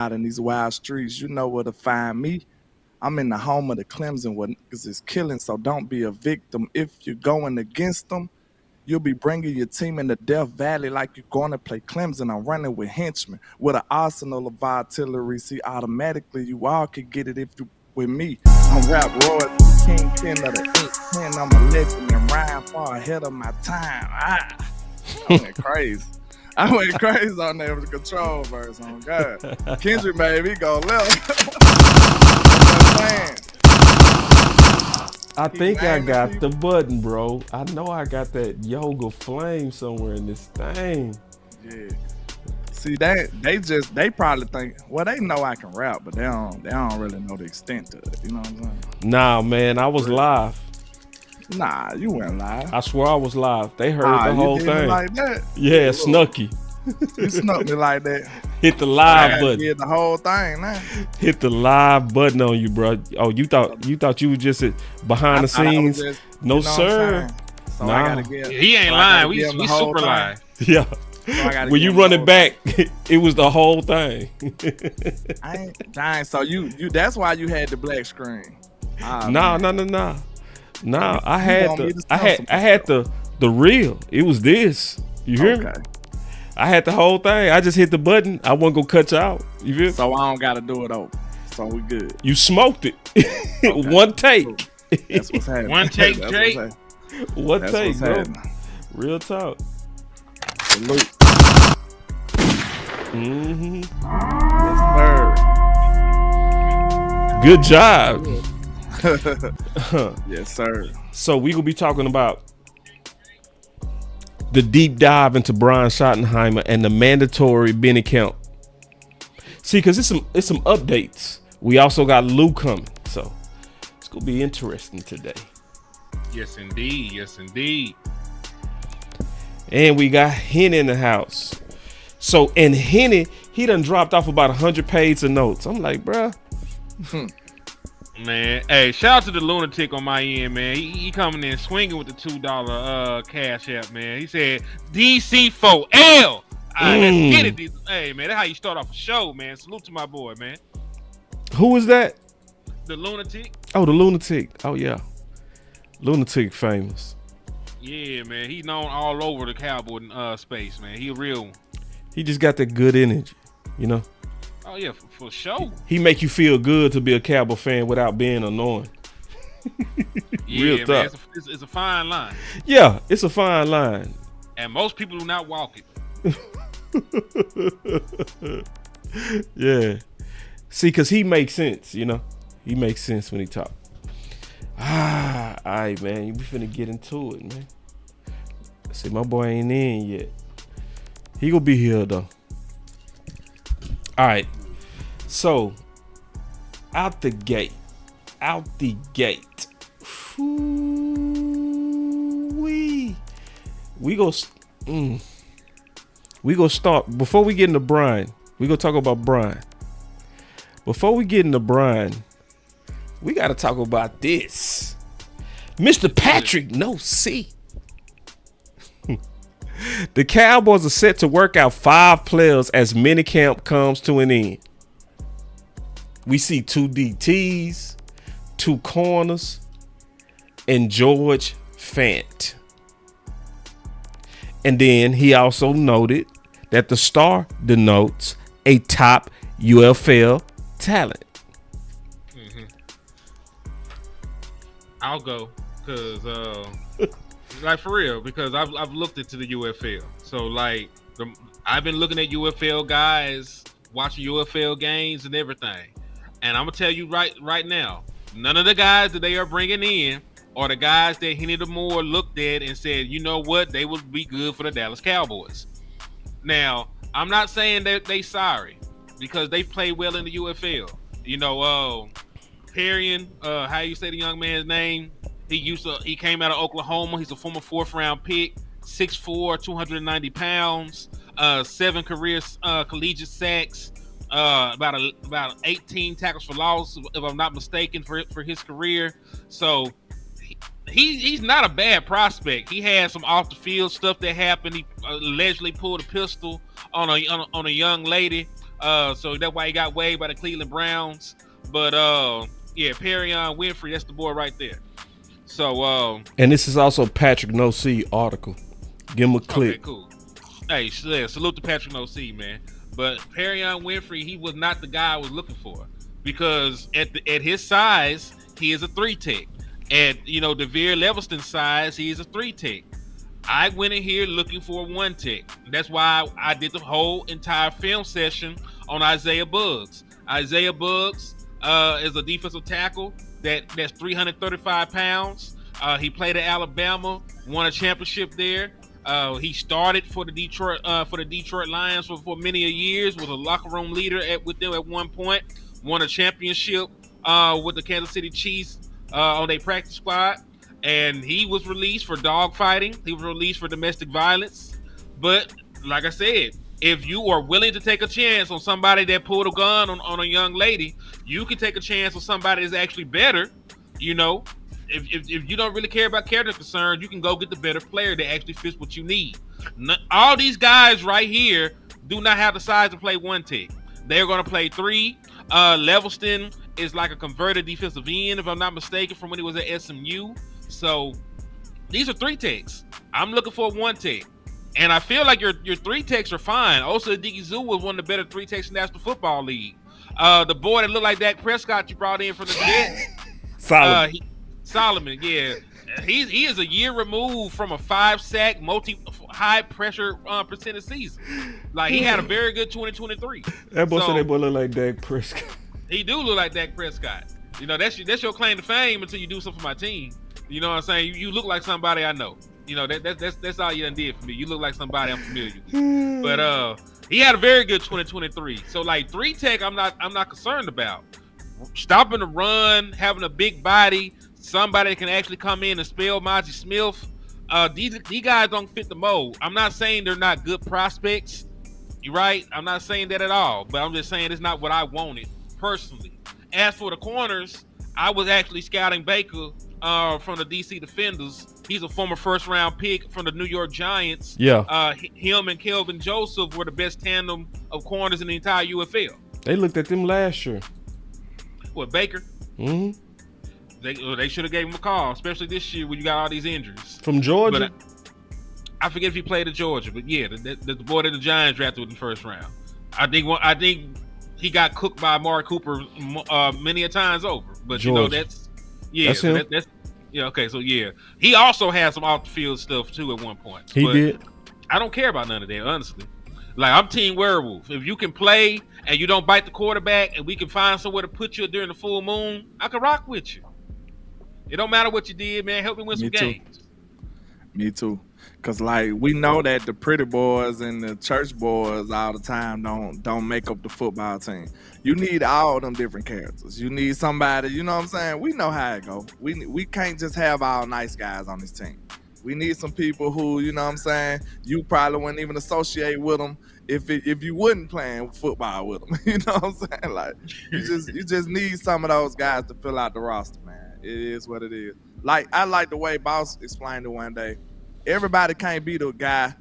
out in these wild streets, you know where to find me. I'm in the home of the Clemson where niggas is killing, so don't be a victim. If you're going against them, you'll be bringing your team in the Death Valley like you're going to play Clemson. I'm running with henchmen with an arsenal of artillery. See, automatically you all could get it if you with me. I'm rap royalty, kingpin of the ink pen. I'm a legend and rhyme far ahead of my time. I went crazy. I went crazy on there with the control verse. Oh God, Kendrick made me go left. I think I got the button, bro. I know I got that yoga flame somewhere in this thing. Yeah. See, they probably think, well, they know I can rap, but they don't really know the extent to it. You know what I'm saying? Nah, man, I was live. Nah, you weren't live. I swear I was live. They heard the whole thing. Like that? Yeah, Snooky. You snuck me like that. Hit the live button. Did the whole thing, man. Hit the live button on you, bro. Oh, you thought you were just behind the scenes? Just, no, sir. So nah. I gotta get. He ain't lying. We super live. Yeah. So when you run it back, it was the whole thing. Dang. So you that's why you had the black screen. No. I had the real. It was this. You hear me? I had the whole thing. I just hit the button. I wasn't gonna cut you out. You feel? So I don't gotta do it over. So we good. You smoked it. One take. That's what's happening. One take, Jake. One take, bro. Real talk. Salute. Mm-hmm. Yes, sir. Good job. Yes, sir. So we gonna be talking about the deep dive into Brevyn Schottenheimer and the mandatory Benny count. See, because it's some updates. We also got Lou coming, so it's gonna be interesting today. Yes, indeed. Yes, indeed. And we got Henny in the house. So, and Henny, he done dropped off about 100 pages of notes. I'm like, bruh. Man, hey, shout out to the lunatic on my end, man. He coming in swinging with the $2 cash app, man. He said DC4L. Let's get it. Hey, man, that's how you start off a show, man. Salute to my boy, man. Who is that? The lunatic. Oh, the lunatic. Oh, yeah. Lunatic famous. Yeah, man. He's known all over the Cowboy space, man. He a real one. He just got that good energy, you know? Oh, yeah, for sure. He make you feel good to be a Cowboy fan without being annoying. Yeah, real man, tough. It's a fine line. Yeah, it's a fine line. And most people do not walk it. Yeah. See, because he makes sense, you know? He makes sense when he talk. All right, man. We finna get into it, man. See, my boy ain't in yet. He gonna be here, though. All right. So, out the gate. We go start before we get into Brian. We gonna talk about Brian. Before we get into Brian, we gotta talk about this. Mr. Patrick, no C. The Cowboys are set to work out 5 players as minicamp comes to an end. We see 2 DTs, 2 corners, and George Fant. And then he also noted that the star denotes a top UFL talent. Mm-hmm. I'll go because, like, for real, because I've looked into the UFL. So, like, I've been looking at UFL guys, watching UFL games and everything. And I'm gonna tell you right now, none of the guys that they are bringing in are the guys that Henny Moore looked at and said, you know what, they would be good for the Dallas Cowboys. Now, I'm not saying that they sorry because they play well in the UFL. You know, Perrion, how you say the young man's name? He came out of Oklahoma. He's a former 4th-round pick, 6'4", 290 pounds, 7 career collegiate sacks. About 18 tackles for loss, if I'm not mistaken, for his career. So he's not a bad prospect. He had some off the field stuff that happened. He allegedly pulled a pistol on a young lady So that's why he got waived by the Cleveland Browns. But yeah, Perion Winfrey, that's the boy right there. So And this is also Patrick No C article. Give him a click. okay, cool. Hey, yeah, salute to Patrick No C, man. But Perion Winfrey, he was not the guy I was looking for, because at his size, he is a 3-tech. At DeVere Levelston's size, he is a 3-tech. I went in here looking for a 1-tech. That's why I did the whole entire film session on Isaiah Buggs. Isaiah Buggs is a defensive tackle that's 335 pounds. He played at Alabama, won a championship there. He started for the Detroit Lions for many years. Was a locker room leader with them at one point. Won a championship with the Kansas City Chiefs on their practice squad. And he was released for dogfighting. He was released for domestic violence. But like I said, if you are willing to take a chance on somebody that pulled a gun on a young lady, you can take a chance on somebody that's actually better. If you don't really care about character concerns, you can go get the better player that actually fits what you need. All these guys right here do not have the size to play 1-tech. They're going to play 3. Levelston is like a converted defensive end, if I'm not mistaken, from when he was at SMU. So these are 3-techs. I'm looking for a 1-tech. And I feel like your 3-techs are fine. Also, Digizu was one of the better 3-techs in the National Football League. The boy that looked like Dak Prescott you brought in from the Jets. Solomon, yeah. He is a year removed from a 5-sack, high pressure percentage season. Like, he had a very good 2023. That boy said that boy look like Dak Prescott. He do look like Dak Prescott. That's your claim to fame until you do something for my team. You know what I'm saying? You look like somebody I know. That's all you done did for me. You look like somebody I'm familiar with. But he had a very good 2023. So like 3-tech, I'm not concerned about. Stopping the run, having a big body, somebody that can actually come in and spell Monty Smith. These guys don't fit the mold. I'm not saying they're not good prospects. You're right. I'm not saying that at all. But I'm just saying it's not what I wanted personally. As for the corners, I was actually scouting Baker from the DC Defenders. He's a former first-round pick from the New York Giants. Yeah. Him and Kelvin Joseph were the best tandem of corners in the entire UFL. They looked at them last year. What, Baker? Mm-hmm. They should have gave him a call, especially this year when you got all these injuries. From Georgia? But I forget if he played at Georgia, but yeah, the boy that the Giants drafted in the first round. I think he got cooked by Amari Cooper many a times over. But George. That's him. that's yeah, okay, so yeah. He also had some off the field stuff too at one point. He did. I don't care about none of that, honestly. Like, I'm Team Werewolf. If you can play and you don't bite the quarterback and we can find somewhere to put you during the full moon, I can rock with you. It don't matter what you did, man. Help me win some games. Me too. Cause like we know that the pretty boys and the church boys all the time don't make up the football team. You need all them different characters. You need somebody, you know what I'm saying? We know how it go. We can't just have all nice guys on this team. We need some people who, you know what I'm saying, you probably wouldn't even associate with them if you wouldn't playing football with them. You know what I'm saying? Like you just need some of those guys to fill out the roster, man. It is what it is. Like, I like the way Boss explained it one day. Everybody can't be the guy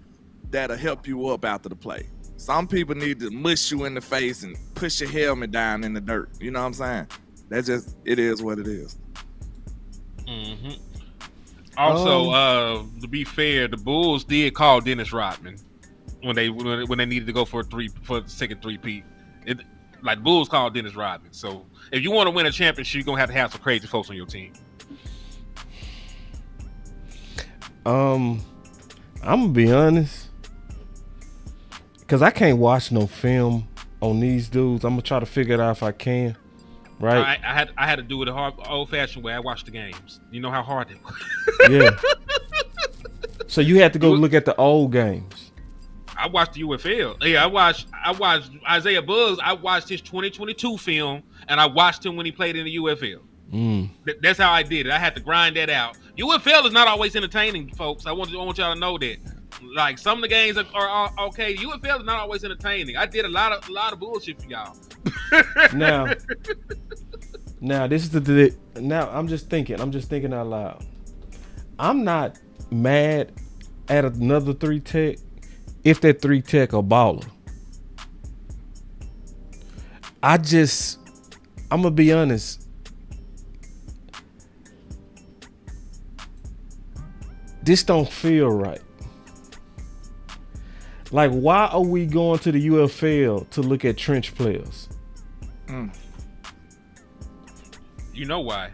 that'll help you up after the play. Some people need to mush you in the face and push your helmet down in the dirt. You know what I'm saying? It is what it is. Mm-hmm. Also, to be fair, the Bulls did call Dennis Rodman when they needed to go for the second 3-peat. Like, Bulls called Dennis Rodman. So if you want to win a championship, you're gonna have some crazy folks on your team. I'm gonna be honest, cause I can't watch no film on these dudes. I'm gonna try to figure it out if I can. Right? I had to do it the old-fashioned way. I watched the games. You know how hard it was. Yeah. So you had to go look at the old games. I watched the UFL. Yeah, I watched Isaiah Buggs. I watched his 2022 film, and I watched him when he played in the UFL. That's how I did it. I had to grind that out. UFL is not always entertaining, folks. I want y'all to know that. Like, some of the games are okay. UFL is not always entertaining. I did a lot of bullshit for y'all. Now this is now I'm just thinking out loud. I'm not mad at another 3-tech if that 3-tech a baller. I'm gonna be honest. This don't feel right. Like, why are we going to the UFL to look at trench players? You know why?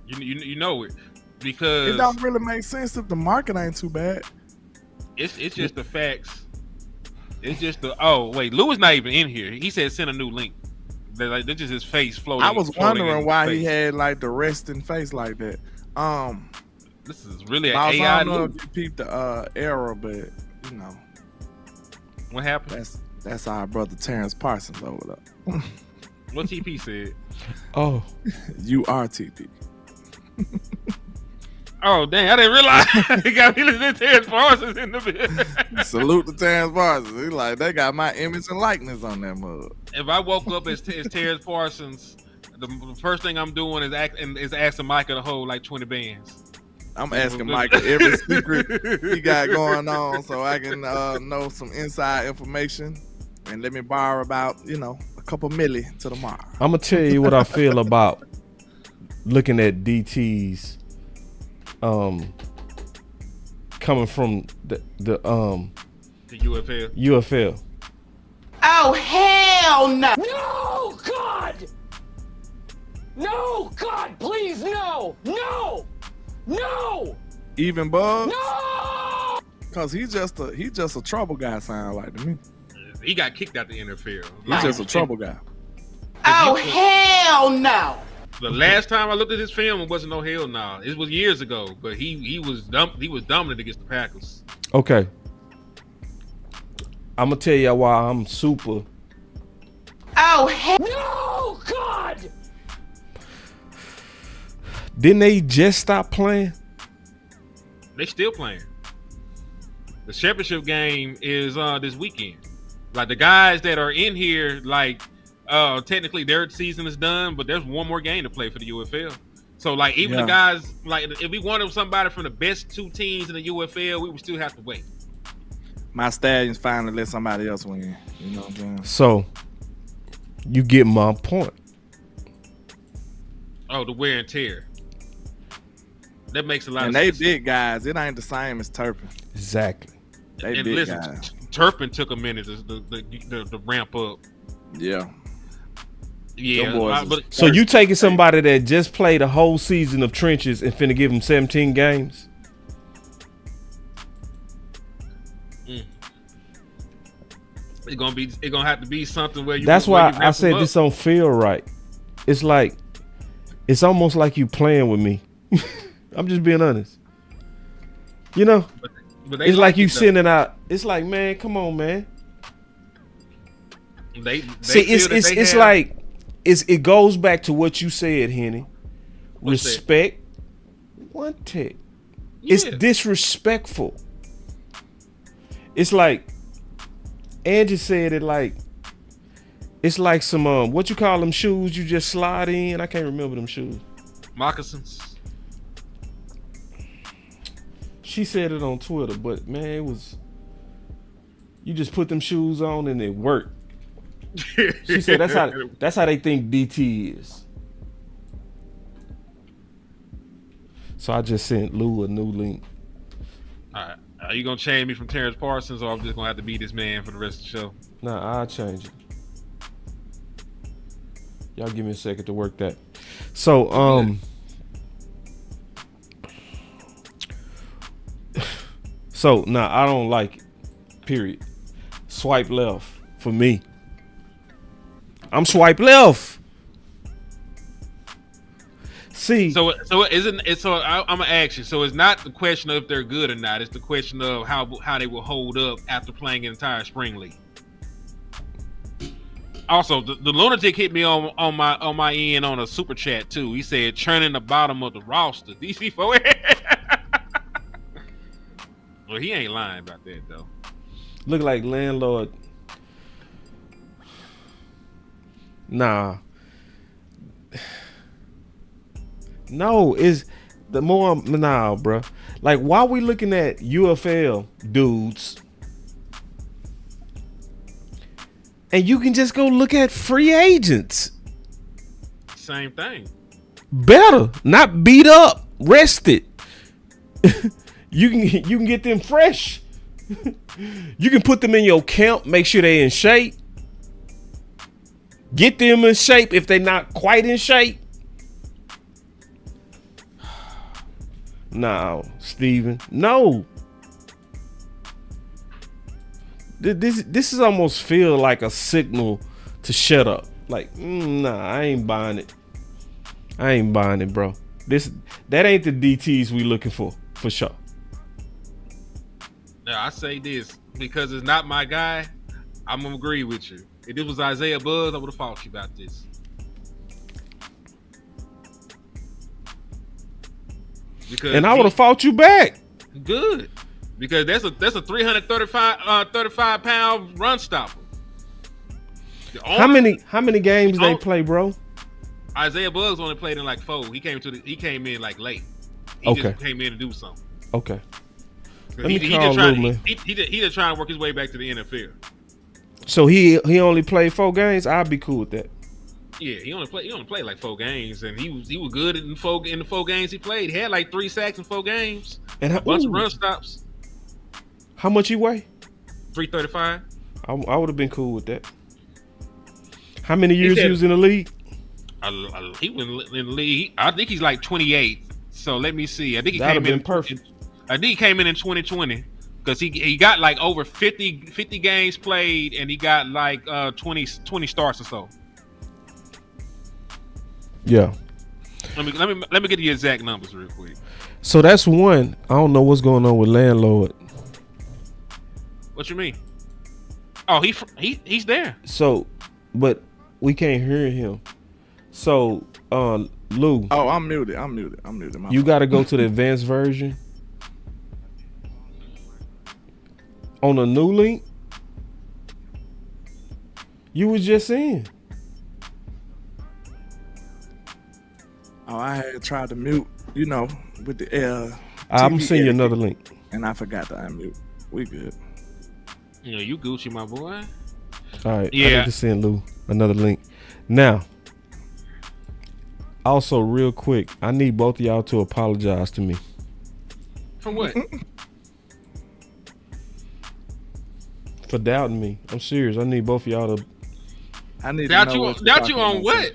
You know it because It don't really make sense if the market ain't too bad. it's just the facts. It's just the Lewis not even in here. He said send a new link. Like that's just his face floating. I was floating wondering in why space. he had like the resting face like that. This is really an Boss, AI. I don't know loop. if you peeped the error, but you know What happened? that's our brother Terrence Parsons over there. What TP said? Oh, URTP. Oh dang! I didn't realize he got me listening to Terrence Parsons in the bed. Salute to Terrence Parsons. He like they got my image and likeness on that mug. If I woke up as Terrence Parsons, the first thing I'm doing is asking Micah to hold like 20 bands. I'm asking Michael every secret he got going on so I can know some inside information and let me borrow about, a couple milli to tomorrow. I'm gonna tell you what I feel about looking at DTs coming from the UFL. UFL. Oh, hell no! No, God! No, God, please, no! No! No! Even Bug, No! cause he's just a trouble guy. Sound like to me. He got kicked out the NFL. He's just a trouble guy. Oh, hell no! The last time I looked at his film, it wasn't no hell no. It was years ago, but he was dominant against the Packers. Okay. I'm gonna tell you why I'm super. Oh, hell No, God! Didn't they just stop playing? They still playing. The championship game is this weekend. Like the guys that are in here, like technically their season is done, but there's one more game to play for the UFL. So like even the guys, like if we wanted somebody from the best two teams in the UFL, we would still have to wait. My Stallions finally let somebody else win. You know what I'm saying? So you get my point. Oh, the wear and tear. That makes a lot And of they sense. big guys. It ain't the same as Turpin. Exactly. They And big listen, guys. Turpin took a minute to ramp up. Yeah. Yeah, Them boys but So you taking somebody that just played a whole season of trenches and finna give him 17 games? it's gonna have to be something where you. That's where why you I ramp said them this up. don't feel right. It's almost like you playing with me. I'm just being honest. You know, But they it's like you it, though. sending out. It's like, man, come on, man. They See, feel that they it's have- like it goes back to what you said, Henny. What's that? Respect. One tick. It's Yeah. disrespectful. It's like Angie said it like it's like some what you call them shoes you just slide in. I can't remember them shoes. moccasins. She said it on Twitter, but man, it was you just put them shoes on and it worked. She said that's how they think DT is. So I just sent Lou a new link. All right. Are you gonna change me from Terrence Parsons, or I'm just gonna have to be this man for the rest of the show? Nah, I'll change it. Y'all give me a second to work that. So, I don't like it. Period. Swipe left for me. I'm swipe left. See, So isn't it? So I'm gonna ask you. So it's not the question of if they're good or not. It's the question of how they will hold up after playing an entire spring league. Also, the lunatic hit me on my end on a super chat too. He said churning the bottom of the roster. DC4. Well, he ain't lying about that though. look like Landlord. Nah. No, is the more bruh. Like, why we looking at UFL dudes And you can just go look at free agents. Same thing. Better, not beat up, rested. You can get them fresh. You can put them in your camp, make sure they in shape. Get them in shape if they're not quite in shape. No, Steven. No. This is almost feel like a signal to shut up. Like, nah, I ain't buying it. I ain't buying it, bro. That ain't the DTs we looking for sure. Now I say this because it's not my guy. I'm gonna agree with you. If this was Isaiah Buzz, I would have fought you about this. And I would have fought you back. Good, because that's a 335 pound run stopper. How many games they play, bro? Isaiah Buggs only played in like 4. He came in like late. He just came in to do something. Okay. He just trying to work his way back to the NFL. So he only played 4 games. I'd be cool with that. Yeah, he only played like 4 games, and he was good in the 4 games he played. He had like 3 sacks in 4 games. And a bunch of run stops. How much he weigh? 335. I would have been cool with that. How many years he was in the league? He went in the league. I think he's like 28. So let me see. I think he That'd came have in been perfect. I think he came in 2020 because he got like over 50 games played, and he got like 20 starts or so. Yeah. Let me get the exact numbers real quick. So that's one. I don't know what's going on with Landlord. What you mean? Oh, he's there. So, but we can't hear him. So, Lou. Oh, I'm muted. You got to go to the advanced version. On a new link. You was just in. Oh, I had tried to mute, with the I'm TV sending you etiquette, another link. and I forgot to unmute. We good. You Gucci, my boy. All right. Yeah. I need to send Lou another link. Now, also real quick, I need both of y'all to apologize to me. For what? For doubting me. I'm serious. I need both of y'all to. I need doubt to know you on what?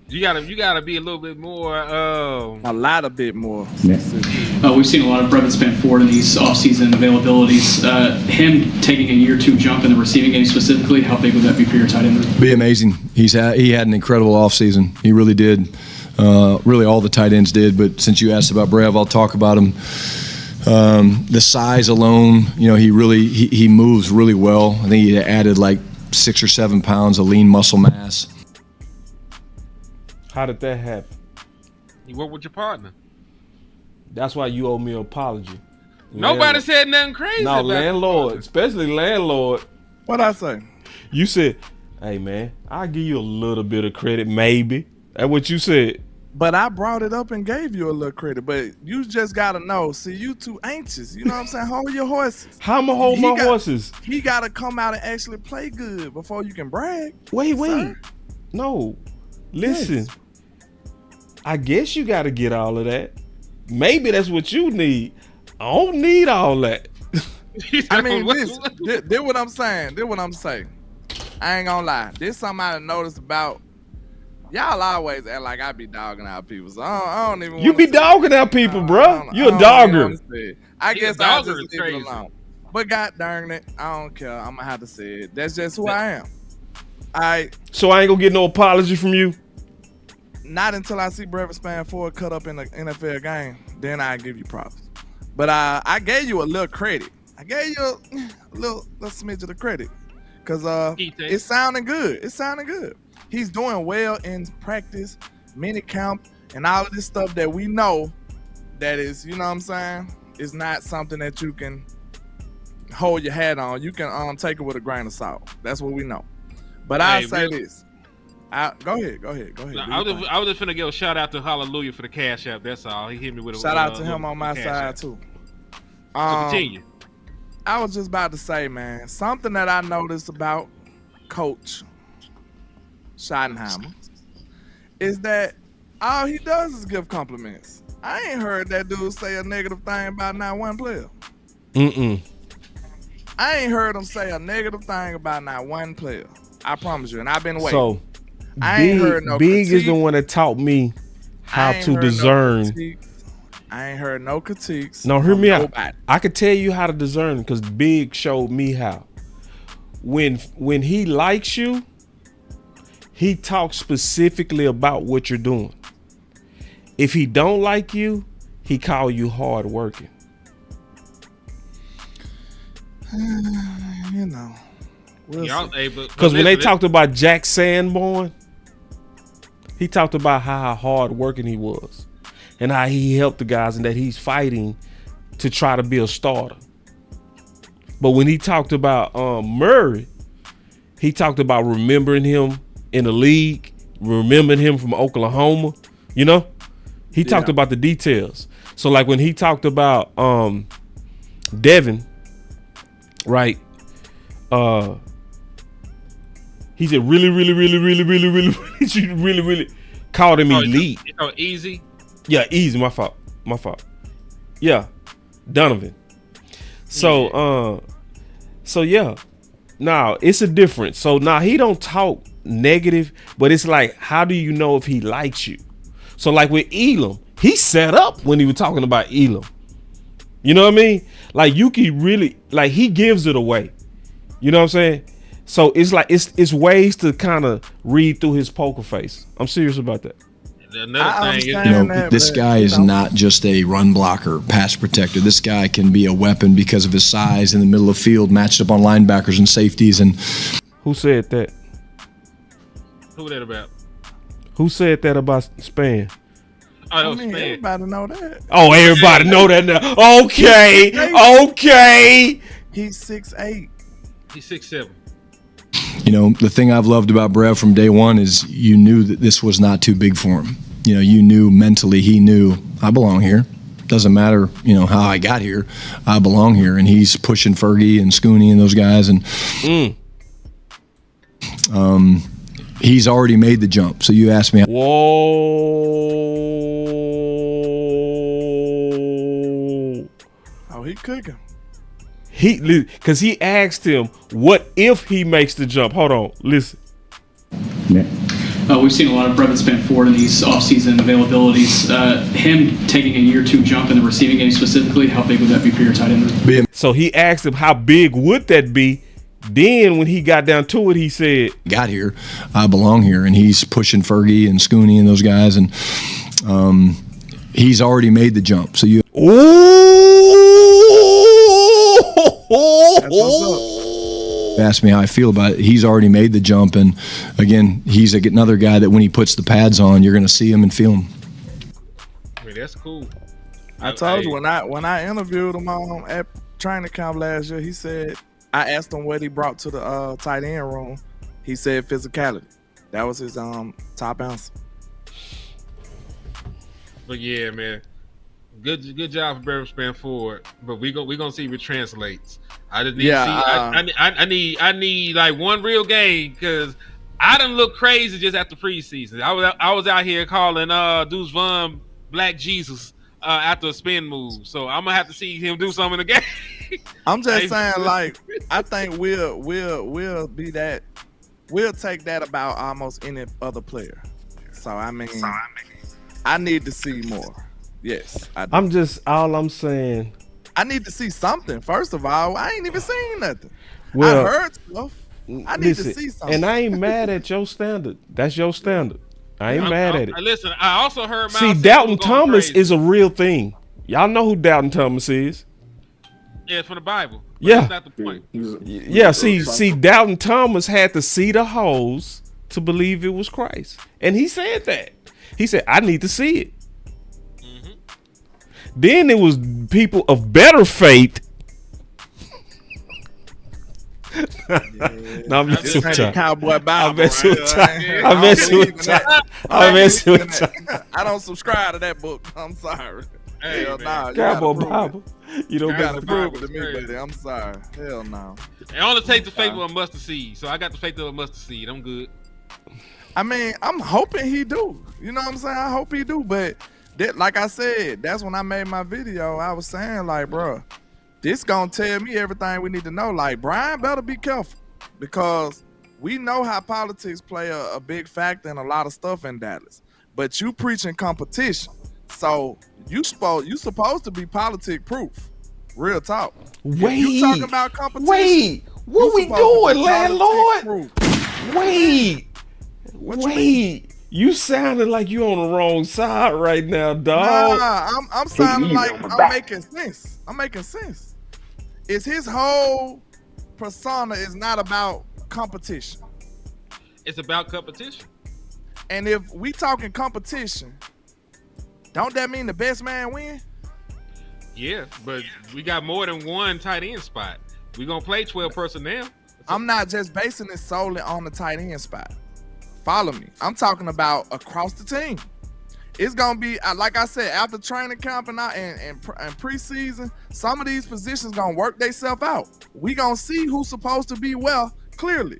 You gotta be a little bit more. A lot of bit more. We've seen a lot of Brevyn Spann-Ford in these offseason availabilities. Him taking a year 2 jump in the receiving game specifically, how big would that be for your tight end? Be amazing. He had an incredible offseason. He really did. Really, all the tight ends did. But since you asked about Brev, I'll talk about him. The size alone, he moves really well. I think he added like 6 or 7 pounds of lean muscle mass. How did that happen? You work with your partner. That's why you owe me an apology. Nobody said nothing crazy. No, about Landlord, especially Landlord. What'd I say? You said, "Hey man, I'll give you a little bit of credit, maybe." That's what you said. But I brought it up and gave you a little credit. But you just gotta know. See, you too anxious. You know what I'm saying? Hold your horses. How I'ma hold my horses? He gotta come out and actually play good before you can brag. Wait. Sir? No. Listen. Yes. I guess you gotta get all of that. Maybe that's what you need. I don't need all that. I mean, this what I'm saying. This what I'm saying. I ain't gonna lie. This something I noticed about y'all. Always act like I be dogging out people. So I don't even. You be dogging out people, bro. You a dogger. I guess I'll just leave crazy. it alone. But god darn it, I don't care. I'm gonna have to say it. That's just who I am. So I ain't gonna get no apology from you. Not until I see Brevyn Spann-Ford cut up in the NFL game, then I give you props. But I gave you a little credit. I gave you a little smidge of the credit because it's sounding good. It's sounding good. He's doing well in practice, mini camp, and all of this stuff that we know that is, you know what I'm saying, is not something that you can hold your hat on. You can take it with a grain of salt. That's what we know. But I'll say this. Go ahead. I was just finna give a shout out to Hallelujah for the CashApp. That's all. He hit me with a shout out to him on my side too. So continue. I was just about to say, man, something that I noticed about Coach Schottenheimer is that all he does is give compliments. I ain't heard that dude say a negative thing about not one player. I ain't heard him say a negative thing about not one player. I promise you, and I've been waiting. So I ain't heard no Big critique. is the one that taught me how to discern. I ain't heard no critiques. No, hear me out. Nobody. I could tell you how to discern because Big showed me how. When he likes you, he talks specifically about what you're doing. If he don't like you, he call you hard working. You know. Because when they talked about Jack Sanborn, he talked about how hard working he was and how he helped the guys and that he's fighting to try to be a starter. But when he talked about Murray, he talked about remembering him in the league, remembering him from Oklahoma, you know? He talked about the details. So like when he talked about Devin, right? He said really called him elite. Oh, easy. Yeah, easy. My fault. Yeah, Donovan. So yeah. Now it's a difference. So now he don't talk negative, but it's like, how do you know if he likes you? So like with Elam, he set up when he was talking about Elam. You know what I mean? Like you can really, like he gives it away. You know what I'm saying? So it's like it's ways to kind of read through his poker face. I'm serious about that. Another thing is, this guy is not just a run blocker, pass protector. This guy can be a weapon because of his size in the middle of the field, matched up on linebackers and safeties. And who said that? Who that about? Who said that about Spann? Oh, everybody know that. Oh, everybody know that now. Okay. He's 6'8". He's 6'7". You know, the thing I've loved about Brev from day one is you knew that this was not too big for him. You know, you knew mentally, he knew I belong here. Doesn't matter, you know, how I got here. I belong here. And he's pushing Fergie and Scooney and those guys. And he's already made the jump. So you asked me. Whoa. Oh, he cooking. Because he asked him, what if he makes the jump? Hold on, listen. Yeah. We've seen a lot of Brevyn Spann-Ford in these offseason availabilities. Him taking a year two jump in the receiving game specifically, how big would that be for your tight end? So he asked him, how big would that be? Then when he got down to it, he said, got here, I belong here. And he's pushing Fergie and Scooney and those guys. And he's already made the jump. So you. Ask me how I feel about it. He's already made the jump, and again, he's another guy that when he puts the pads on, you're going to see him and feel him. I mean, that's cool. I told you when I interviewed him at training camp last year, he said, I asked him what he brought to the tight end room. He said physicality. That was his top answer. But yeah, man. Good job for Brevyn Spann-Ford, but we gonna see if it translates. I just need I need like one real game because I done look crazy just after preseason. I was out here calling Deuce Vaughn Black Jesus after a spin move, so I'm gonna have to see him do something in the game. I'm just saying, like, I think we'll be that. We'll take that about almost any other player. So I mean, I need to see more. Yes, all I'm saying. I need to see something. First of all, I ain't even seen nothing. Well, I heard stuff. I need to see something. And I ain't mad at your standard. That's your standard. I ain't mad at it. Listen, I also heard. See, Dalton Thomas is a real thing. Y'all know who Dalton Thomas is. Yeah, it's from the Bible. Yeah, that's not the point. Yeah. See, Dalton Thomas had to see the holes to believe it was Christ, and he said that. He said, "I need to see it." Then there was people of better faith. No, I'm messing with y'all. Cowboy Bible. I'm messing with y'all. I don't subscribe to that book. I'm sorry. Hey, Hell man. nah, you gotta Cowboy prove it. Bible. You don't You gotta got prove Bible it to is me, crazy. buddy. I'm sorry. Hell no. It only takes the faith of a mustard seed. So I got the faith of a mustard seed. I'm good. I mean, I'm hoping he do. You know what I'm saying? I hope he do. But that, like I said, that's when I made my video. I was saying, like, bro, this gonna tell me everything we need to know. Like, Brian better be careful because we know how politics play a big factor in a lot of stuff in Dallas. But you preaching competition, so you supposed to be politic proof. Real talk. Wait. If you talking about competition. Wait. What you we supposed to doing, be landlord? politic proof. Wait. What you Wait. You sounded like you on the wrong side right now, dog. Nah, I'm sounding like I'm making sense. I'm making sense. It's his whole persona is not about competition. It's about competition. And if we talking competition, don't that mean the best man win? Yeah, but we got more than one tight end spot. We gonna play 12 personnel. I'm not just basing it solely on the tight end spot. Follow me. I'm talking about across the team. It's gonna be like I said, after training camp and preseason, some of these positions gonna work themselves out. We gonna see who's supposed to be well clearly.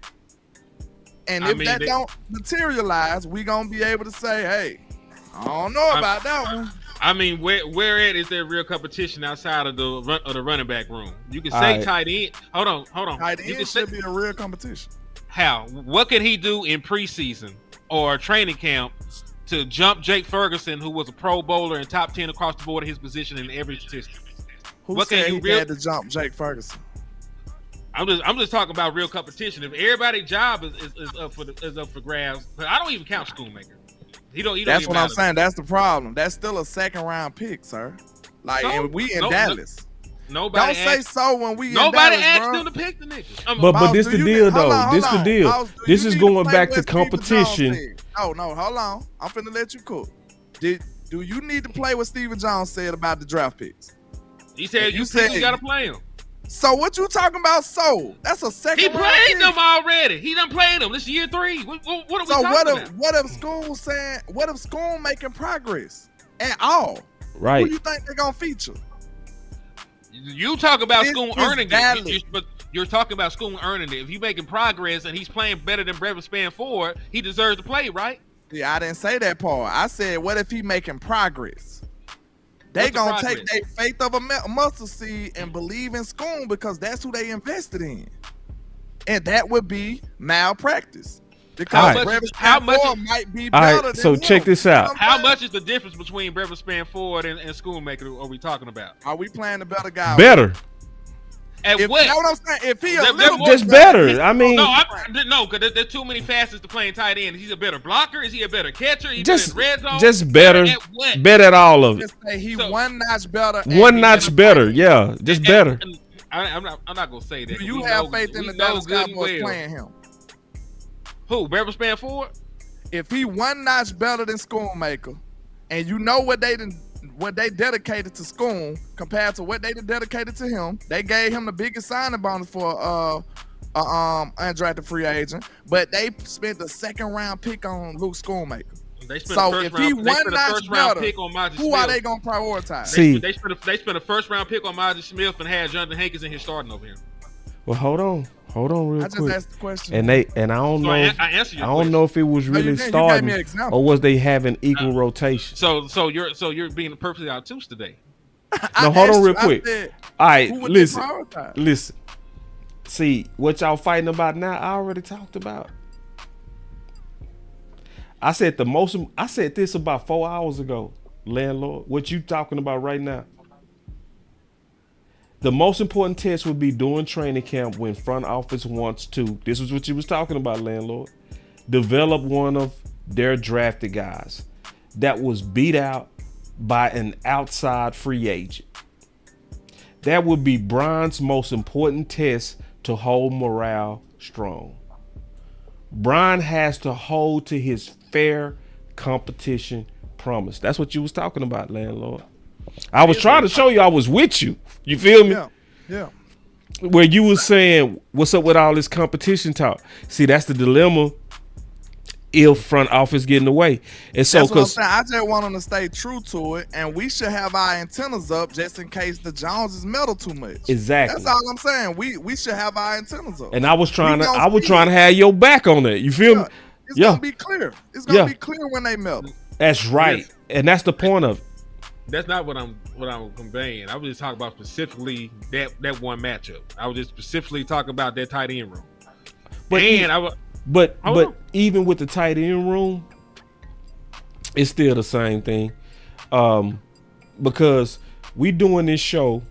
And if that don't materialize, we gonna be able to say, hey, I don't know about that one. I mean, where at is there real competition outside of the running back room? You can say tight end. Hold on. Tight You end can should be a real competition. How? What can he do in preseason or training camp to jump Jake Ferguson, who was a Pro Bowler and top 10 across the board at his position in every statistic? Who said he had to jump Jake Ferguson? I'm just talking about real competition. If everybody's job is up for grabs, but I don't even count Schoonmaker. He don't. That's what I'm saying. That's the problem. That's still a second round pick, sir. Like, and we in Dallas. Nobody don't say so when we. Nobody in Dallas, asked bro. him to pick the niggas. But this the deal though. This the deal. This is going back to Stephen competition. Jones said. No, hold on. I'm finna let you cook. Do you need to play what Stephen Jones said about the draft picks? He said you gotta play him. So what you talking about? So that's a second. He played them already. He done played them. This is year 3. What are we talking about? What if school saying? What if school making progress at all? Right. Who you think they're gonna feature? You talk about school earning valid. it, but you're talking about school earning it. If he's making progress and he's playing better than Brevyn Spann-Ford, he deserves to play, right? Yeah, I didn't say that part. I said, what if he making progress? They gonna take their faith of a mustard seed and believe in school because that's who they invested in, and that would be malpractice. Because how much might be better. All right, so check this out. How much is the difference between Brevyn Spann-Ford and Schoonmaker are we talking about? Are we playing the better guy? Better. At what? You know what I'm saying? If he a little just better. I mean, no, because there's too many facets to playing tight end. He's a better blocker. Is he a better catcher? Just red zone? Just better. Better at all of it. Just say he one notch better. One notch better. Yeah, just better. I'm not gonna say that. Do you have faith in the Dallas Cowboys playing him? Who? Brevyn Spann-Ford? If he one notch better than Schoonmaker, and you know what they dedicated to Schoon compared to what they dedicated to him, they gave him the biggest signing bonus for undrafted free agent, but they spent the second round pick on Luke Schoonmaker. So if he one notch better, who are they gonna prioritize? They spent a first round pick on Maji Smith and had Jonathan Hankins in here starting over him. Well, hold on real quick. I just asked the question. And I don't know. I don't know if it was really starting or was they having equal rotation. So you're being perfectly obtuse today. No, hold on real quick. All right, listen. See what y'all fighting about now. I already talked about. I said this about 4 hours ago, landlord. What you talking about right now? The most important test would be during training camp when front office wants to. This is what you was talking about, landlord. Develop one of their drafted guys that was beat out by an outside free agent. That would be Brian's most important test to hold morale strong. Brian has to hold to his fair competition promise. That's what you was talking about, landlord. I was trying to show you I was with you. You feel me? Yeah. Where you was saying, what's up with all this competition talk? See, that's the dilemma. if front office get in the way. And so That's what I'm because saying. I just want them to stay true to it, and we should have our antennas up just in case the Joneses meddle too much. exactly. That's all I'm saying. We should have our antennas up. And I was trying We gonna to see it. have your back on that. You feel me? It's Yeah, gonna be clear. It's gonna Yeah. be clear when they meddle. that's right. And that's the point of it. That's not what I'm conveying. I was just talking about specifically that one matchup. I was just specifically talking about that tight end room. But Hold on. even with the tight end room, it's still the same thing. Because we doing this show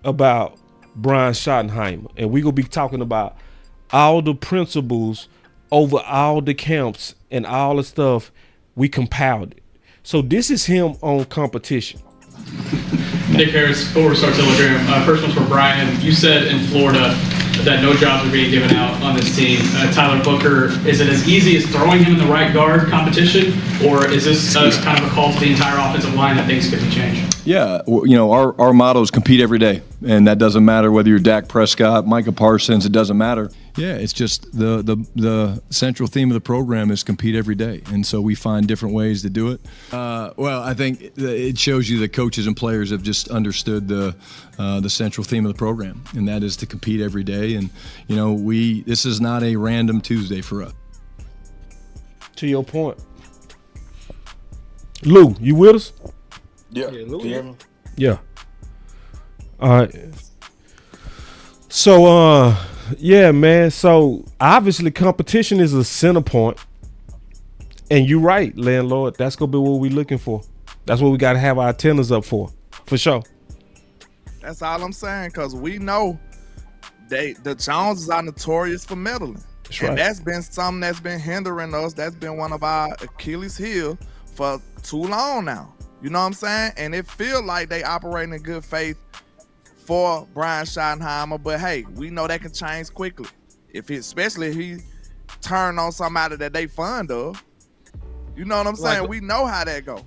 about Brian Schottenheimer, and we gonna be talking about all the principles over all the camps and all the stuff we compiled it. So this is him on competition. Nick Harris, Forward Star Telegram. First one's for Brian. You said in Florida that no jobs are being given out on this team. Tyler Booker, is it as easy as throwing him in the right guard competition, or is this kind of a call to the entire offensive line that things could be changed? Yeah, our motto is compete every day, and that doesn't matter whether you're Dak Prescott, Micah Parsons. It doesn't matter. Yeah, it's just the central theme of the program is compete every day, and so we find different ways to do it. Well, I think it shows you that coaches and players have just understood the central theme of the program, and that is to compete every day. And this is not a random Tuesday for us. To your point, Lou, you with us? Yeah. Yeah, Lou, Can you hear me? Yeah. All right. So, yeah, man. So obviously, competition is a center point, and you're right, landlord. That's gonna be what we're looking for. That's what we gotta have our antennas up for sure. That's all I'm saying, because we know the Joneses are notorious for meddling. That's And right. that's been something that's been hindering us. That's been one of our Achilles heel for too long now. You know what I'm saying? And it feel like they operating in good faith for Brian Schottenheimer, but hey, we know that can change quickly. Especially if he turn on somebody that they fond of. You know what I'm saying? Like- We know how that go.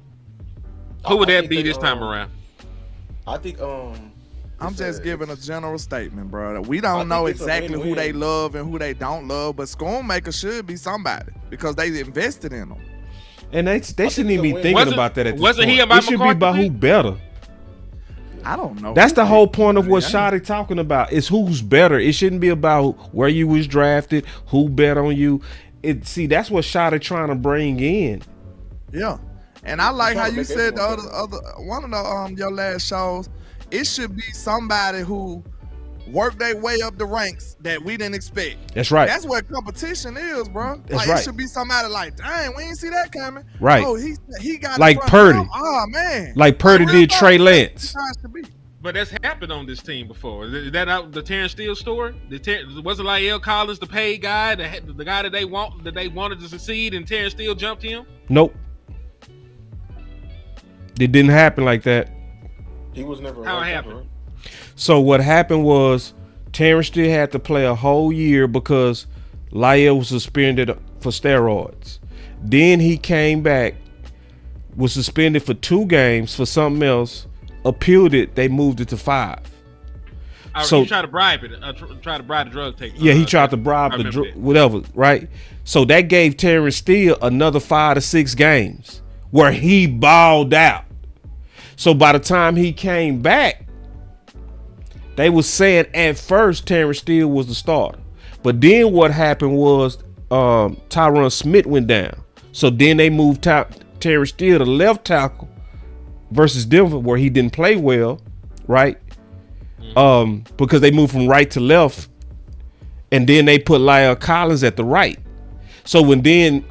Who would I that think be they, this time around? I think I'm it's just a- giving a general statement, bro. We I don't think know it's a exactly who they win-win. love and who they don't love, but Schoonmaker should be somebody because they invested in them. And they shouldn't even be win. thinking Wasn't- about that at this wasn't point. he about It should be McCarthy about who pick? better. I don't know. That's who the they- whole point of what Yeah. Shotty talking about. Is who's better. It shouldn't be about where you was drafted, who bet on you. That's what Shotty trying to bring in. Yeah. And I like trying how to you make said the everyone other one of the your last shows. It should be somebody who worked their way up the ranks that we didn't expect. That's right. That's what competition is, bro. That's like right. It should be somebody like, dang, we ain't see that coming. Right. Oh, he got Like it from Purdy. him. Oh man. Like Purdy real did talk, Trey that's Lance. how it should be. But that's happened on this team before. Is that out the Terrence Steele story? Was it like L. Collins, the paid guy, the guy that they wanted to succeed, and Terrence Steele jumped him? Nope. It didn't happen like that. He was never. How it right happened? right? So what happened was Terrence still had to play a whole year because Lyle was suspended for steroids. Then he came back, was suspended for 2 games for something else, appealed it, they moved it to 5. So- He tried to bribe it. Tried to bribe the drug taker. Yeah, he tried to bribe I the remember that. whatever, right? So that gave Terrence Steele another 5 to 6 games where he balled out. So by the time he came back, they was saying at first Terrence Steele was the starter. But then what happened was Tyron Smith went down. So then they moved Terrence Steele to left tackle versus Denver where he didn't play well, right? Because they moved from right to left, and then they put Lyle Collins at the right. So when then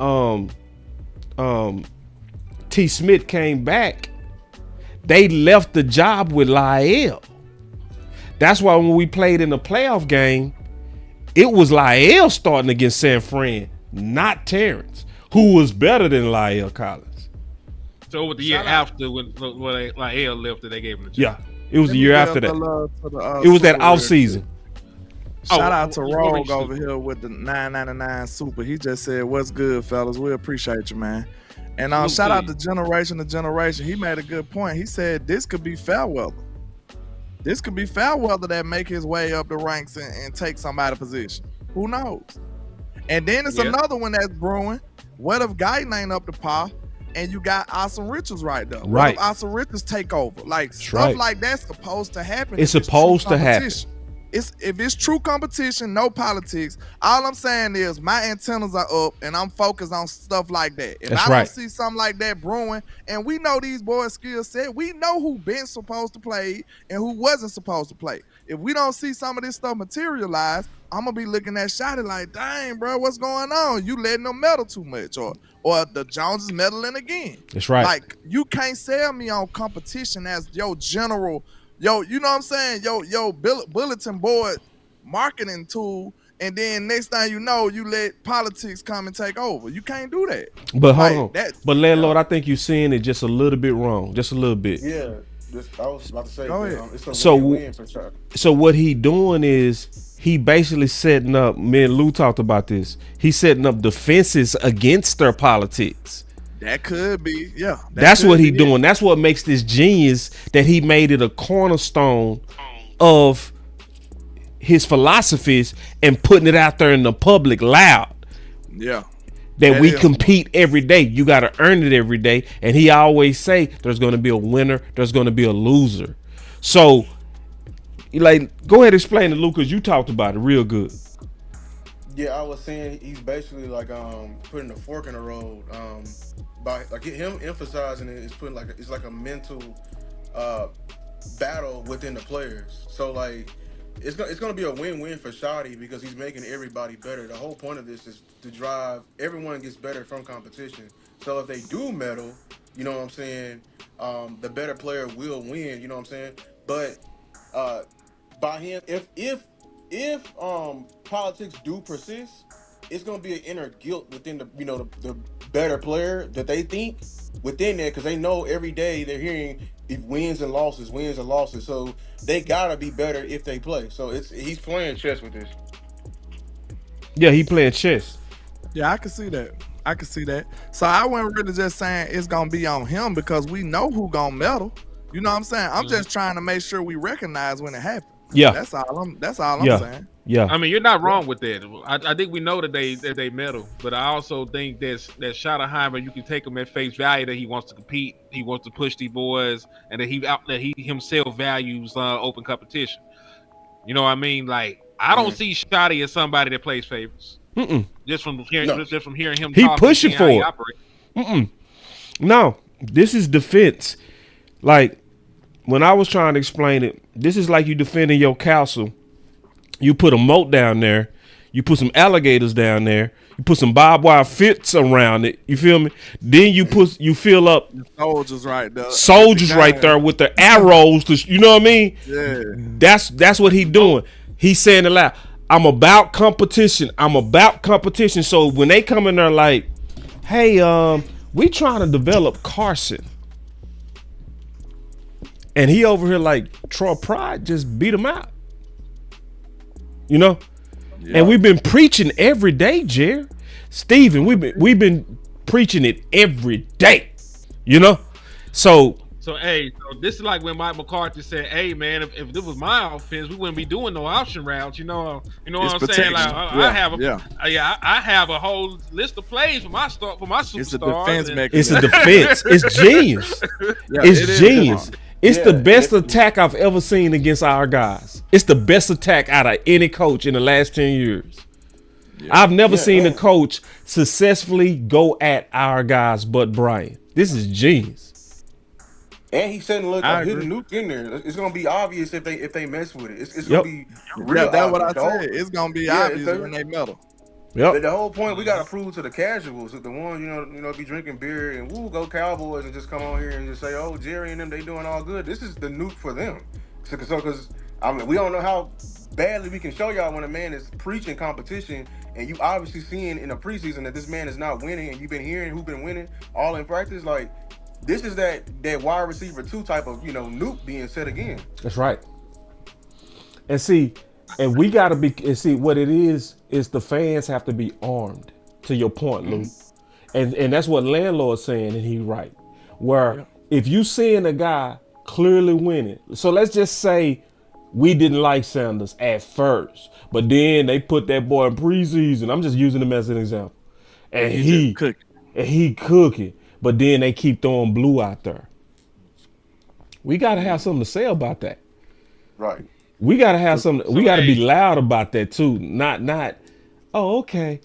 T. Smith came back, they left the job with Lyle. That's why when we played in the playoff game, it was Lyle starting against San Fran, not Terrence, who was better than Lyle Collins. So with the year after when like L left, that they gave him the job. Yeah, it was Let the me year give after the that. love to the, It was that super off real season. Shout out to you wanna Rogue reach over here with the $9.99 super. He just said, "What's good, fellas? We appreciate you, man." And Salute shout to out you. to Generation to Generation. He made a good point. He said this could be Fairweather. This could be Fairweather that make his way up the ranks and take somebody's position. Who knows? And then it's Yeah. another one that's brewing. What if Guyton ain't up to par? And you got Austin Richards right there. Right. What if Austin Richards take over? Like That's stuff right. like that's supposed to happen. It's if supposed true to happen. competition. If it's true competition, no politics. All I'm saying is my antennas are up and I'm focused on stuff like that. If That's I right. don't see something like that brewing, and we know these boys' skill set, we know who been supposed to play and who wasn't supposed to play. If we don't see some of this stuff materialize, I'm gonna be looking at Shotty like, dang, bro, what's going on? You letting them meddle too much, or the Joneses meddling again. That's right. Like, you can't sell me on competition as your general, you know what I'm saying? Yo, bulletin board marketing tool, and then next thing you know, you let politics come and take over. You can't do that. But Like, hold on. But Landlord, I think you're seeing it just a little bit wrong, just a little bit. Yeah, I was about to say. Go ahead. It's a So- win-win for sure. So what he doing is he basically setting up, me and Lou talked about this, he's setting up defenses against their politics. That could be, yeah. That's what he doing. That's what makes this genius, that he made it a cornerstone of his philosophies and putting it out there in the public loud. Yeah. That we is compete every day. You got to earn it every day. And he always say there's going to be a winner, there's going to be a loser. So, like, go ahead and explain it, Lucas. You talked about it real good. Yeah, I was saying he's basically like putting a fork in the road. By like him emphasizing it is putting like it's like a mental battle within the players. So like it's gonna be a win-win for Shotty because he's making everybody better. The whole point of this is to drive everyone gets better from competition. So if they do medal, you know what I'm saying, the better player will win. You know what I'm saying, but by him, if politics do persist, it's gonna be an inner guilt within the the better player that they think within there because they know every day they're hearing wins and losses. So they gotta be better if they play. So he's playing chess with this. Yeah, he playing chess. Yeah, I can see that. So I wasn't really just saying it's gonna be on him because we know who gonna medal. You know what I'm saying? I'm just trying to make sure we recognize when it happens. Yeah. That's all I'm saying. Yeah. I mean, you're not wrong with that. I think we know that they medal, but I also think that Schottenheimer, you can take him at face value that he wants to compete, he wants to push these boys, and that he himself values open competition. You know what I mean? Like, I don't see Shotty as somebody that plays favorites. Just from hearing him. He talk pushing and seeing how for he it. operates. No, this is defense. Like, when I was trying to explain it, this is like you defending your castle. You put a moat down there. You put some alligators down there. You put some barbed wire fence around it. You feel me? Then you fill up Soldiers right there. right there with the arrows. You know what I mean? Yeah. That's what he doing. He's saying it loud. I'm about competition. So when they come in there like, hey, we trying to develop Carson. And he over here like Troy Pride just beat him out. You know? Yeah. And we've been preaching every day, Jerry. Steven, we've been preaching it every day. You know? So this is like when Mike McCarthy said, "Hey man, if this was my offense, we wouldn't be doing no option routes." You know what I'm saying? Like I have a whole list of plays for my superstars. It's a defense mechanism. It's a defense. It's genius. It's genius. It's the best attack I've ever seen against our guys. It's the best attack out of any coach in the last 10 years. Yeah. I've never seen a coach successfully go at our guys but Brian. This is genius. And he's setting a hidden nuke in there. It's gonna be obvious if they mess with it. It's gonna be real. That's what I said. It's gonna be obvious when they meddle. Yep. The whole point we gotta prove to the casuals, the ones be drinking beer and go Cowboys and just come on here and just say, oh, Jerry and them, they doing all good. This is the nuke for them. So because I mean we don't know how badly we can show y'all when a man is preaching competition and you obviously seeing in the preseason that this man is not winning and you've been hearing who's been winning all in practice. Like this is that wide receiver 2 type of nuke being set again. That's right. And see. And we gotta what it is the fans have to be armed. To your point, Lou, and that's what Landlord's saying, and he right. Where if you seeing a guy clearly winning, so let's just say we didn't like Sanders at first, but then they put that boy in preseason. I'm just using him as an example, and he and he cooking, but then they keep throwing Blue out there. We got to have something to say about that. Right. We got to have something. We got to be hey. loud about that too. Not. Oh, okay.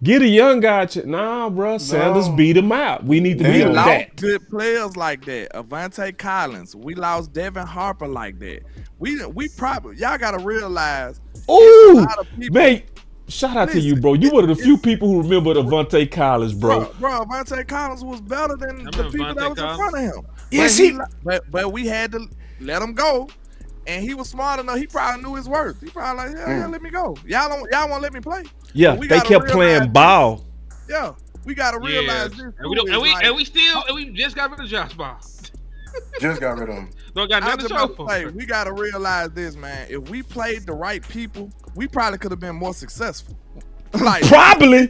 Get a young guy. Nah, bro. Sanders beat him out. We need to We be on lost that. good players like that. Avante Collins. We lost Devin Harper like that. We probably y'all gotta realize. Ooh, a lot of people, man. Shout out to you, listen, bro. You one of the few people who remember Avante Collins, bro. bro, Avante Collins was better than the remember people Vontae that was in front of him. Yes, but we had to let him go. And he was smart enough. He probably knew his worth. He probably like, yeah, let me go. Y'all won't let me play. Yeah, we they gotta kept realize playing this. ball. Yeah, we gotta realize this. And we just got rid of Josh Ball. Just got rid of him. Don't got I nothing was to show about to for. say, we gotta realize this, man. If we played the right people, we probably could have been more successful. Like Probably.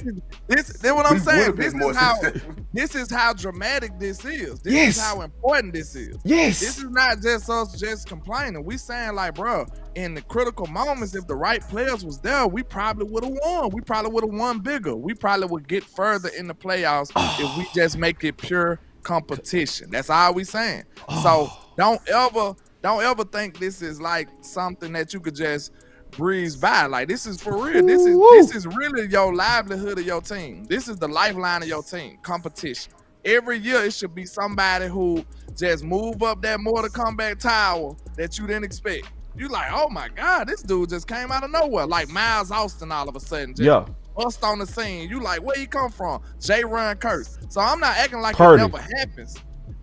this what I'm We saying. would've been more successful. This is how dramatic this is. This Yes. is how important this is. Yes. This is not just us just complaining. We saying like, bro, in the critical moments, if the right players was there, we probably would have won. We probably would have won bigger. We probably would get further in the playoffs if we just make it pure competition. That's all we saying. So don't ever think this is like something that you could just breeze by. Like, this is for real. This is really your livelihood of your team. This is the lifeline of your team. Competition. Every year it should be somebody who just move up that Mortal Kombat tower that you didn't expect. You like, oh my God, this dude just came out of nowhere. Like Miles Austin all of a sudden just bust on the scene. You like, where he come from? J. Run Curse. So I'm not acting like it never happens.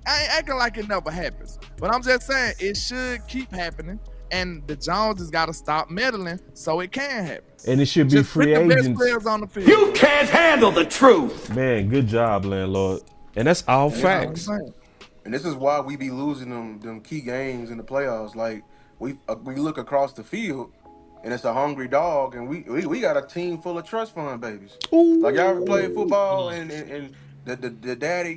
I ain't acting like it never happens. But I'm just saying it should keep happening. And the Joneses got to stop meddling so it can happen. And it should be Just free put the best agents. players on the field. You can't handle the truth. Man, good job, landlord. And that's all facts. And this is why we be losing them key games in the playoffs. Like we look across the field, and it's a hungry dog, and we got a team full of trust fund babies. Ooh. Like y'all ever played football and the daddy,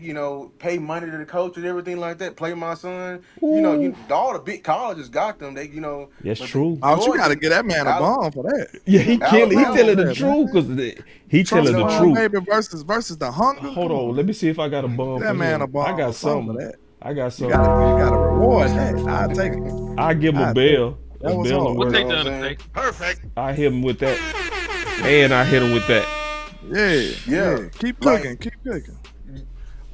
pay money to the coach and everything like that. Play my son. All the big colleges got them. They That's but true. You got to get that man a bomb for that. Yeah, he telling the man. truth because he telling the Trust truth. baby versus the hunger. Hold on, let me see if I got a bomb. That for man him. a bomb. I got something. For that. I got You something. gotta reward that. I'll take it. I give him a bell. That was bell hard. We'll work. take the Undertaker. Perfect. I hit him with that, and I hit him with that. Yeah. Keep cooking. Keep cooking.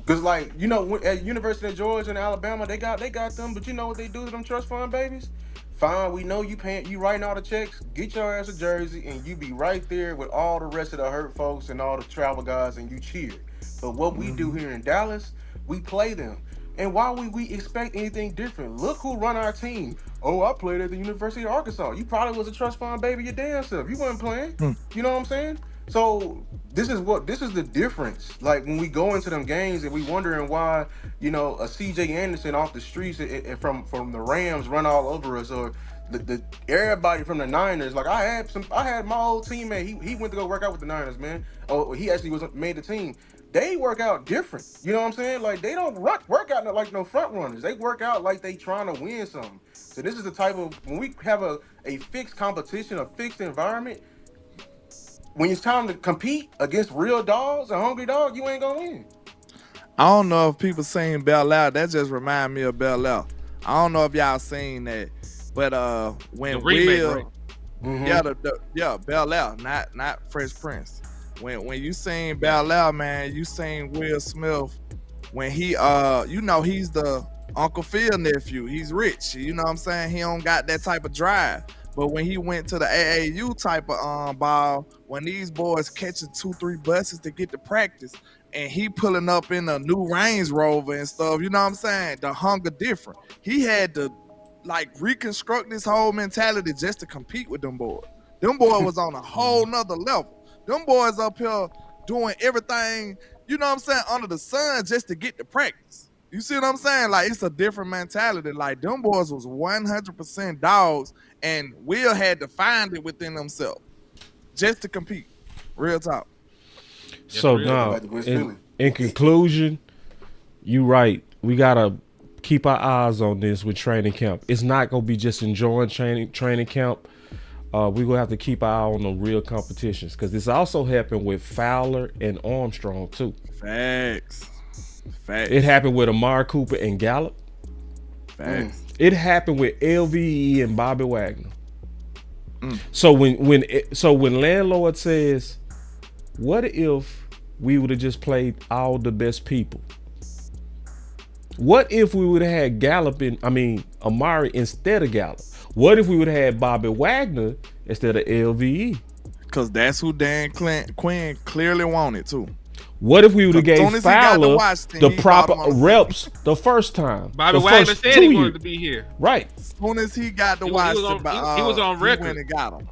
Cause at University of Georgia and Alabama, they got them, but you know what they do to them trust fund babies? Fine, we know you writing all the checks, get your ass a jersey, and you be right there with all the rest of the hurt folks and all the travel guys, and you cheer. But what we do here in Dallas, we play them. And why would we expect anything different? Look who run our team. Oh, I played at the University of Arkansas. You probably was a trust fund baby your damn self. You wasn't playing. You know what I'm saying? So this is the difference. Like when we go into them games and we wondering why, a CJ Anderson off the streets from the Rams run all over us, or the everybody from the Niners. Like I had my old teammate. He went to go work out with the Niners, man. Oh, he actually made the team. They work out different. You know what I'm saying? Like they don't work out like no front runners. They work out like they trying to win something. So this is the type of when we have a fixed competition, a fixed environment. When it's time to compete against real dogs, a hungry dog, you ain't gonna win. I don't know if people seen Bel Air. That just remind me of Bel Air. I don't know if y'all seen that, but when Will, Bel Air, not Fresh Prince. When you seen Bel Air, man, you seen Will Smith when he he's the Uncle Phil nephew. He's rich. You know what I'm saying? He don't got that type of drive. But when he went to the AAU type of ball, when these boys catching 2-3 buses to get to practice, and he pulling up in a new Range Rover and stuff, you know what I'm saying? The hunger different. He had to reconstruct this whole mentality just to compete with them boys. Them boys was on a whole nother level. Them boys up here doing everything, you know what I'm saying, under the sun just to get to practice. You see what I'm saying? Like, it's a different mentality. Like, them boys was 100% dogs, and Will had to find it within themselves just to compete. Real talk. So now, in conclusion, you right. We gotta keep our eyes on this with training camp. It's not gonna be just enjoying training camp. we're going to have to keep our eye on the real competitions, because this also happened with Fowler and Armstrong too. Facts. It happened with Amari Cooper and Gallup. Facts. It happened with LVE and Bobby Wagner. So when Landlord says, what if we would have just played all the best people? What if we would have had Amari instead of Gallup? What if we would have had Bobby Wagner instead of LVE? Because that's who Dan Quinn clearly wanted too. What if we would have gave Fowler the proper reps the first time? Bobby Wagner said he wanted to be here. Right. As soon as he got to Washington, he was on record. He went and got him.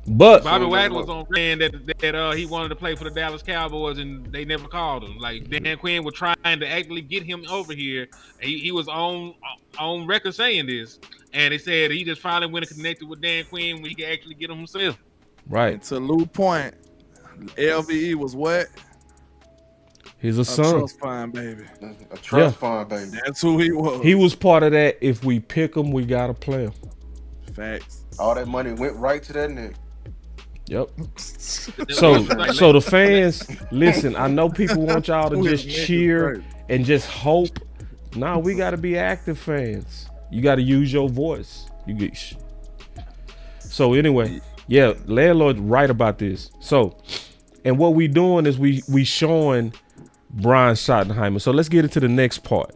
But Bobby Wagner was on record that he wanted to play for the Dallas Cowboys, and they never called him. Like, Dan Quinn was trying to actually get him over here. He was on record saying this, and they said he just finally went and connected with Dan Quinn when he could actually get him himself. Right. And to Lou's point, LVE was what? He's a son. Trust fund, baby. A trust fund, baby. That's who he was. He was part of that. If we pick him, we gotta play him. Facts. All that money went right to that nigga. Yep. So the fans, listen, I know people want y'all to just cheer and just hope. Nah, we gotta be active fans. You gotta use your voice. So anyway, yeah, Landlord right about this. So, and what we doing is we showing Brevyn Schottenheimer. So let's get into the next part,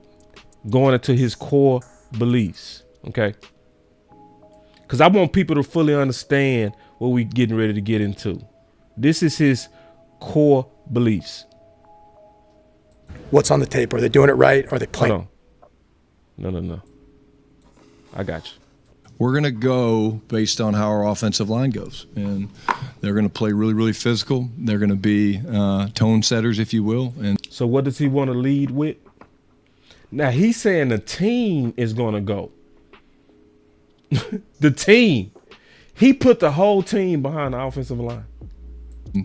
going into his core beliefs, okay? Because I want people to fully understand what we getting ready to get into. This is his core beliefs. What's on the tape? Are they doing it right? Are they playing? No. I got you. We're going to go based on how our offensive line goes. And they're going to play really, really physical. They're going to be tone setters, if you will. And so what does he want to lead with? Now, he's saying the team is going to go. The team. He put the whole team behind the offensive line.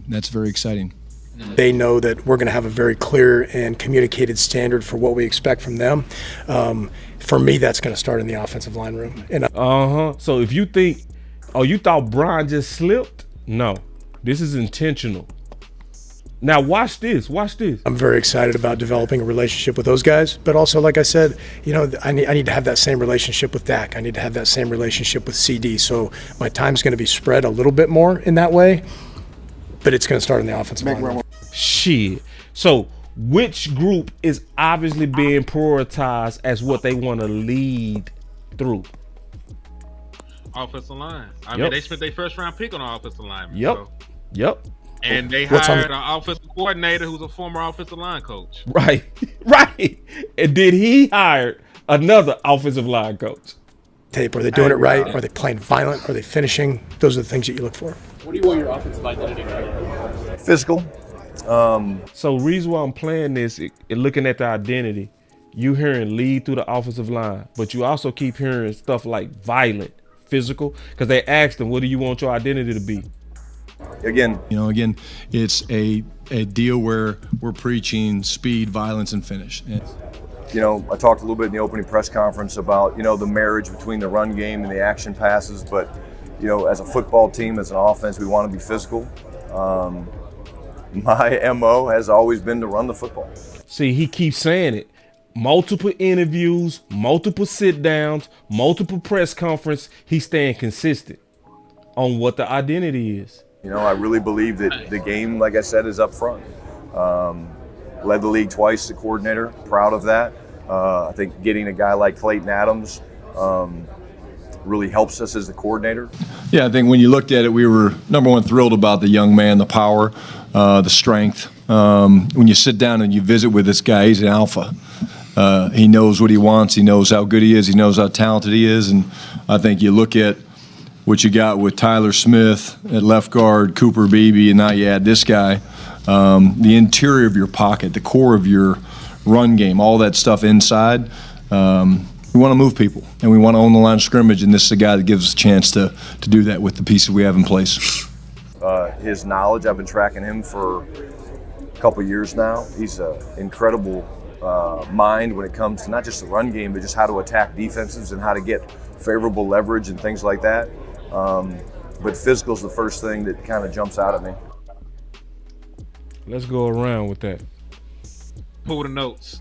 That's very exciting. They know that we're going to have a very clear and communicated standard for what we expect from them. For me, that's going to start in the offensive line room. And So if you think, you thought Brian just slipped? No, this is intentional. Now watch this. I'm very excited about developing a relationship with those guys. But also, like I said, I need to have that same relationship with Dak. I need to have that same relationship with CD. So my time's going to be spread a little bit more in that way. But it's going to start in the offensive line. Shit. So which group is obviously being prioritized as what they want to lead through? Offensive line. I mean, they spent their first round pick on the offensive line. Yep. And they hired an offensive coordinator who's a former offensive line coach. Right. And did he hire another offensive line coach? Tape. Are they doing it right? Are they playing violent? Are they finishing? Those are the things that you look for. What do you want your offensive identity to be? Physical. So reason why I'm playing this, looking at the identity, you hearing lead through the offensive line, but you also keep hearing stuff like violent, physical, because they asked him, what do you want your identity to be? Again, it's a deal where we're preaching speed, violence, and finish. And I talked a little bit in the opening press conference about, the marriage between the run game and the action passes, but, as a football team, as an offense, we want to be physical. My MO has always been to run the football. See, he keeps saying it. Multiple interviews, multiple sit downs, multiple press conference. He's staying consistent on what the identity is. I really believe that the game, like I said, is up front. Led the league twice as a coordinator, proud of that. I think getting a guy like Clayton Adams really helps us as the coordinator. Yeah, I think when you looked at it, we were, number one, thrilled about the young man, the power, the strength. When you sit down and you visit with this guy, he's an alpha. He knows what he wants. He knows how good he is. He knows how talented he is. And I think you look at what you got with Tyler Smith at left guard, Cooper Beebe, and now you add this guy. The interior of your pocket, the core of your run game, all that stuff inside. We want to move people, and we want to own the line of scrimmage, and this is a guy that gives us a chance to do that with the pieces we have in place. His knowledge, I've been tracking him for a couple years now. He's an incredible mind when it comes to not just the run game, but just how to attack defenses and how to get favorable leverage and things like that. but physical's the first thing that kind of jumps out at me. Let's go around with that. Pull the notes.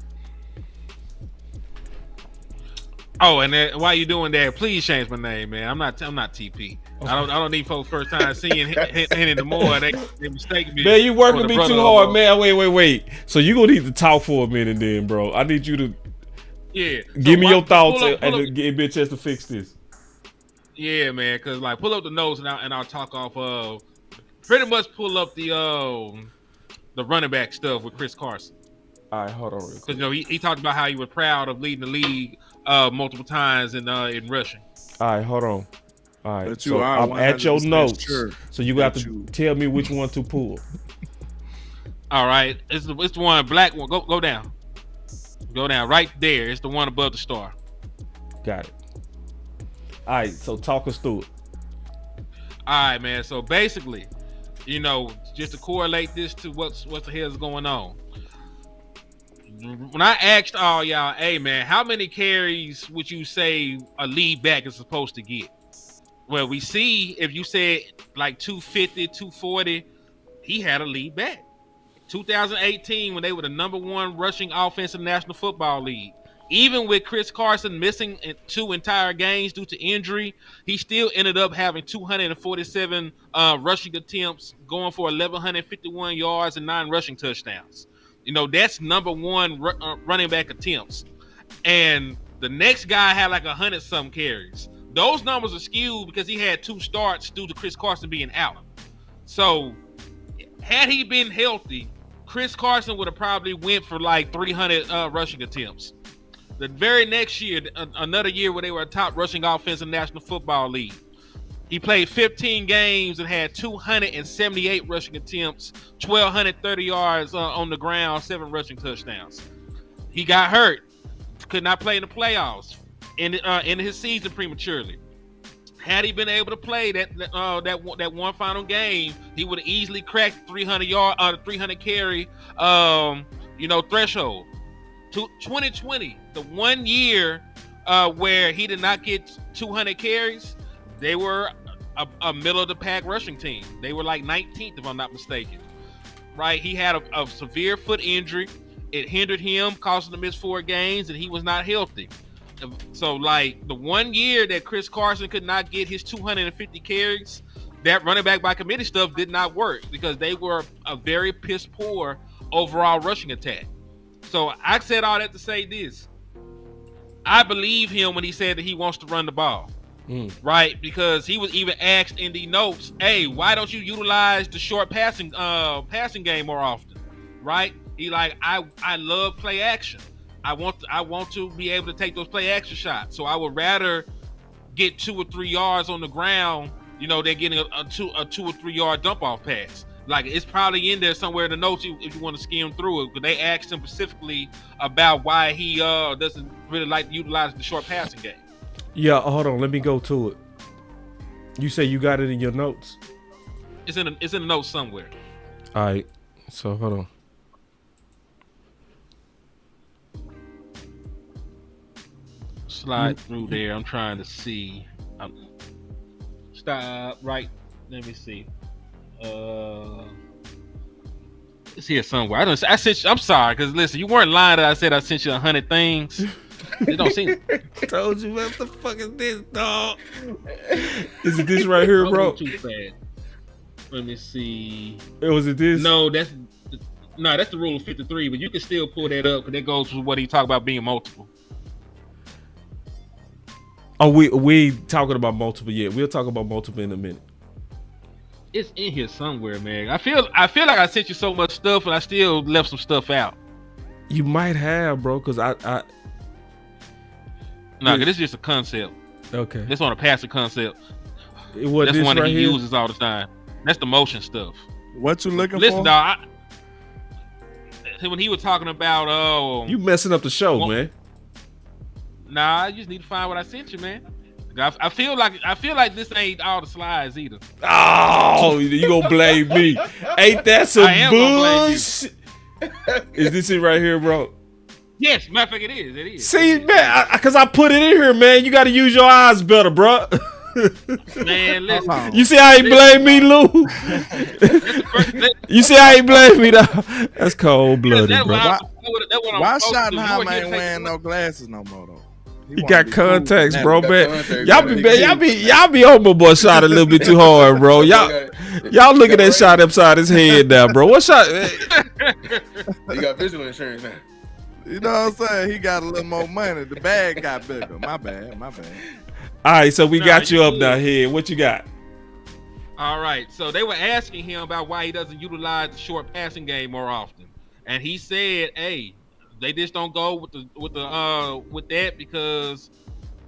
Oh, and then, while you doing that, please change my name, man. I'm not TP. Okay. I don't need folks first time seeing Henny the more. They mistake me. Man, you working me too hard, man. Wait. So you gonna need to talk for a minute, then, bro. I need you to give me your thoughts and give me a chance to fix this. Yeah, man. Cause like pull up the notes and I'll talk off of pretty much pull up the running back stuff with Chris Carson. All right, hold on. Because he talked about how he was proud of leading the league multiple times in rushing. All right, hold on. All right, so I'm at your notes, sure so you got to tell me which one to pull. All right, it's the one black one. Go down, right there. It's the one above the star. Got it. All right, so talk us through it. All right, man. So basically, just to correlate this to what the hell is going on. When I asked all y'all, hey man, how many carries would you say a lead back is supposed to get? Well, we see if you said like 250, 240, he had a lead back. 2018, when they were the #1 rushing offense in the National Football League. Even with Chris Carson missing 2 entire games due to injury, he still ended up having 247 rushing attempts, going for 1,151 yards and 9 rushing touchdowns. That's #1 running back attempts. And the next guy had like 100-some carries. Those numbers are skewed because he had 2 starts due to Chris Carson being out. So had he been healthy, Chris Carson would have probably went for like 300 rushing attempts. The very next year, another year where they were a top rushing offense in the National Football League, he played 15 games and had 278 rushing attempts, 1,230 yards on the ground, 7 rushing touchdowns. He got hurt, could not play in the playoffs, in his season prematurely. Had he been able to play that one final game, he would have easily cracked 300 carry threshold. 2020, the 1 year where he did not get 200 carries, they were a middle of the pack rushing team. They were like 19th, if I'm not mistaken. Right? He had a severe foot injury. It hindered him, causing him to miss 4 games, and he was not healthy. So, like, the 1 year that Chris Carson could not get his 250 carries, that running back by committee stuff did not work because they were a very piss poor overall rushing attack. So I said all that to say this. I believe him when he said that he wants to run the ball. Right? Because he was even asked in the notes, hey, why don't you utilize the short passing game more often? Right? He like, I love play action. I want to be able to take those play action shots. So I would rather get 2 or 3 yards on the ground, than getting a 2 or 3 yard dump off pass. Like, it's probably in there somewhere in the notes if you want to skim through it. But they asked him specifically about why he doesn't really like to utilize the short passing game. Yeah, hold on. Let me go to it. You say you got it in your notes? It's in the notes somewhere. All right. So, hold on. Slide through there. I'm trying to see. Stop. Right. Let me see. It's here somewhere. I sent you. I'm sorry, because listen, you weren't lying that I said I sent you 100 things. It don't seem. Told you, what the fuck is this, dog? Is it this right here, bro? Too fast. Let me see. Was it this? No, that's the rule of 53. But you can still pull that up because that goes with what he talked about being multiple. Oh, we talking about multiple yet? We'll talk about multiple in a minute. It's in here somewhere, man. I feel like I sent you so much stuff and I still left some stuff out. You might have, bro, because I No, this is just a concept. Okay. This on a passive concept. That's one that right he here? uses all the time. That's the motion stuff. What you looking Listen, for? dog. When he was talking about you messing up the show, man. Nah, you just need to find what I sent you, man. I feel like this ain't all the slides either. Oh, you gonna blame me? Ain't that some bullshit? Is this it right here, bro? Yes, matter of fact, it is. It is. See, man, because I put it in here, man. You got to use your eyes better, bro. Man, listen. Hold on. You see how he blamed me, Lou? You see how he blamed me, though? That's cold blooded, bro. Why Why Schottenheimer ain't wearing no glasses no more though? He got contacts, bro, man. contacts, Y'all be on my boy shot a little bit too hard, bro. Y'all looking at shot upside his head now, bro. What shot? He got visual insurance now. You know what I'm saying? He got a little more money. The bag got bigger. My bad. All right, so we got you up down here. What you got? All right, so they were asking him about why he doesn't utilize the short passing game more often, and he said, "Hey, they just don't go with that because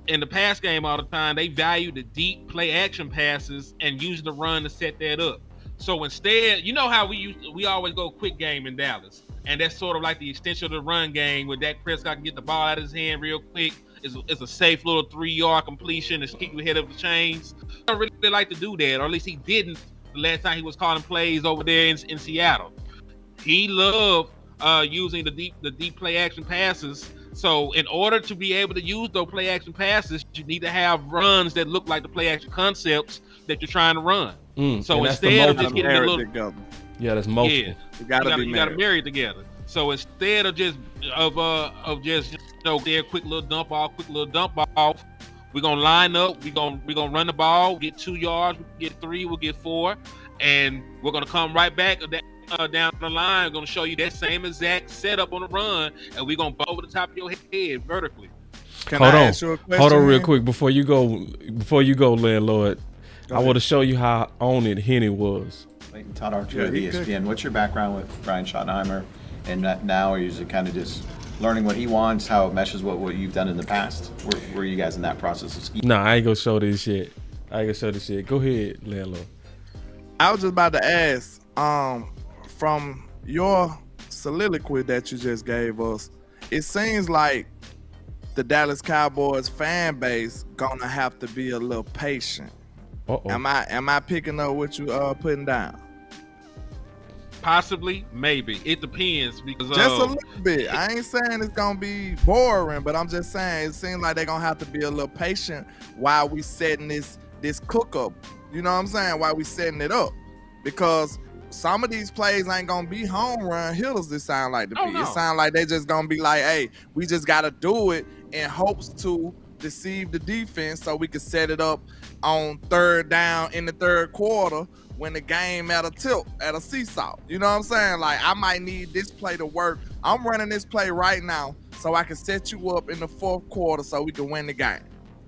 in the pass game all the time they value the deep play action passes and use the run to set that up. So instead, you know how we always go quick game in Dallas, and that's sort of like the extension of the run game where Dak Prescott can get the ball out of his hand real quick. It's a safe little 3-yard completion to keep you ahead of the chains. I don't really like to do that, or at least he didn't the last time he was calling plays over there in Seattle. He loved using the deep play action passes. So in order to be able to use those play action passes, you need to have runs that look like the play action concepts that you're trying to run. So instead of just getting a little together. Yeah, that's multiple. You gotta marry it together. So instead of just their quick little dump off, we're gonna line up, we're gonna run the ball, get 2 yards, we get 3, we'll get 4, and we're gonna come right back down the line. We're gonna show you that same exact setup on the run, and we're gonna bow over the top of your head vertically. Hold on real quick before you go, Landlord. I want to show you how on it Henny was. Todd Archer of ESPN. What's your background with Brian Schottenheimer? And now are you kind of just learning what he wants, how it meshes with what you've done in the past? Where are you guys in that process of scheme? Nah, I ain't gonna show this shit. Go ahead, Landlord. I was just about to ask, from your soliloquy that you just gave us, it seems like the Dallas Cowboys fan base gonna have to be a little patient. Am I picking up what you putting down? Possibly, maybe. It depends because just a little bit. I ain't saying it's gonna be boring, but I'm just saying it seems like they're gonna have to be a little patient while we setting this cook up. You know what I'm saying? While we setting it up, because some of these plays ain't gonna be home run hitters. It sound like to be. No. It sound like they just gonna be like, hey, we just gotta do it in hopes to deceive the defense so we can set it up on 3rd down in the 3rd quarter when the game at a tilt, at a seesaw. You know what I'm saying? Like, I might need this play to work. I'm running this play right now so I can set you up in the 4th quarter so we can win the game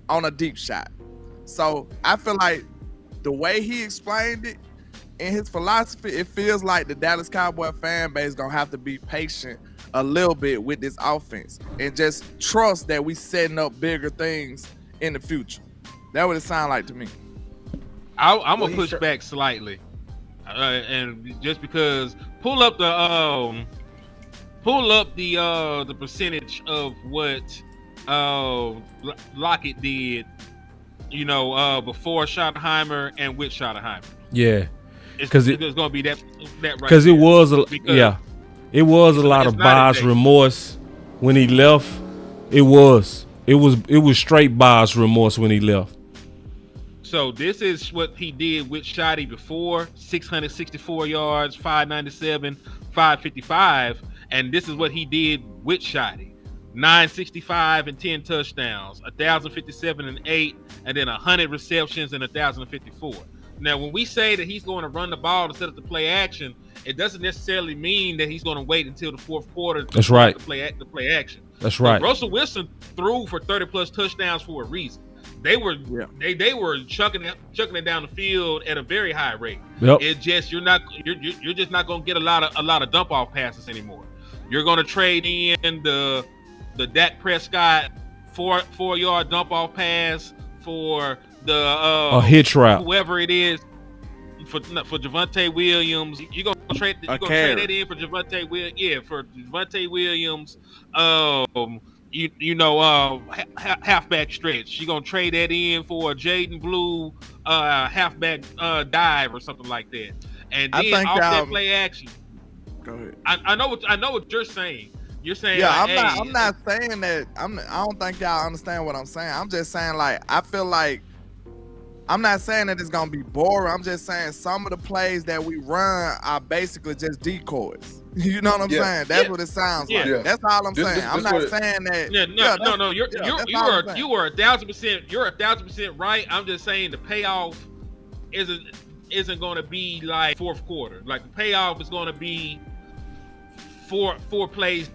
on a deep shot. So I feel like the way he explained it in his philosophy, it feels like the Dallas Cowboy fan base gonna have to be patient a little bit with this offense and just trust that we setting up bigger things in the future. That what it sound like to me. I'm gonna push back slightly, and just because pull up the percentage of what Lockett did, before Schottenheimer and with Schottenheimer. Yeah, because it's gonna be that right. Because it was it was a lot of buyer's remorse when he left. It was straight buyer's remorse when he left. So this is what he did with Shotty before: 664 yards, 597, 555, and this is what he did with Shotty: 965 and 10 touchdowns, 1,057 and 8, and then 100 receptions and 1,054. Now, when we say that he's going to run the ball to set up the play action, it doesn't necessarily mean that he's going to wait until the 4th quarter to That's right. the play action. That's right. But Russell Wilson threw for 30+ touchdowns for a reason. They were chucking it down the field at a very high rate. Yep. It's just you're just not going to get a lot of dump off passes anymore. You're going to trade in the Dak Prescott 4-yard dump off pass for the a hitch route, whoever it is, for Javonte Williams. You're gonna trade that in for Javonte Williams. Yeah, for Javonte Williams. Halfback stretch. You're gonna trade that in for a Jaden Blue halfback dive or something like that. And then off that play action. Go ahead. I know what you're saying. You're saying, yeah, like, I'm not saying that. I don't think y'all understand what I'm saying. I'm just saying, like, I feel like I'm not saying that it's gonna be boring. I'm just saying some of the plays that we run are basically just decoys. You know what I'm saying? That's what it sounds like. Yeah. That's all I'm saying. I'm not saying that. No. You're that's all I'm saying. you are 1,000%. You're 1,000% right. I'm just saying the payoff isn't going to be like fourth quarter. Like the payoff is going to be four plays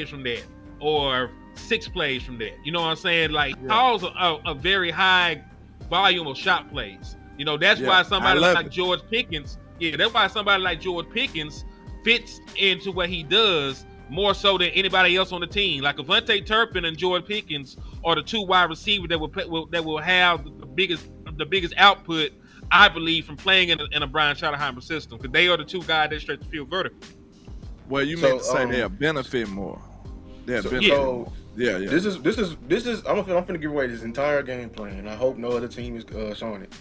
from that, or 6 plays from that. You know what I'm saying? Like calls a very high volume of shot plays. You know, that's why somebody like George Pickens. Yeah, that's why somebody like George Pickens fits into what he does more so than anybody else on the team. Like Avante Turpin and George Pickens are the 2 wide receivers that will have the biggest output, I believe, from playing in a Brian Schottenheimer system, because they are the 2 guys that stretch the field vertical. Well, you meant to say they'll benefit more. This is I'm finna give away this entire game plan. I hope no other team is showing it.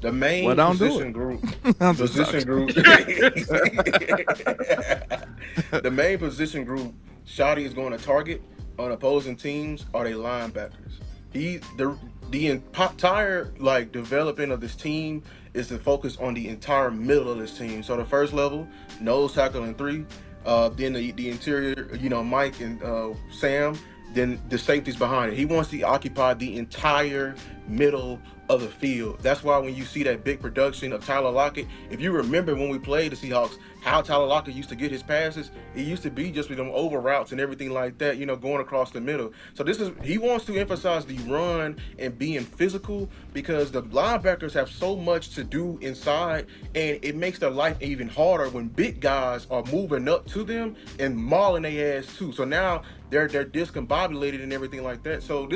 The main position group. The main position group Shotty is going to target on opposing teams are they linebackers. The entire like development of this team is to focus on the entire middle of this team. So the first level, nose tackle and 3. Then the interior, Mike and Sam, then the safeties behind it. He wants to occupy the entire middle of the field. That's why when you see that big production of Tyler Lockett, if you remember when we played the Seahawks, how Tyler Lockett used to get his passes, it used to be just with them over routes and everything like that, going across the middle. So he wants to emphasize the run and being physical, because the linebackers have so much to do inside, and it makes their life even harder when big guys are moving up to them and mauling their ass too. So now they're discombobulated and everything like that. So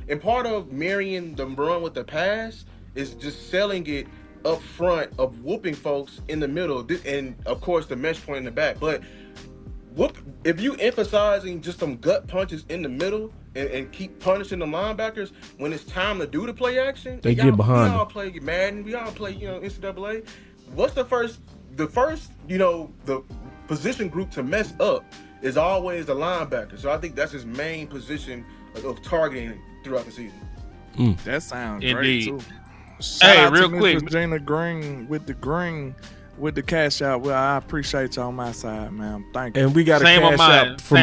and part of marrying the run with the pass is just selling it up front of whooping folks in the middle, and of course the mesh point in the back. But if you emphasizing just some gut punches in the middle and keep punishing the linebackers, when it's time to do the play action, they get behind. We all play Madden, we all play NCAA. What's the first the position group to mess up is always the linebacker. So I think that's his main position of targeting throughout the season. That sounds Indeed. great too. Shout out real to quick, Mrs. Gina Green with the cash out. Well, I appreciate you on my side, man. Thank you. And we got same a on cash mine. out from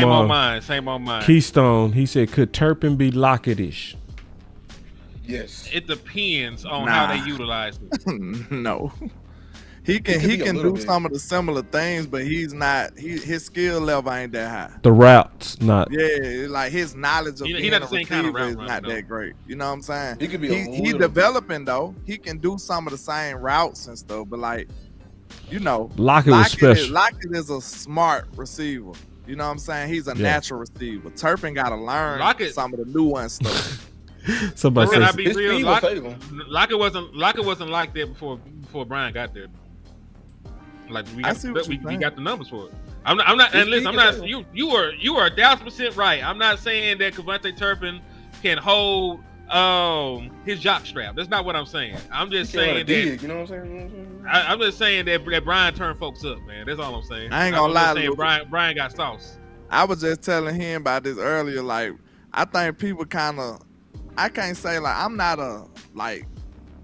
Same on mine. Keystone. He said, could Turpin be Lockett-ish? Yes. It depends on how they utilize it. No. He can do some of the similar things, but he's not. His skill level ain't that high. The routes, not. Yeah, like his knowledge of being not a the same kind of receiver is route not runner, that great. You know what I'm saying? He could be he's developing though. He can do some of the same routes and stuff, but like, Lockett was special. Lockett is a smart receiver. You know what I'm saying? He's a natural receiver. Turpin got to learn some of the nuance stuff. Somebody Can I says, be real? Lockett wasn't like that before Brian got there. Like we got the numbers for it. I'm not. And listen, I'm not. You are 1,000% right. I'm not saying that Avante Turpin can hold his jock strap. That's not what I'm saying. I'm just saying that. You know what I'm saying? I'm just saying that Brian turned folks up, man. That's all I'm saying. I ain't gonna lie. Brian got sauce. I was just telling him about this earlier. Like, I think people I can't say like I'm not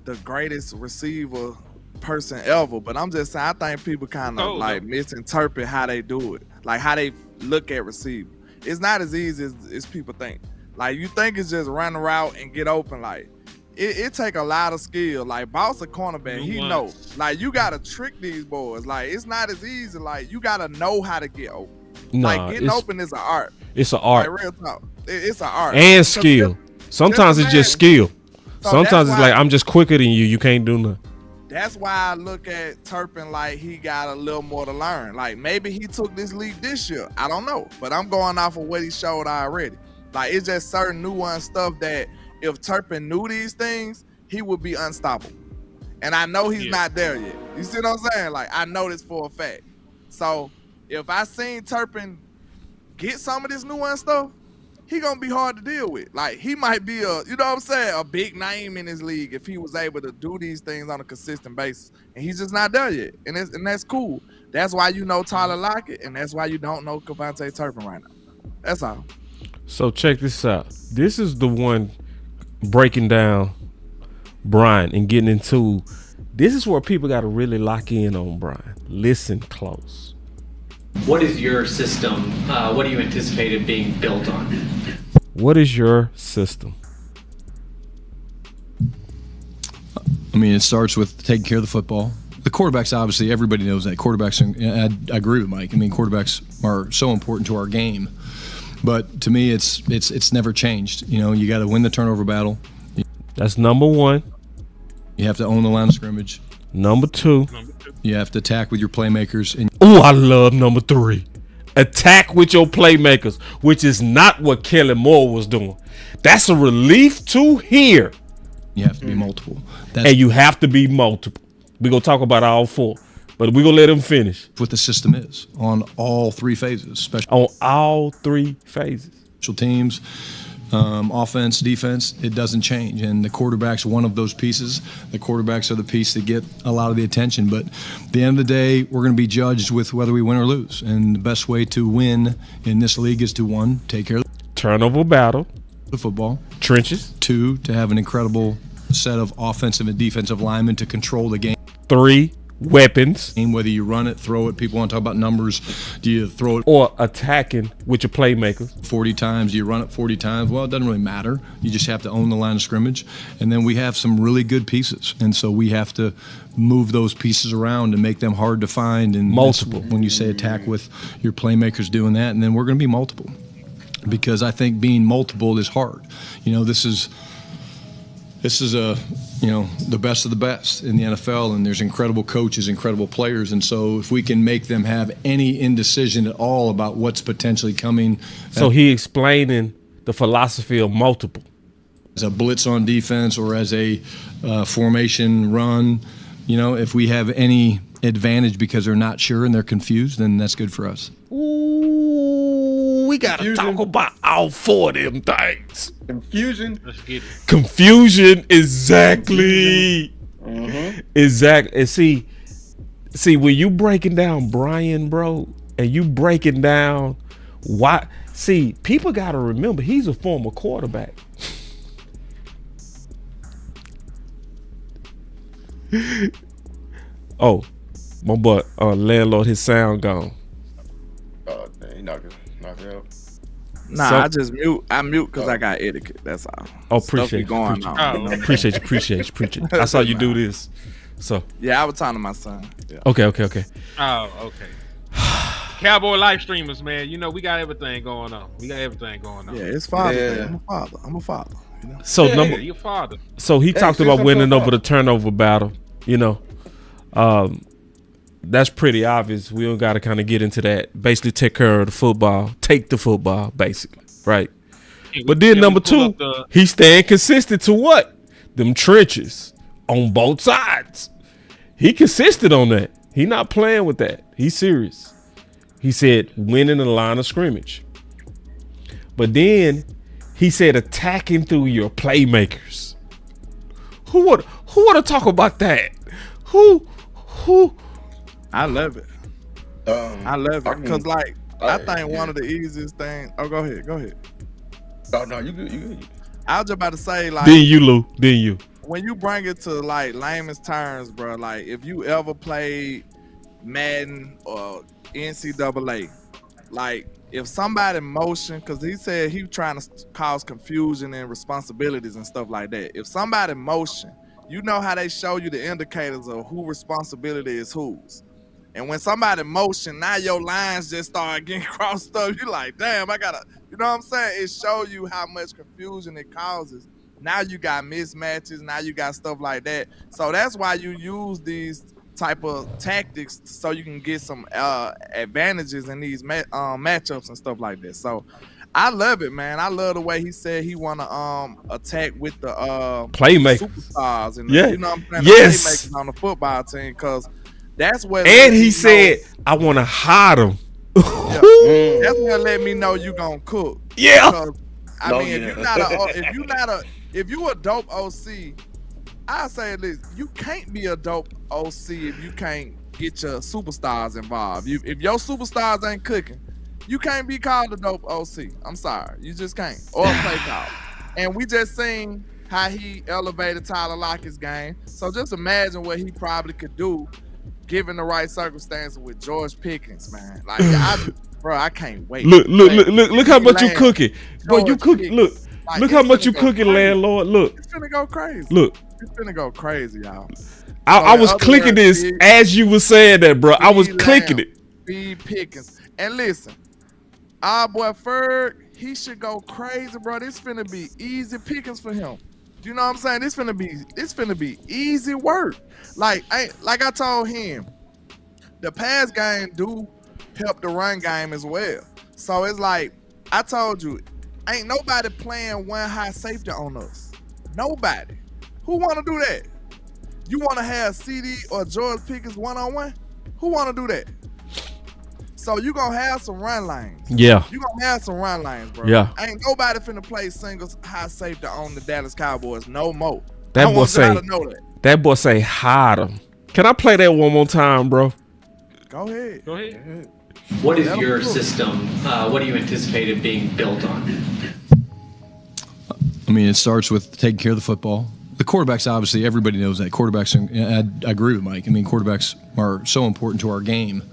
the greatest receiver person ever, but I'm just saying I think people kind of misinterpret how they do it, like how they look at receiver. It's not as easy as people think. Like, you think it's just run a route and get open. Like, it take a lot of skill. Like, Boss a cornerback, he knows. Like, you gotta trick these boys. Like, it's not as easy. Like, you gotta know how to get open. Like, getting open is an art. It's an art. Like, real talk. It's an art. And skill. Sometimes it's just skill. Sometimes it's like, I'm just quicker than you. You can't do nothing. That's why I look at Turpin like he got a little more to learn. Like, maybe he took this league this year. I don't know. But I'm going off of what he showed already. Like, it's just certain nuanced stuff that if Turpin knew these things, he would be unstoppable. And I know he's not there yet. You see what I'm saying? Like, I know this for a fact. So, if I seen Turpin get some of this nuanced stuff, he gonna be hard to deal with. Like, he might be a big name in his league if he was able to do these things on a consistent basis. And he's just not there yet. And that's cool. That's why you know Tyler Lockett, and that's why you don't know Avante Turpin right now. That's all. So check this out. This is the one breaking down Brian and getting into, this is where people got to really lock in on Brian. Listen close. What is your system? What do you anticipate it being built on? What is your system? I mean, it starts with taking care of the football. The quarterbacks, obviously, everybody knows that. Quarterbacks, I agree with Mike. I mean, quarterbacks are so important to our game. But to me, it's never changed. You know, you got to win the turnover battle. That's number one. You have to own the line of scrimmage. Number two. You have to attack with your playmakers. Oh, I love number three. Attack with your playmakers, which is not what Kellen Moore was doing. That's a relief to hear. You have to be multiple. And you have to be multiple. We're going to talk about all four, but we're going to let them finish. What the system is on all three phases. On all three phases. Special teams, offense, defense, it doesn't change. And the quarterback's one of those pieces. The quarterbacks are the piece that get a lot of the attention. But at the end of the day, we're going to be judged with whether we win or lose. And the best way to win in this league is to, one, take care of turnover battle, the football. Trenches. Two, to have an incredible set of offensive and defensive linemen to control the game. Three, weapons. Whether you run it, throw it, people want to talk about numbers. Do you throw it? Or attacking with your playmakers. 40 times, do you run it 40 times? Well, it doesn't really matter. You just have to own the line of scrimmage. And then we have some really good pieces. And so we have to move those pieces around and make them hard to find. And multiple. When you say attack with your playmakers doing that, and then we're going to be multiple. Because I think being multiple is hard. You know, this is the best of the best in the NFL, and there's incredible coaches, incredible players, and so if we can make them have any indecision at all about what's potentially coming. So he explaining the philosophy of multiple. As a blitz on defense or as a formation run, you know, if we have any advantage because they're not sure and they're confused, then that's good for us. Ooh, we got to talk about all four of them things. Confusion. Let's get it. Confusion, exactly. Exactly. And see, when you breaking down Brian, bro, and you breaking down why, see, people got to remember he's a former quarterback. Oh, my boy, Landlord, his sound gone. Oh, dang, he knocked it out. Nah, So- I mute because I got etiquette. That's all. Oh, Stuff be appreciate you. going on. You know? Appreciate you. I saw you do this. So Yeah, I was talking to my son. Yeah. okay. Oh, okay. Cowboy live streamers, man. You know, we got everything going on. Yeah, it's Father's Day. I'm a father. You know? So Yeah, your father. So he talked say about something winning about over the turnover battle. You know, that's pretty obvious. We don't got to kind of get into that. Basically, take care of the football, take the football, basically, right? But then number two, he's staying consistent to what? Them trenches on both sides. He consistent on that. He not playing with that. He's serious. He said winning the line of scrimmage. But then he said attacking through your playmakers. Who would to talk about that? Who? I love it. I love it because, like, I think one of the easiest things. Oh, go ahead. Oh no, you good. I was just about to say, like, Then you, Lou. Then you. when you bring it to like layman's terms, bro. Like, if you ever played Madden or NCAA, like, if somebody motion, because he said he was trying to cause confusion and responsibilities and stuff like that. If somebody motion, you know how they show you the indicators of who responsibility is whose. And when somebody motion, now your lines just start getting crossed up. You like, damn, I gotta, you know what I'm saying? It shows you how much confusion it causes. Now you got mismatches. Now you got stuff like that. So that's why you use these type of tactics so you can get some advantages in these matchups and stuff like that. So I love it, man. I love the way he said he want to attack with the Playmakers. superstars and Yeah. you know what I'm saying? Yes. The playmakers on the football team, because that's where. And he said, I want to hide him. Yeah. That's what let me know you gonna cook. Yeah. Because, I mean, if you a dope OC, I say this: you can't be a dope OC if you can't get your superstars involved. If your superstars ain't cooking, you can't be called a dope OC. I'm sorry, you just can't, or a play call. And we just seen how he elevated Tyler Lockett's game. So just imagine what he probably could do given the right circumstances with George Pickens, man. Like, I can't wait. Look how much you cooking. Bro, you cook. Look, Like, look how much you go cooking, crazy. Landlord. Look, It's finna go crazy. look. It's finna go crazy, y'all. I in was other clicking words, this as you were saying that, bro. I was Speed clicking Lamb, it. Speed Pickens. And listen, our boy Ferg, he should go crazy, bro. This finna be easy pickings for him. You know what I'm saying? This finna be easy work. Like I told him, the pass game do help the run game as well. So it's like I told you, ain't nobody playing one high safety on us. Nobody. Who wanna do that? You wanna have CD or George Pickens one-on-one? Who wanna do that? So you gonna have some run lanes. Yeah. You gonna have some run lanes, bro. Yeah. Ain't nobody finna play singles high safety on the Dallas Cowboys no more. That I boy want y'all say. to know that. That boy say hide him. Can I play that one more time, bro? Go ahead. Go ahead. What is your system? What do you anticipate it being built on? I mean, it starts with taking care of the football. The quarterbacks, obviously, everybody knows that. Quarterbacks, and I agree with Mike. I mean, quarterbacks are so important to our game.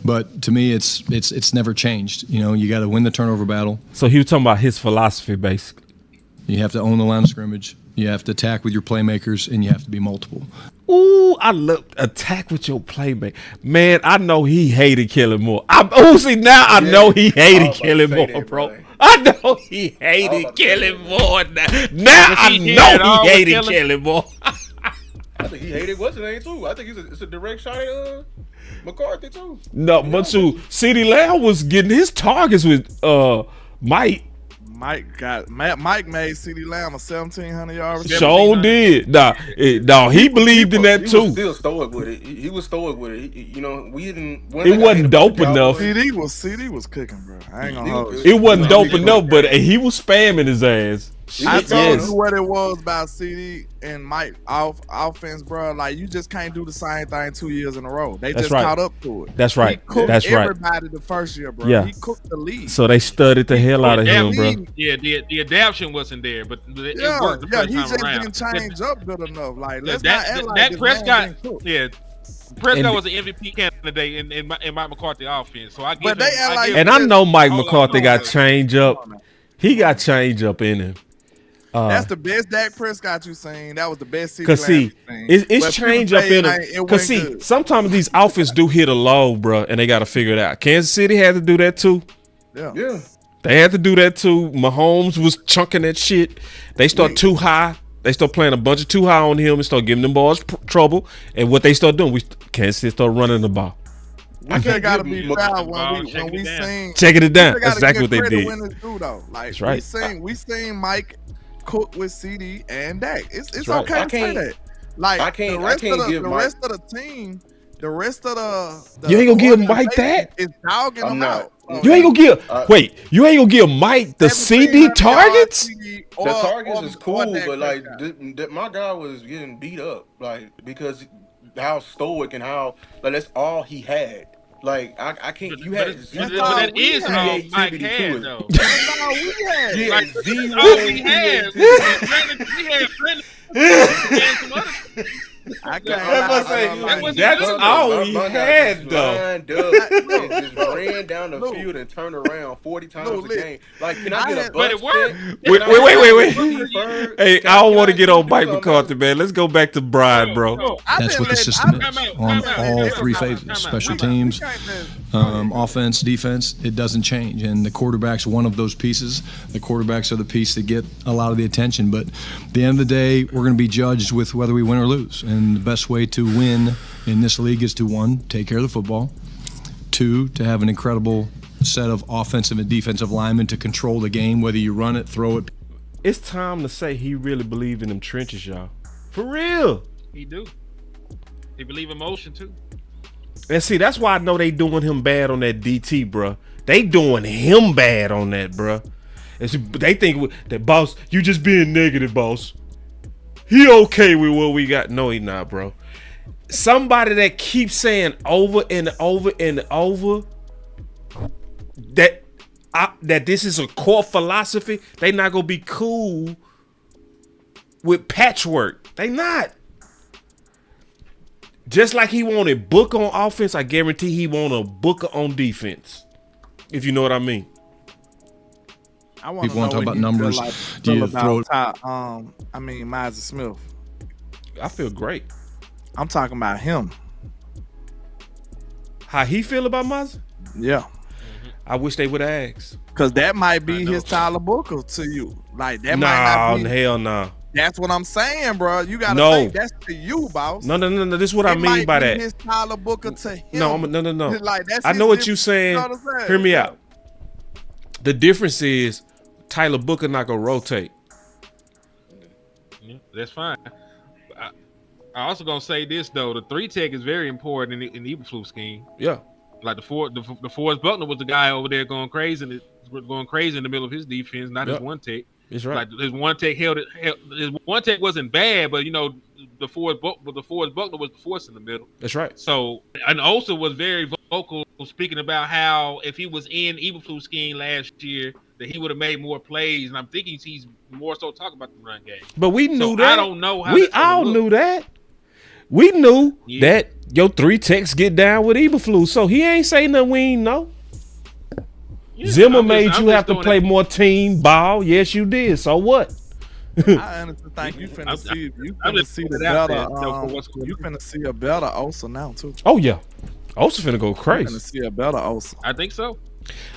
But to me, it's never changed. You know, you got to win the turnover battle. So he was talking about his philosophy, basically. You have to own the line of scrimmage. You have to attack with your playmakers, and you have to be multiple. Ooh, I love attack with your playmaker. Man, I know he hated Kellen Moore. I know he hated Kellen Moore, bro. I know he hated Kellen Moore. Now I know he hated Kellen Moore. I think he hated what's his name too. I think it's a direct shot at McCarthy too. No, but so CeeDee Lamb was getting his targets with Mike. Mike made CeeDee Lamb a 1,700-yard receiver. Sure did. Nah, he believed in that too. He was still stoic with it. He was stoic with it. You know, we didn't. It wasn't dope enough. CD was cooking, bro. I ain't gonna hold you. It wasn't dope enough, but he was spamming his ass. I told you what it was about CD and Mike offense, bro. Like, you just can't do the same thing 2 years in a row. They just caught up to it. That's right. He cooked That's right. everybody the first year, bro. Yeah. He cooked the league. So they studied the hell out of him, bro. Yeah, the adaption wasn't there, but it worked the first he time just around. didn't change up good enough. Like, let's not act like this Prescott, man didn't cook. Prescott was an MVP candidate in Mike McCarthy offense. So I give him. And I know Mike McCarthy got change up. He got change up in him. That's the best Dak Prescott you've seen. That was the best. Cause see, it's change up in him. Cause see, sometimes these offenses do hit a low, bro, and they got to figure it out. Kansas City had to do that too. Yeah. They had to do that too. Mahomes was chunking that shit. They start too high. They start playing a bunch of too high on him and start giving them balls trouble. And what they start doing, Kansas City start running the ball. I can't gotta be proud when we sing. Checking it down. That's exactly what they did. Like, that's right. We sing Mike cook with CD and Dak. It's right. okay to say that. Like, the rest of the team, the rest of the you ain't gonna give Mike that? It's dogging them out. You ain't gonna give you ain't gonna give Mike the CD targets? The targets is cool, but like my guy was getting beat up, like, because how stoic and how, like, that's all he had. Like, I can't. You had but that is all Mike had, though. That's all we had. Yeah, Like, that's all we had. We had friendly. I can't say that's all we had, though. Just ran down the field and turned around 40 times a game. Like, can I get a But it worked. Wait. Hey, I don't want to get on Mike McCarthy, man. Let's go back to Brian, bro. That's what the system is on all three phases: special teams, offense, defense. It doesn't change, and the quarterback's one of those pieces. The quarterbacks are the piece that get a lot of the attention, but at the end of the day, we're going to be judged with whether we win or lose. And the best way to win in this league is to, 1, take care of the football, 2, to have an incredible set of offensive and defensive linemen to control the game, whether you run it, throw it. It's time to say he really believe in them trenches, y'all. For real. He do. He believe in motion, too. And see, that's why I know they doing him bad on that DT, bro. They doing him bad on that, bro. And see, they think that, boss, you just being negative, boss. He okay with what we got. No, he not, bro. Somebody that keeps saying over and over and over that this is a core philosophy, they not gonna be cool with patchwork. They not. Just like he wanted Booker on offense, I guarantee he want a Booker on defense. If you know what I mean. I want People want to talk about numbers. Do you throw? Myles Smith. I feel great. I'm talking about him. How he feel about Miles? Yeah. I wish they would have asked. Because that might be his Tyler Booker to you. Like that might not be. Hell no. That's what I'm saying, bro. You gotta think that's to you, boss. No. This is what I mean by that. His Tyler Booker to him. No. Like, that's I know what you're saying. You know what I'm saying. Hear me out. The difference is Tyler Booker not gonna rotate. Yeah, that's fine. I also gonna say this though: the 3-tech is very important in the Eberflus scheme. Yeah. Like the Forrest Buckner was the guy over there going crazy in the middle of his defense, not his 1-tech. That's right. Like his 1-tech held it. His 1-tech wasn't bad, but the Forrest Buckner was the force in the middle. That's right. So, and Osa was very vocal speaking about how if he was in Eberflus scheme last year, that he would have made more plays. And I'm thinking he's more so talking about the run game. But we knew that. I don't know how we all knew that. We knew that your 3-techs get down with Eberflus, so he ain't say nothing we ain't know. Yeah, Zimmer made you have to play more team ball. Yes, you did. So what? I honestly think you finna see a better Osa now too. Oh yeah, Osa finna go crazy. You finna see a better Osa. I think so.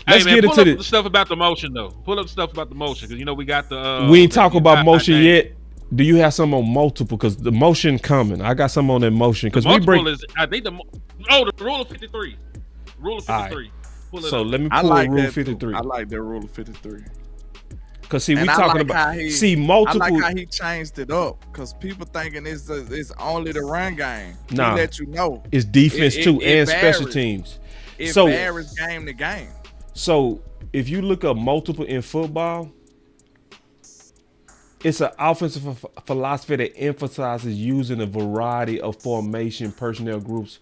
Let's get into the stuff about the motion though. Pull up the stuff about the motion because we got the. We ain't talk about motion yet. Do you have some on multiple? Because the motion coming. I got some on that motion. Because we break. I think the rule of 53. Rule of 53. Right. So let me pull rule 53. I like that rule of 53. Because see, we talking about multiple. I like how he changed it up. Because people thinking it's only the run game. Nah, he let you know it's defense too and special teams. It varies game to game. So if you look up multiple in football. It's an offensive philosophy that emphasizes using a variety of formation, personnel groups,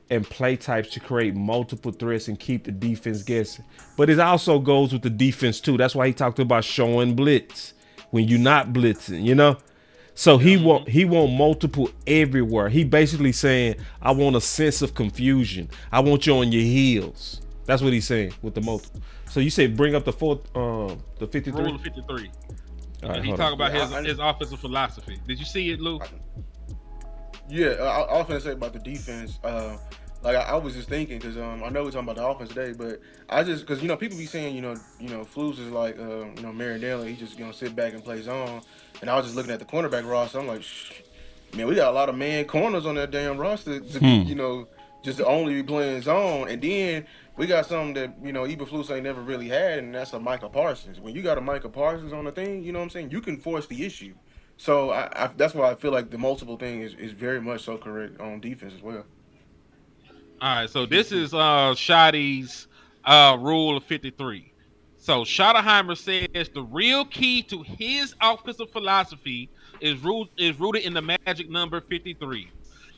and play types to create multiple threats and keep the defense guessing. But it also goes with the defense too. That's why he talked about showing blitz when you're not blitzing, So he want multiple everywhere. He basically saying, I want a sense of confusion. I want you on your heels. That's what he's saying with the multiple. So you say bring up the 53? Rule of 53. Right, he talked about his offensive philosophy. Did you see it, Lou? Yeah, I was going to say about the defense. I was just thinking because I know we're talking about the offense today, but I just because people be saying Flus is like Marinelli. He just gonna sit back and play zone. And I was just looking at the cornerback roster. I'm like, man, we got a lot of man corners on that damn roster to be just to only be playing zone. And then we got something that Eberflus ain't never really had, and that's a Micah Parsons. When you got a Micah Parsons on the thing, you know what I'm saying, you can force the issue. So I that's why I feel like the multiple thing is very much so correct on defense as well. All right, so this is Shotty's rule of 53. So Schottenheimer says the real key to his offensive philosophy is rooted in the magic number 53.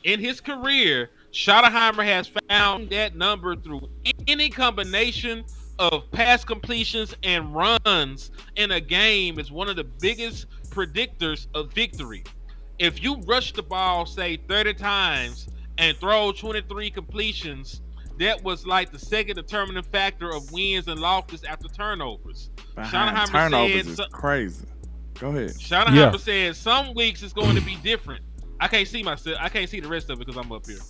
In his career, Schottenheimer has found that number through any combination of pass completions and runs in a game is one of the biggest predictors of victory. If you rush the ball, say 30 times and throw 23 completions, that was like the second determining factor of wins and losses after turnovers. Turnovers is crazy. Go ahead. Schottenheimer said some weeks it's going to be different. I can't see myself. I can't see the rest of it because I'm up here.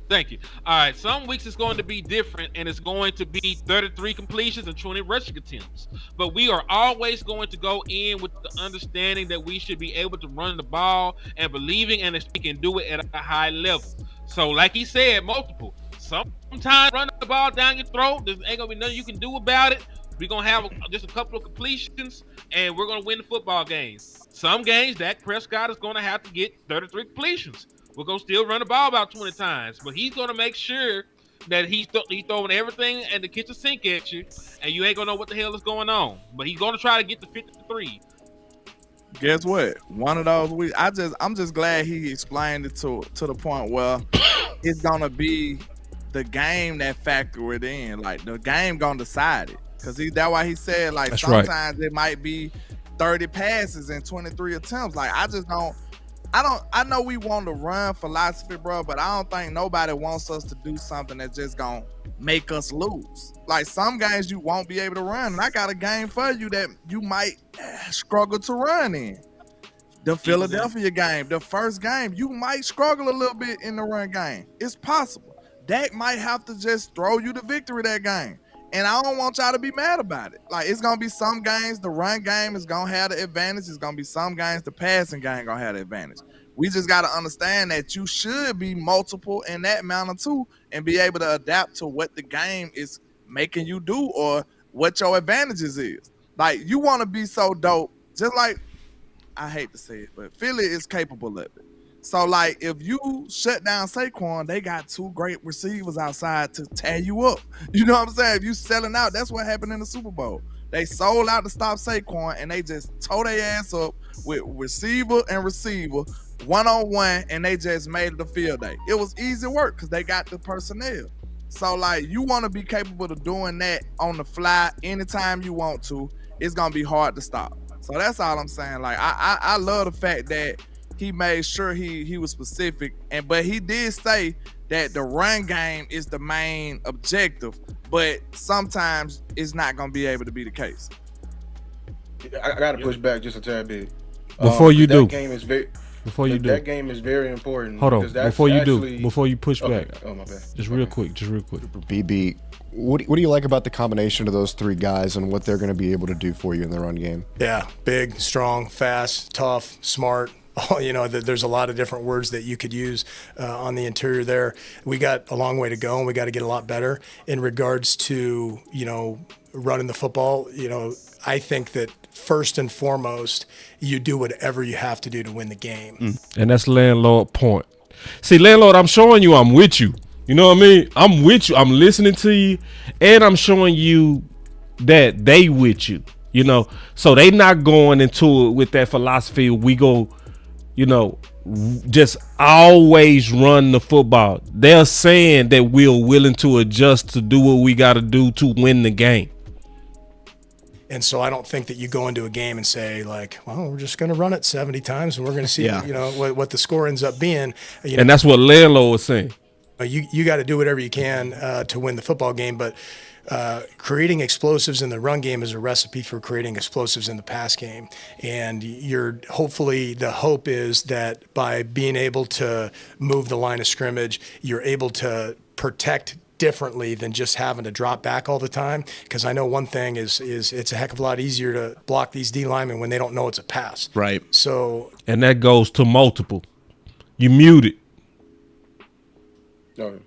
Thank you. All right. Some weeks it's going to be different, and it's going to be 33 completions and 20 rushing attempts. But we are always going to go in with the understanding that we should be able to run the ball and believing and we can do it at a high level. So, like he said, multiple. Sometimes run the ball down your throat. There ain't going to be nothing you can do about it. We're going to have just a couple of completions, and we're going to win the football games. Some games, Dak Prescott is going to have to get 33 completions. We're going to still run the ball about 20 times, but he's going to make sure that he's throwing everything in the kitchen sink at you, and you ain't going to know what the hell is going on. But he's going to try to get to 53. Guess what? One of those weeks, I'm just glad he explained it to the point where it's going to be the game that factor it in. Like, the game going to decide it. Because that's why he said, like, sometimes it might be 30 passes and 23 attempts. Like, I know we want to run philosophy, bro, but I don't think nobody wants us to do something that's just gonna make us lose. Like, some games you won't be able to run, and I got a game for you that you might struggle to run in. The Philadelphia game, the first game, you might struggle a little bit in the run game. It's possible. Dak might have to just throw you the victory that game. And I don't want y'all to be mad about it. Like, it's going to be some games, the run game is going to have the advantage. It's going to be some games, the passing game going to have the advantage. We just got to understand that you should be multiple in that manner too and be able to adapt to what the game is making you do or what your advantages is. Like, you want to be so dope, just like, I hate to say it, but Philly is capable of it. So, like, if you shut down Saquon, they got two great receivers outside to tear you up. You know what I'm saying? If you selling out, that's what happened in the Super Bowl. They sold out to stop Saquon, and they just tore their ass up with receiver and receiver, one-on-one, and they just made it a field day. It was easy work because they got the personnel. So, like, you want to be capable of doing that on the fly anytime you want to. It's going to be hard to stop. So that's all I'm saying. Like, I love the fact that he made sure he was specific, but he did say that the run game is the main objective, but sometimes it's not going to be able to be the case. I got to push back just a tad bit. Before you do, that game is very important. Hold on, before you push okay. back. Oh, my bad. Just real quick. BB, what do you like about the combination of those three guys and what they're going to be able to do for you in the run game? Yeah, big, strong, fast, tough, smart. You know, there's a lot of different words that you could use on the interior there. We got a long way to go, and we got to get a lot better in regards to, you know, running the football. You know, I think that first and foremost, you do whatever you have to do to win the game. And that's Landlord point. See, Landlord, I'm showing you I'm with you. You know what I mean? I'm with you. I'm listening to you, and I'm showing you that they with you. You know, so they not going into it with that philosophy. We go, you know, just always run the football. They're saying that we're willing to adjust to do what we got to do to win the game. And so I don't think that you go into a game and say, like, well, we're just going to run it 70 times and we're going to see, you know, what the score ends up being. You know, and that's what Landlord was saying. You got to do whatever you can to win the football game, but creating explosives in the run game is a recipe for creating explosives in the pass game. And hopefully the hope is that by being able to move the line of scrimmage, you're able to protect differently than just having to drop back all the time. Because I know one thing is it's a heck of a lot easier to block these D linemen when they don't know it's a pass. Right. So, and that goes to multiple. You mute it. No.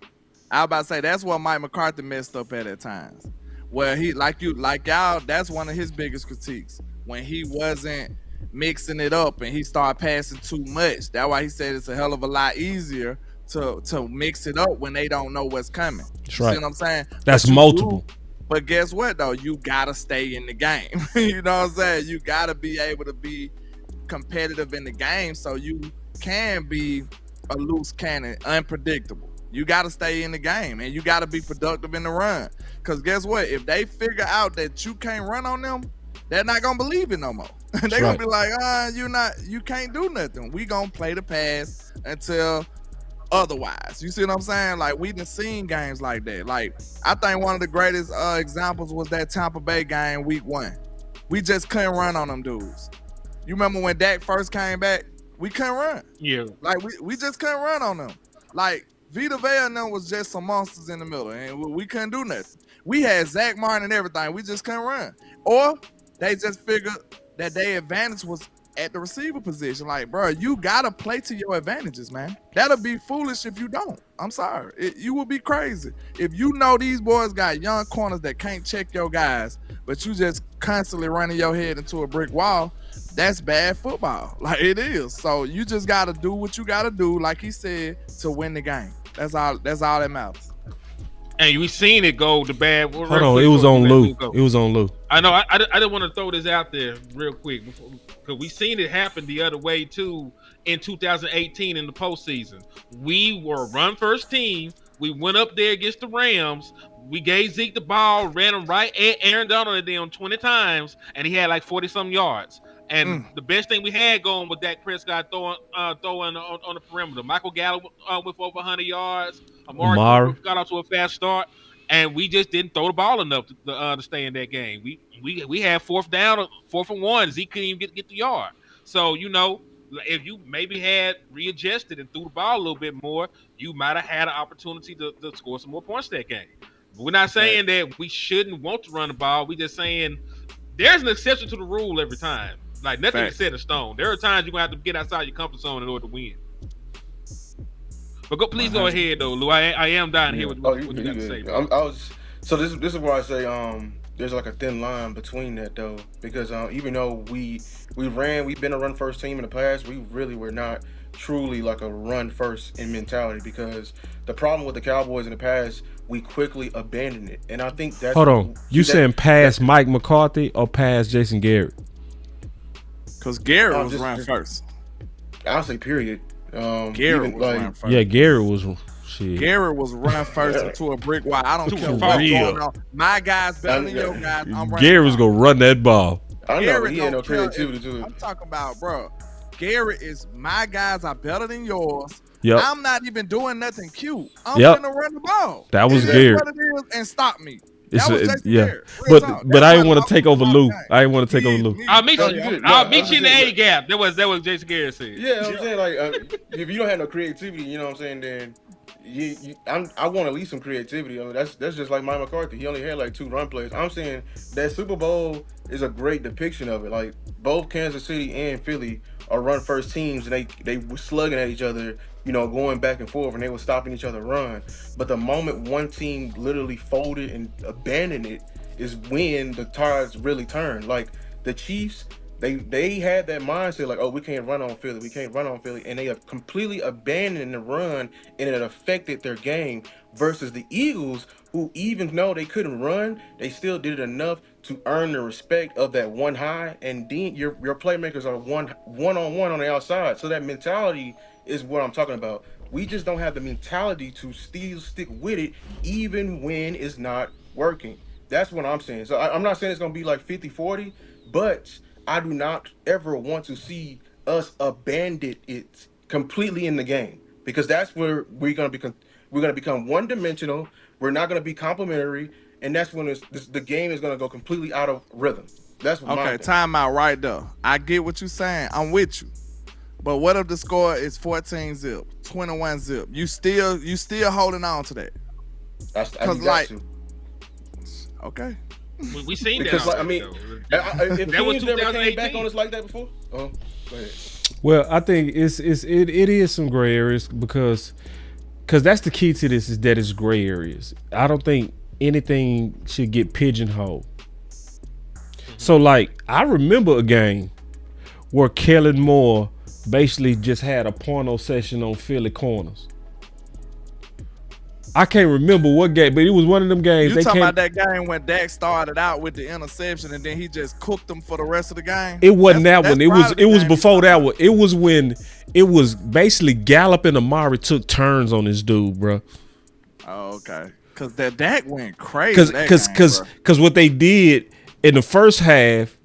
I was about to say that's what Mike McCarthy messed up at times. Where he like y'all, that's one of his biggest critiques. When he wasn't mixing it up and he started passing too much. That's why he said it's a hell of a lot easier to mix it up when they don't know what's coming. That's you right. See what I'm saying? That's multiple. But guess what though? You gotta stay in the game. You know what I'm saying? You gotta be able to be competitive in the game so you can be a loose cannon, unpredictable. You got to stay in the game and you got to be productive in the run. Because guess what? If they figure out that you can't run on them, they're not going to believe it no more. They're going to be like, you can't do nothing. We going to play the pass until otherwise. You see what I'm saying? Like, we done seen games like that. Like, I think one of the greatest examples was that Tampa Bay game week 1. We just couldn't run on them dudes. You remember when Dak first came back? We couldn't run. Yeah. Like, we just couldn't run on them. Like, Vita Vea and them was just some monsters in the middle, and we couldn't do nothing. We had Zach Martin and everything. We just couldn't run. Or they just figured that their advantage was at the receiver position. Like, bro, you got to play to your advantages, man. That'll be foolish if you don't. I'm sorry. You will be crazy. If you know these boys got young corners that can't check your guys, but you just constantly running your head into a brick wall, that's bad football. Like, it is. So you just got to do what you got to do, like he said, to win the game. That's all that matters. And we seen it go to bad. Hold on, it was on Lou. It was on Lou. I know. I didn't want to throw this out there real quick because we seen it happen the other way too in 2018 in the postseason. We were a run first team. We went up there against the Rams. We gave Zeke the ball, ran him right at Aaron Donald and them 20 times, and he had like 40 some yards. And the best thing we had going was Dak Prescott throwing on the perimeter. Michael Gallup with over 100 yards. Amari Cooper got off to a fast start, and we just didn't throw the ball enough to stay in that game. We had 4th and 1s. He couldn't even get the yard. So if you maybe had readjusted and threw the ball a little bit more, you might have had an opportunity to score some more points that game. But we're not saying that we shouldn't want to run the ball. We're just saying there's an exception to the rule every time. Like, nothing is set in stone. There are times you're going to have to get outside your comfort zone in order to win. But please go ahead, though, Lou. I am dying to hear what you got to say. So this is where I say there's like a thin line between that, though. Because even though we've been a run-first team in the past, we really were not truly like a run-first in mentality. Because the problem with the Cowboys in the past, we quickly abandoned it. And I think that's... Hold on. You saying past Mike McCarthy or past Jason Garrett? Because Garrett was run first. I'll say period. Garrett was run first. Yeah, Garrett was shit. Garrett was run first into a brick wall. I don't care what's going on. My guys better than your guys. Garrett was going to run that ball. I know, he had no creativity to it. I'm talking about, bro. Garrett is my guys are better than yours. Yep. I'm not even doing nothing cute. I'm gonna run the ball. That was Garrett. What it is and stop me. But I didn't want to take over Lou. I'll meet you in the A gap. That was Jason Garrett said. Yeah, I'm saying like if you don't have no creativity, you know what I'm saying, then I want at least some creativity. I mean, that's just like Mike McCarthy. He only had like 2 run plays. I'm saying that Super Bowl is a great depiction of it. Like both Kansas City and Philly are run first teams, and they were slugging at each other, going back and forth, and they were stopping each other run. But the moment one team literally folded and abandoned it is when the tides really turned. Like the Chiefs, they had that mindset like, oh, we can't run on Philly, and they have completely abandoned the run, and it affected their game. Versus the Eagles, who even though they couldn't run, they still did it enough to earn the respect of that one high, and then your playmakers are one-on-one on the outside. So that mentality is what I'm talking about. We just don't have the mentality to still stick with it even when it's not working. That's what I'm saying. So I'm not saying it's going to be like 50-40, but I do not ever want to see us abandon it completely in the game, because that's where we're going to become one-dimensional. We're not going to be complementary, and that's when the game is going to go completely out of rhythm. That's what okay. Time out right there. I get what you're saying. I'm with you. But what if the score is 14-0, 21-0? You still holding on to that? Because like, okay, we seen because, that. Like, I mean, if that was teams never came 2018. back on us like that before. Oh, go ahead. Well, I think it is some gray areas because that's the key to this, is that it's gray areas. I don't think anything should get pigeonholed. So like, I remember a game where Kellen Moore basically just had a porno session on Philly corners. I can't remember what game, but it was one of them games. You talking about that game when Dak started out with the interception and then he just cooked them for the rest of the game? It wasn't that one. It was before that one. It was when it was basically Gallup and Amari took turns on this dude, bro. Oh, okay. Because that Dak went crazy. Because what they did in the first half,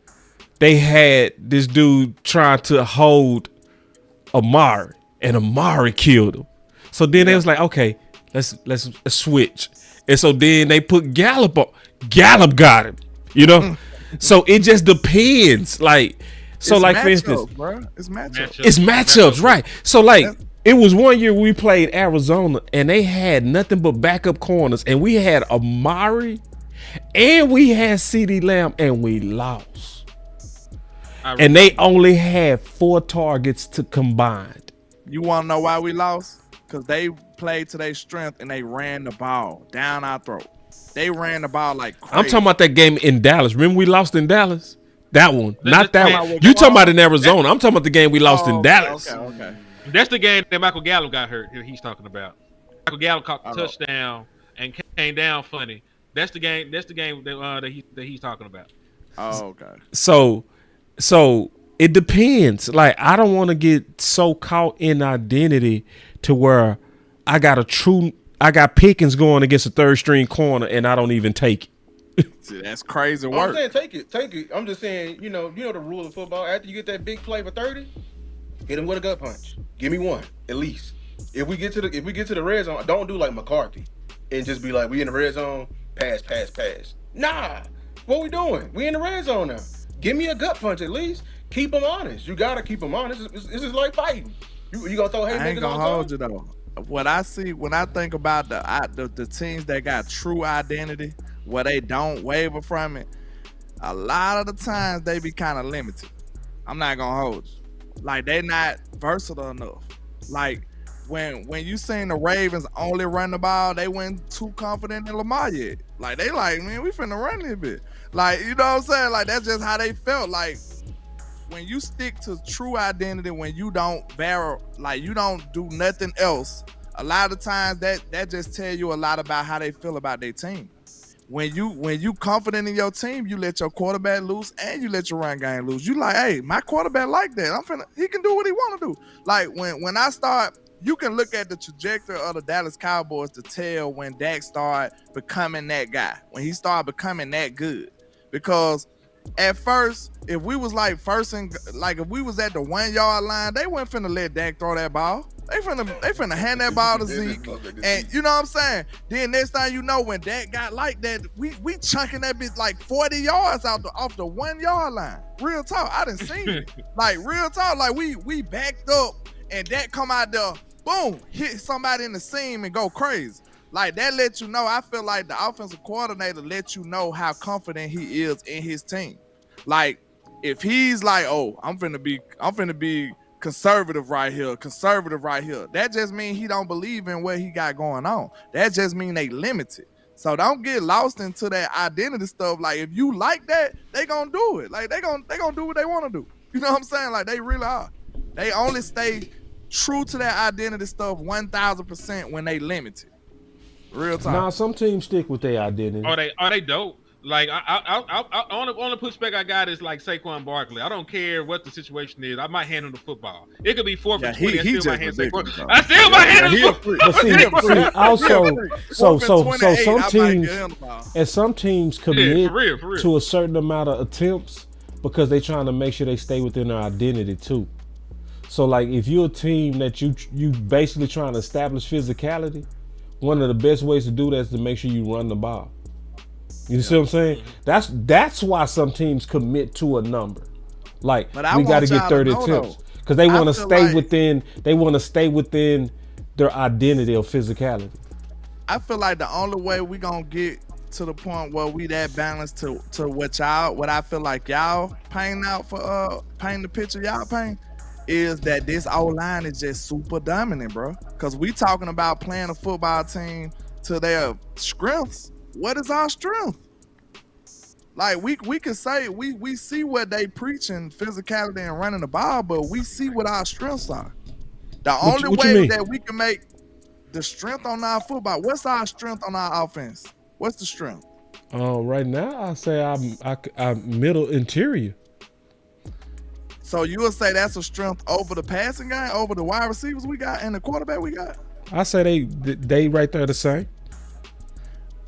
they had this dude trying to hold Amari, and Amari killed him. So then they was like, okay, let's switch. And so then they put Gallup on. Gallup got him, So it just depends. Like, so it's like matchups, for instance, bro. It's matchups. It's matchups, right? So like, it was one year we played Arizona and they had nothing but backup corners, and we had Amari and we had CeeDee Lamb, and we lost. And they only had 4 targets to combine. You want to know why we lost? Because they played to their strength and they ran the ball down our throat. They ran the ball like crazy. I'm talking about that game in Dallas. Remember we lost in Dallas? That one, not that one. You talking about in Arizona? I'm talking about the game we lost in Dallas. Okay. That's the game that Michael Gallup got hurt. He's talking about. Michael Gallup caught the touchdown and came down funny. That's the game. That's the game that he's talking about. Oh, okay. So it depends. Like, I don't want to get so caught in identity to where I got Pickens going against a third string corner and I don't even take it. See, that's crazy I'm work. saying take it. I'm just saying, you know the rule of football. After you get that big play for 30, hit him with a gut punch. Give me one at least. If we get to the red zone, don't do like McCarthy and just be like, we in the red zone, pass. Nah, what we doing? We in the red zone now. Give me a gut punch at least. Keep them honest. You gotta keep them honest. This is like fighting. You gonna throw I ain't haymakers all gonna the hold time? you though. What I see when I think about the teams that got true identity, where they don't waver from it, a lot of the times they be kind of limited. I'm not gonna hold you. Like they not versatile enough. Like when you seen the Ravens only run the ball, they weren't too confident in Lamar yet. Like they like, man, we finna run this bit. Like, you know what I'm saying? Like that's just how they felt. Like when you stick to true identity, when you don't like you don't do nothing else, a lot of times that just tell you a lot about how they feel about their team. When you confident in your team, you let your quarterback loose and you let your run game loose. You like, hey, my quarterback like that. He can do what he want to do. Like when I start, you can look at the trajectory of the Dallas Cowboys to tell when Dak started becoming that guy, when he started becoming that good. Because at first, if we was like if we was at the 1 yard line, they wasn't finna let Dak throw that ball. They finna hand that ball to Zeke, and you know what I'm saying. Then next thing you know, when Dak got like that, we chunking that bitch like 40 yards off the 1 yard line. Real talk, I done seen it. Like real talk, like we backed up, and Dak come out there, boom, hit somebody in the seam and go crazy. Like that lets you know. I feel like the offensive coordinator lets you know how confident he is in his team. Like if he's like, oh, I'm finna be conservative right here. That just means he don't believe in what he got going on. That just means they limited. So don't get lost into that identity stuff. Like if you like that, they gonna do it. Like they gonna do what they want to do. You know what I'm saying? Like they really are. They only stay true to that identity stuff 1,000% when they limited. Real time. Now some teams stick with their identity. Are they dope? Like I only pushback I got is like Saquon Barkley. I don't care what the situation is. I might hand him the football. It could be 4th and 20. I still might hand Saquon. I still might hand him the football. Some teams commit for real. to a certain amount of attempts because they're trying to make sure they stay within their identity too. So like if you're a team that you basically trying to establish physicality, one of the best ways to do that is to make sure you run the ball. You see what I'm saying? That's why some teams commit to a number. Like we got to get 30 attempts because they want to stay within. They want to stay within their identity of physicality. I feel like the only way we gonna get to the point where we that balanced to what I feel like y'all paint out for paint the picture y'all paint is that this O-line is just super dominant, bro. Because we talking about playing a football team to their strengths. What is our strength? Like we can say we see what they preaching, physicality and running the ball, but we see what our strengths are. The only way that we can make the strength on our football, what's our strength on our offense? What's the strength? Right now, I say I'm middle interior. So you would say that's a strength over the passing game, over the wide receivers we got and the quarterback we got? I say they right there the same.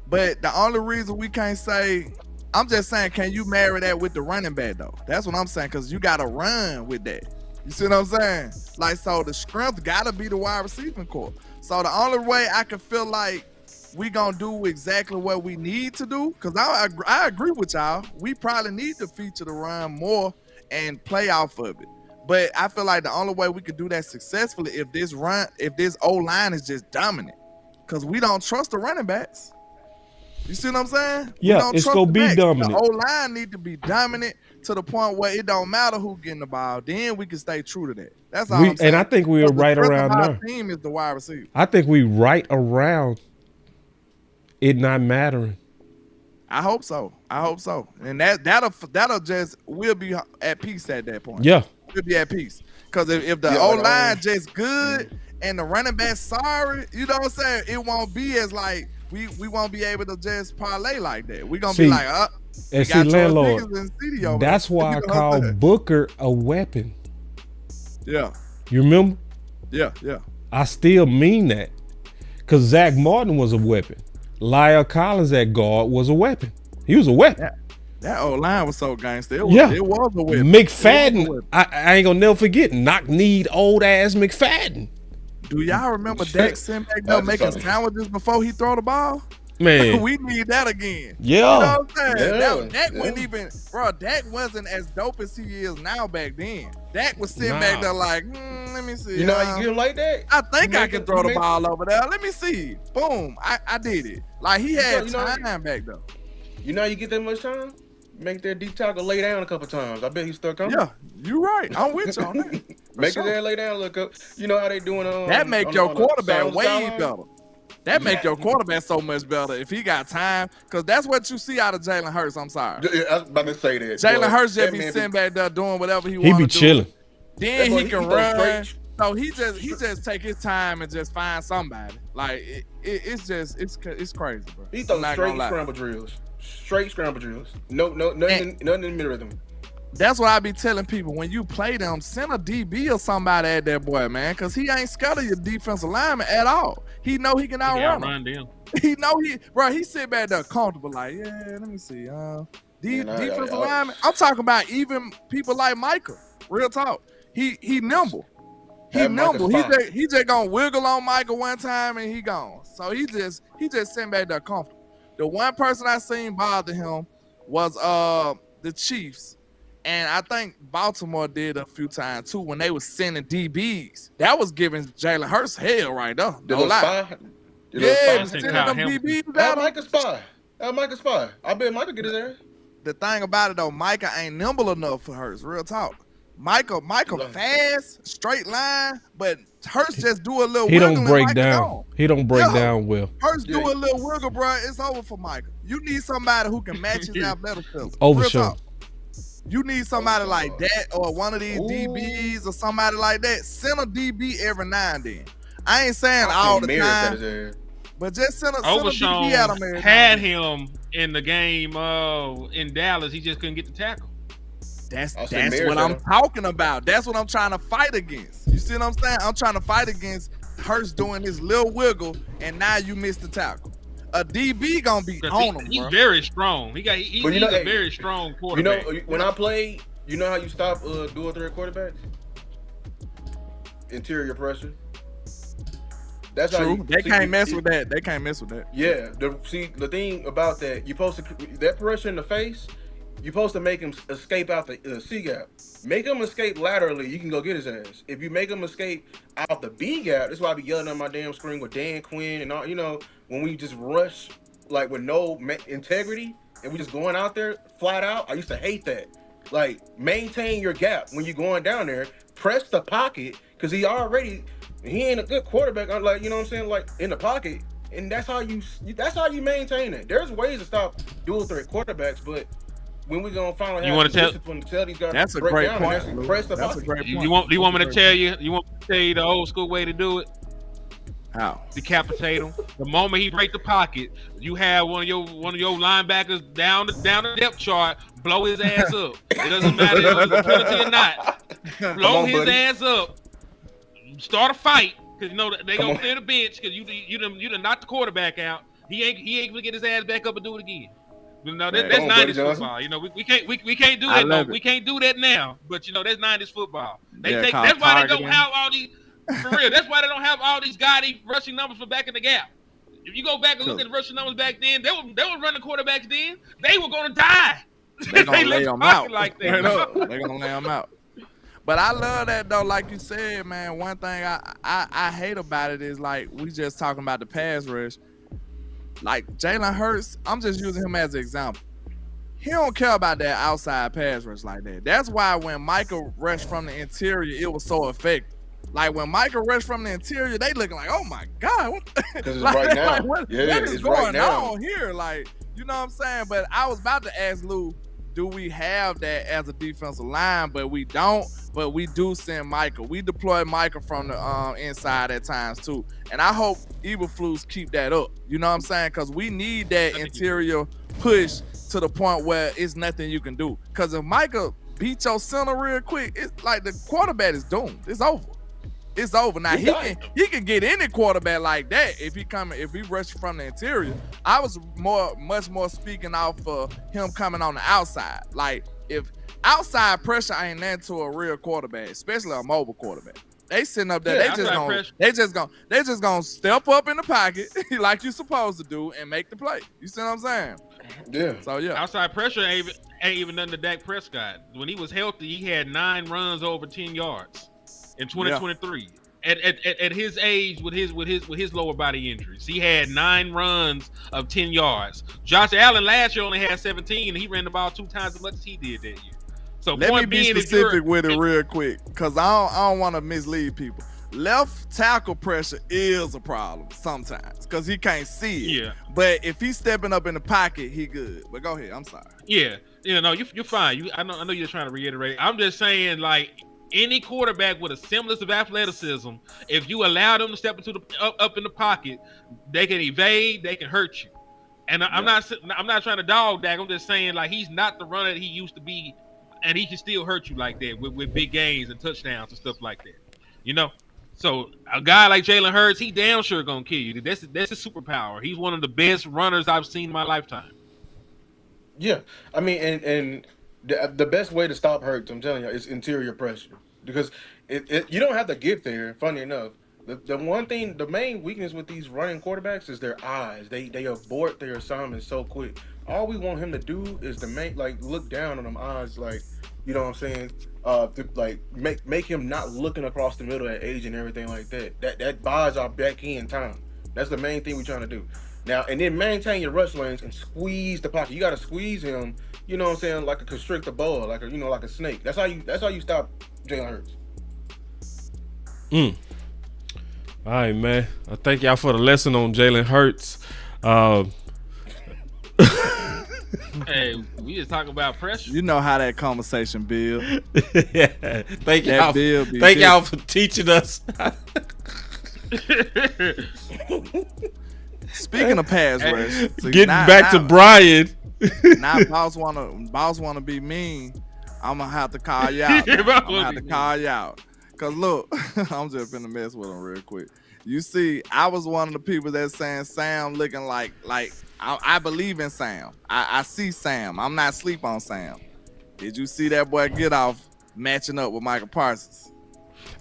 But the only reason we can't say, I'm just saying, can you marry that with the running back though? That's what I'm saying, because you got to run with that. You see what I'm saying? Like, so the strength got to be the wide receiving core. So the only way I can feel like we gonna do exactly what we need to do, because I agree with y'all. We probably need to feature the run more and play off of it. But I feel like the only way we could do that successfully if this O-line is just dominant, because we don't trust the running backs. You see what I'm saying? Yeah, it's gonna be dominant. The O-line need to be dominant to the point where it don't matter who getting the ball. Then we can stay true to that. That's all I'm saying. And I think we are right around now. there. Team is the wide receiver. I think we right around it not mattering. I hope so. And that'll just, we'll be at peace at that point. Yeah. We'll be at peace. Because if the O-line just good and the running back sorry, you know what I'm saying? It won't be as like, we won't be able to just parlay like that. We're going to be like, and see, Landlord, that's why I call Booker a weapon. Yeah. You remember? Yeah. I still mean that. Because Zach Martin was a weapon. Lyle Collins at guard was a weapon. He was a weapon. That old line was so gangster. It was a weapon. McFadden, I ain't gonna never forget knock-kneed old ass McFadden. Do y'all remember Dak sitting back there making sandwiches before he throw the ball? Man, we need that again. Yeah. You know what I'm saying? Yeah. Dak wasn't even, bro, Dak wasn't as dope as he is now back then. Dak was sitting back there like, let me see. You know how you get him like that? I think I can throw the ball over there. Let me see. Boom. I did it. Like he had time back there. You know how you get that much time? Make that deep tackle lay down a couple times. I bet he's stuck on. Yeah, you right. I'm with you on that. Make his lay down, look up. You know how they doing that make your quarterback way better. That make Yeah. your quarterback so much better if he got time, because that's what you see out of Jalen Hurts. I'm sorry. Yeah, I was about to say that. Jalen Hurts just that be man sitting back there doing whatever he He want be to do. chilling. Then That boy, he can he throw run. straight. So he just take his time and just find somebody. Like it's crazy, bro. He I'm throw not straight gonna lie. scramble drills. Straight scramble drills. Nothing in the middle of them. That's what I be telling people. When you play them, send a DB or somebody at that boy, man, because he ain't scared of your defensive lineman at all. He know he can outrun him. He know he sit back there comfortable, like, yeah, let me see. Defensive lineman. I'm talking about even people like Micah. Real talk. He nimble. He nimble. He just gonna wiggle on Micah one time and he gone. So he just sitting back there comfortable. The one person I seen bother him was the Chiefs. And I think Baltimore did a few times too when they was sending DBs. That was giving Jalen Hurts hell right there. No lie. Yeah, sending them DBs out. Micah spy. Micah spy. I bet Micah get his there. The thing about it though, Micah ain't nimble enough for Hurts. Real talk. Micah fast, straight line, but Hurts just do a little. He wiggle don't break and down. Micah He don't break down well. Hurts do a little wiggle, bro. It's over for Micah. You need somebody who can match his athleticism. Over Real sure. talk. You need somebody like that or one of these DBs or somebody like that. Send a DB every now and then. I ain't saying all the time, but just send a DB at him every had him in the game in Dallas. He just couldn't get the tackle. That's what I'm talking about. That's what I'm trying to fight against. You see what I'm saying? I'm trying to fight against Hurts doing his little wiggle, and now you missed the tackle. A DB gonna be on him. He's very strong. He's a very strong quarterback. You know, when I play, you know how you stop dual threat quarterbacks? Interior pressure. That's true. How they can't mess with that. They can't mess with that. Yeah. The thing about that, you supposed to that pressure in the face. You're supposed to make him escape out the C gap. Make him escape laterally. You can go get his ass. If you make him escape out the B gap, that's why I be yelling on my damn screen with Dan Quinn and all. You know, when we just rush like with no integrity and we just going out there flat out. I used to hate that. Like maintain your gap when you're going down there. Press the pocket because he ain't a good quarterback. Like you know what I'm saying, like in the pocket. And that's how you maintain it. There's ways to stop dual threat quarterbacks, but when we gonna finally have discipline to tell these guys that's to a break great down point. and press the That's a pocket. great point. You want me to tell you? You want me to tell you the old school way to do it? How? Decapitate him. The moment he break the pocket, you have one of your linebackers down the depth chart, blow his ass up. It doesn't matter if it's a penalty or not. Blow his ass up. Start a fight because you know they gonna clear the bench because you done knocked the quarterback out. He ain't gonna get his ass back up and do it again. You know that's 90s football. You know we can't do that. No, we can't do that now. But you know that's 90s football. That's why they don't have all these. For real, that's why they don't have all these gaudy rushing numbers for back in the gap. If you go back and look at the rushing numbers back then, they were running quarterbacks then. They were gonna die. They gonna lay them out like that. They gonna lay them out. But I love that though, like you said, man. One thing I hate about it is like we just talking about the pass rush. Like Jalen Hurts, I'm just using him as an example. He don't care about that outside pass rush like that. That's why when Michael rushed from the interior, it was so effective. Like when Michael rushed from the interior, they looking like, oh my God, what? Because it's like, right now. Like, what is it's going right now. on here? Like, you know what I'm saying? But I was about to ask Lou, do we have that as a defensive line? But we don't. But we do send Michael. We deploy Michael from the inside at times too. And I hope Eberflus keep that up. You know what I'm saying? Because we need that interior push to the point where it's nothing you can do. Because if Michael beat your center real quick, it's like the quarterback is doomed. It's over. It's over. Now he can get any quarterback like that if he rushes from the interior. I was much more speaking off of him coming on the outside. Like if outside pressure ain't nothing to a real quarterback, especially a mobile quarterback. They sitting up there, they just gonna step up in the pocket like you supposed to do and make the play. You see what I'm saying? Yeah. So yeah. Outside pressure ain't even nothing to Dak Prescott. When he was healthy, he had 9 runs over 10 yards in 2023. Yeah. At his age, with his lower body injuries, he had 9 runs of 10 yards. Josh Allen last year only had 17, and he ran the ball 2 times as much as he did that year. So let me be specific with it real quick, because I don't want to mislead people. Left tackle pressure is a problem sometimes because he can't see it. Yeah. But if he's stepping up in the pocket, he good. But go ahead. I'm sorry. Yeah. No, you're fine. I know you're trying to reiterate. I'm just saying, like, any quarterback with a semblance of athleticism, if you allow them to step into up in the pocket, they can evade, they can hurt you. And I'm not trying to dog Dak. I'm just saying, like, he's not the runner that he used to be, and he can still hurt you like that with big gains and touchdowns and stuff like that. You know? So a guy like Jalen Hurts, he damn sure gonna kill you. That's a superpower. He's one of the best runners I've seen in my lifetime. Yeah, I mean, and the best way to stop Hurts, I'm telling you, is interior pressure, because you don't have to get there. Funny enough, the main weakness with these running quarterbacks is their eyes. They abort their assignments so quick. All we want him to do is to look down on them eyes, like, you know what I'm saying? To like make him not looking across the middle at age and everything like that. That buys our back end time. That's the main thing we're trying to do. Now, and then maintain your rush lanes and squeeze the pocket. You got to squeeze him, you know what I'm saying, like a constrictor boa, like a snake. That's how you stop Jalen Hurts. All right, man. I thank y'all for the lesson on Jalen Hurts. Hey, we just talking about pressure. You know how that conversation build. Yeah. Thank y'all for teaching us. Speaking of pass rush, getting back to Brian. Now boss wanna be mean. I'm gonna have to call you out. Cause look, I'm just finna mess with him real quick. You see, I was one of the people that's saying Sam looking like I believe in Sam. I see Sam. I'm not sleep on Sam. Did you see that boy get off matching up with Michael Parsons?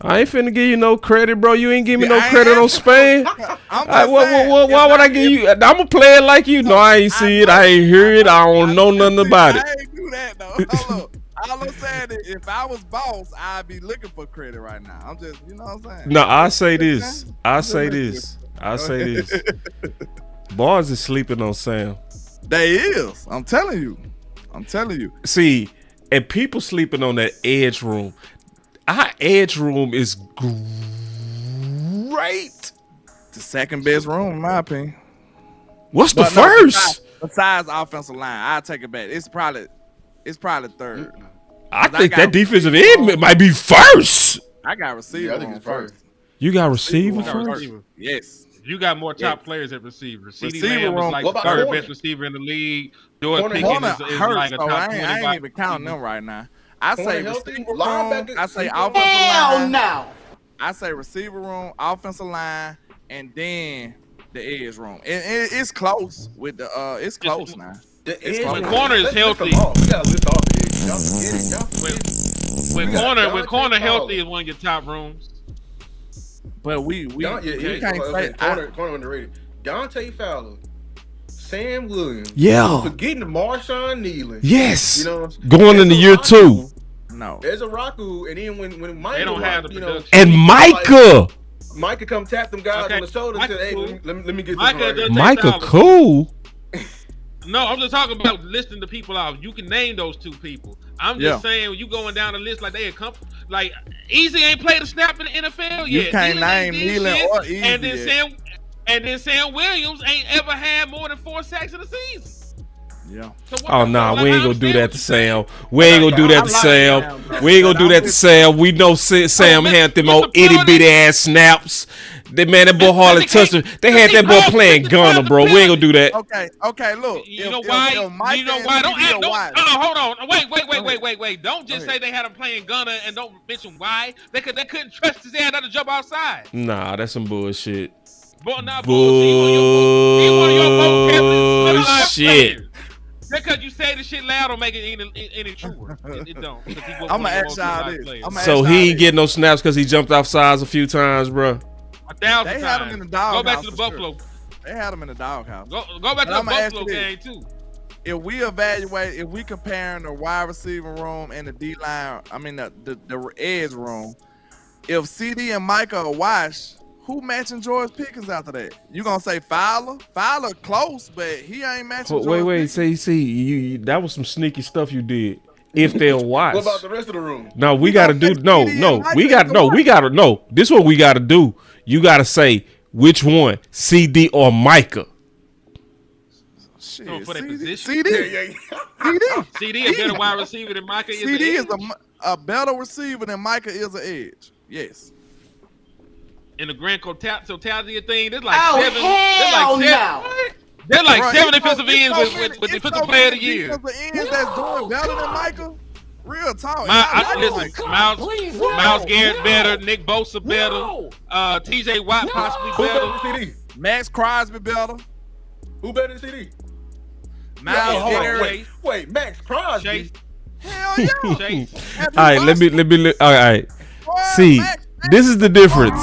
I ain't finna give you no credit, bro. You ain't give me no credit on Spain. Why would I give you? I'm gonna play it like you. No, I ain't see it. I ain't hear it. I don't know nothing about it. I ain't do that though. Look, all I'm saying is, if I was boss, I'd be looking for credit right now. I'm just, you know what I'm saying? No, I say this. Bars is sleeping on Sam. They is. I'm telling you. See, and people sleeping on that edge room. Our edge room is great. The second best room, in my opinion. What's the first? Besides offensive line, I'll take it back. It's probably third. I think that defensive end might be first. I got receiver room first. You got receiver first? Yes. You got more top players at receiver. CeeDee Receiver Lamb is room. like What the about third corner? best receiver in the league. Jordan Corner Pickens is hurts, like a so top I 25. ain't even counting them right now. I Corner say healthy? receiver room. Linebacker? I say offensive Hell line. no. I say receiver room, offensive line, and then the edge room. It's close with the it's close now. When corner is healthy, when corner healthy is one of your top rooms. But we can't say corner underrated. Dante Fowler, Sam Williams. Yeah. Forgetting Marshawn Nealon. Yes. You know, going into year 2. No. There's a Raku, and then when Micah, They don't have the production. And Micah. Micah come tap them guys on the shoulder and say, "Hey, let me get this right." Micah cool. No, I'm just talking about listing the people out. You can name those 2 people. I'm just saying, when you going down the list like they like Easy ain't played a snap in the NFL yet. You can't name Nealon or Easy. And then Sam Williams ain't ever had more than 4 sacks in the season. Yeah. Oh nah, we ain't gonna do that to Sam. We ain't gonna do that to Sam. We ain't gonna do that to Sam. We know Sam had them old itty bitty ass snaps. That boy hardly touched him. They had that boy playing Gunner, bro. We ain't gonna do that. Okay, look. You know why? You know why? Don't hold on. Wait. Don't just say they had him playing Gunner and don't mention why. They couldn't trust his ass not to jump outside. Nah, that's some bullshit. Bullshit. Because you say the shit loud don't make it any truer. It don't. I'm gonna ask y'all this. So he ain't getting no snaps because he jumped off sides a few times, bro. 1,000 They had him in the doghouse. Go back to the Buffalo. They had him in the doghouse. Go back to the Buffalo game too. If we comparing the wide receiver room and the D line, I mean the edge room, if CD and Micah are washed, who matching George Pickens after that? You gonna say Fowler? Fowler close, but he ain't matching. Wait. See, that was some sneaky stuff you did. If they're wise. What about the rest of the room? No, we gotta do we gotta know. This is what we gotta do. You gotta say which one, CD or Micah. Shit, for that position. CD. CD a better wide receiver than Micah is. CD is a better receiver than Micah is an edge. Yes. In the grand totality of things, there's like They're like seven defensive ends with defensive player of the year. Defensive ends that's doing better than Micah. Real talk. Myles Garrett better, Nick Bosa better, T.J. Watt possibly better, Max Crosby better. Who better than CD? Myles Garrett. Wait, Max Crosby. Chase. Hell yeah. Chase. All right, let me. All right. See, this is the difference.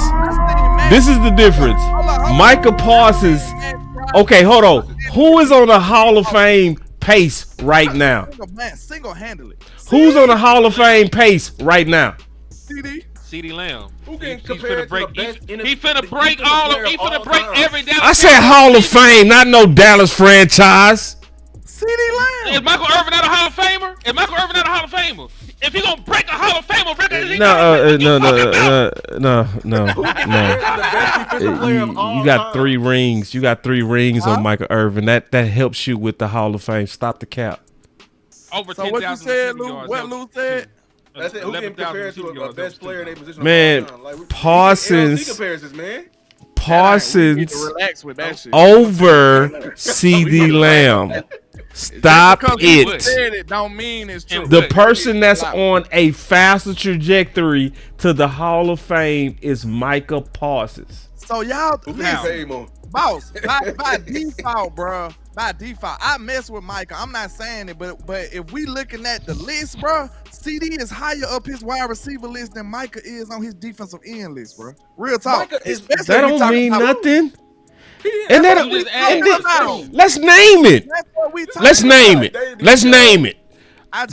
This is the difference. Micah Parsons. Okay, hold on. Who is on the Hall of Fame pace right now? Single-handedly. Who's on the Hall of Fame pace right now? CD Lamb. Who can compare to the best He finna break every Dallas. I said Hall of Fame, not no Dallas franchise. CD Lamb. Is Michael Irvin not a Hall of Famer? If he gonna break a Hall of Famer record, No. You got 3 rings. You got 3 rings on Michael Irvin. That helps you with the Hall of Fame. Stop the cap. Over so what you said, Lou? What Lou said? That's it. Who can compare to a best player in their position? Man, Parsons. Comparisons, man. Parsons relax with that shit. over CD Lamb. Stop it. Said it don't mean it's true. The person that's on a faster trajectory to the Hall of Fame is Micah Parsons. So y'all, boss, by default, bro. By default, I mess with Micah. I'm not saying it, but if we looking at the list, bro, CD is higher up his wide receiver list than Micah is on his defensive end list, bro. Real talk. That don't mean nothing. And let's name it. Let's name it.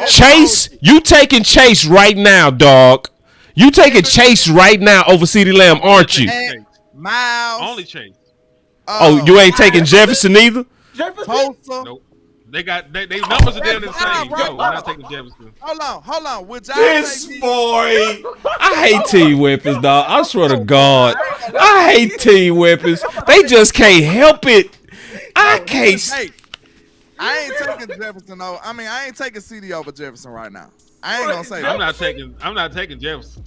Chase, you taking Chase right now, dog. You taking Chase right now over CD Lamb, aren't you? Miles. Only Chase. Oh, you ain't taking Jefferson either? Jefferson? Nope. They numbers are damn the same. No, we're not taking Jefferson. Hold on. Would y'all this boy. I hate team weapons, dog. I swear to God. I hate team weapons. They just can't help it. I can't. I ain't taking Jefferson though. I mean, I ain't taking CD over Jefferson right now. I ain't gonna say that. I'm not taking Jefferson.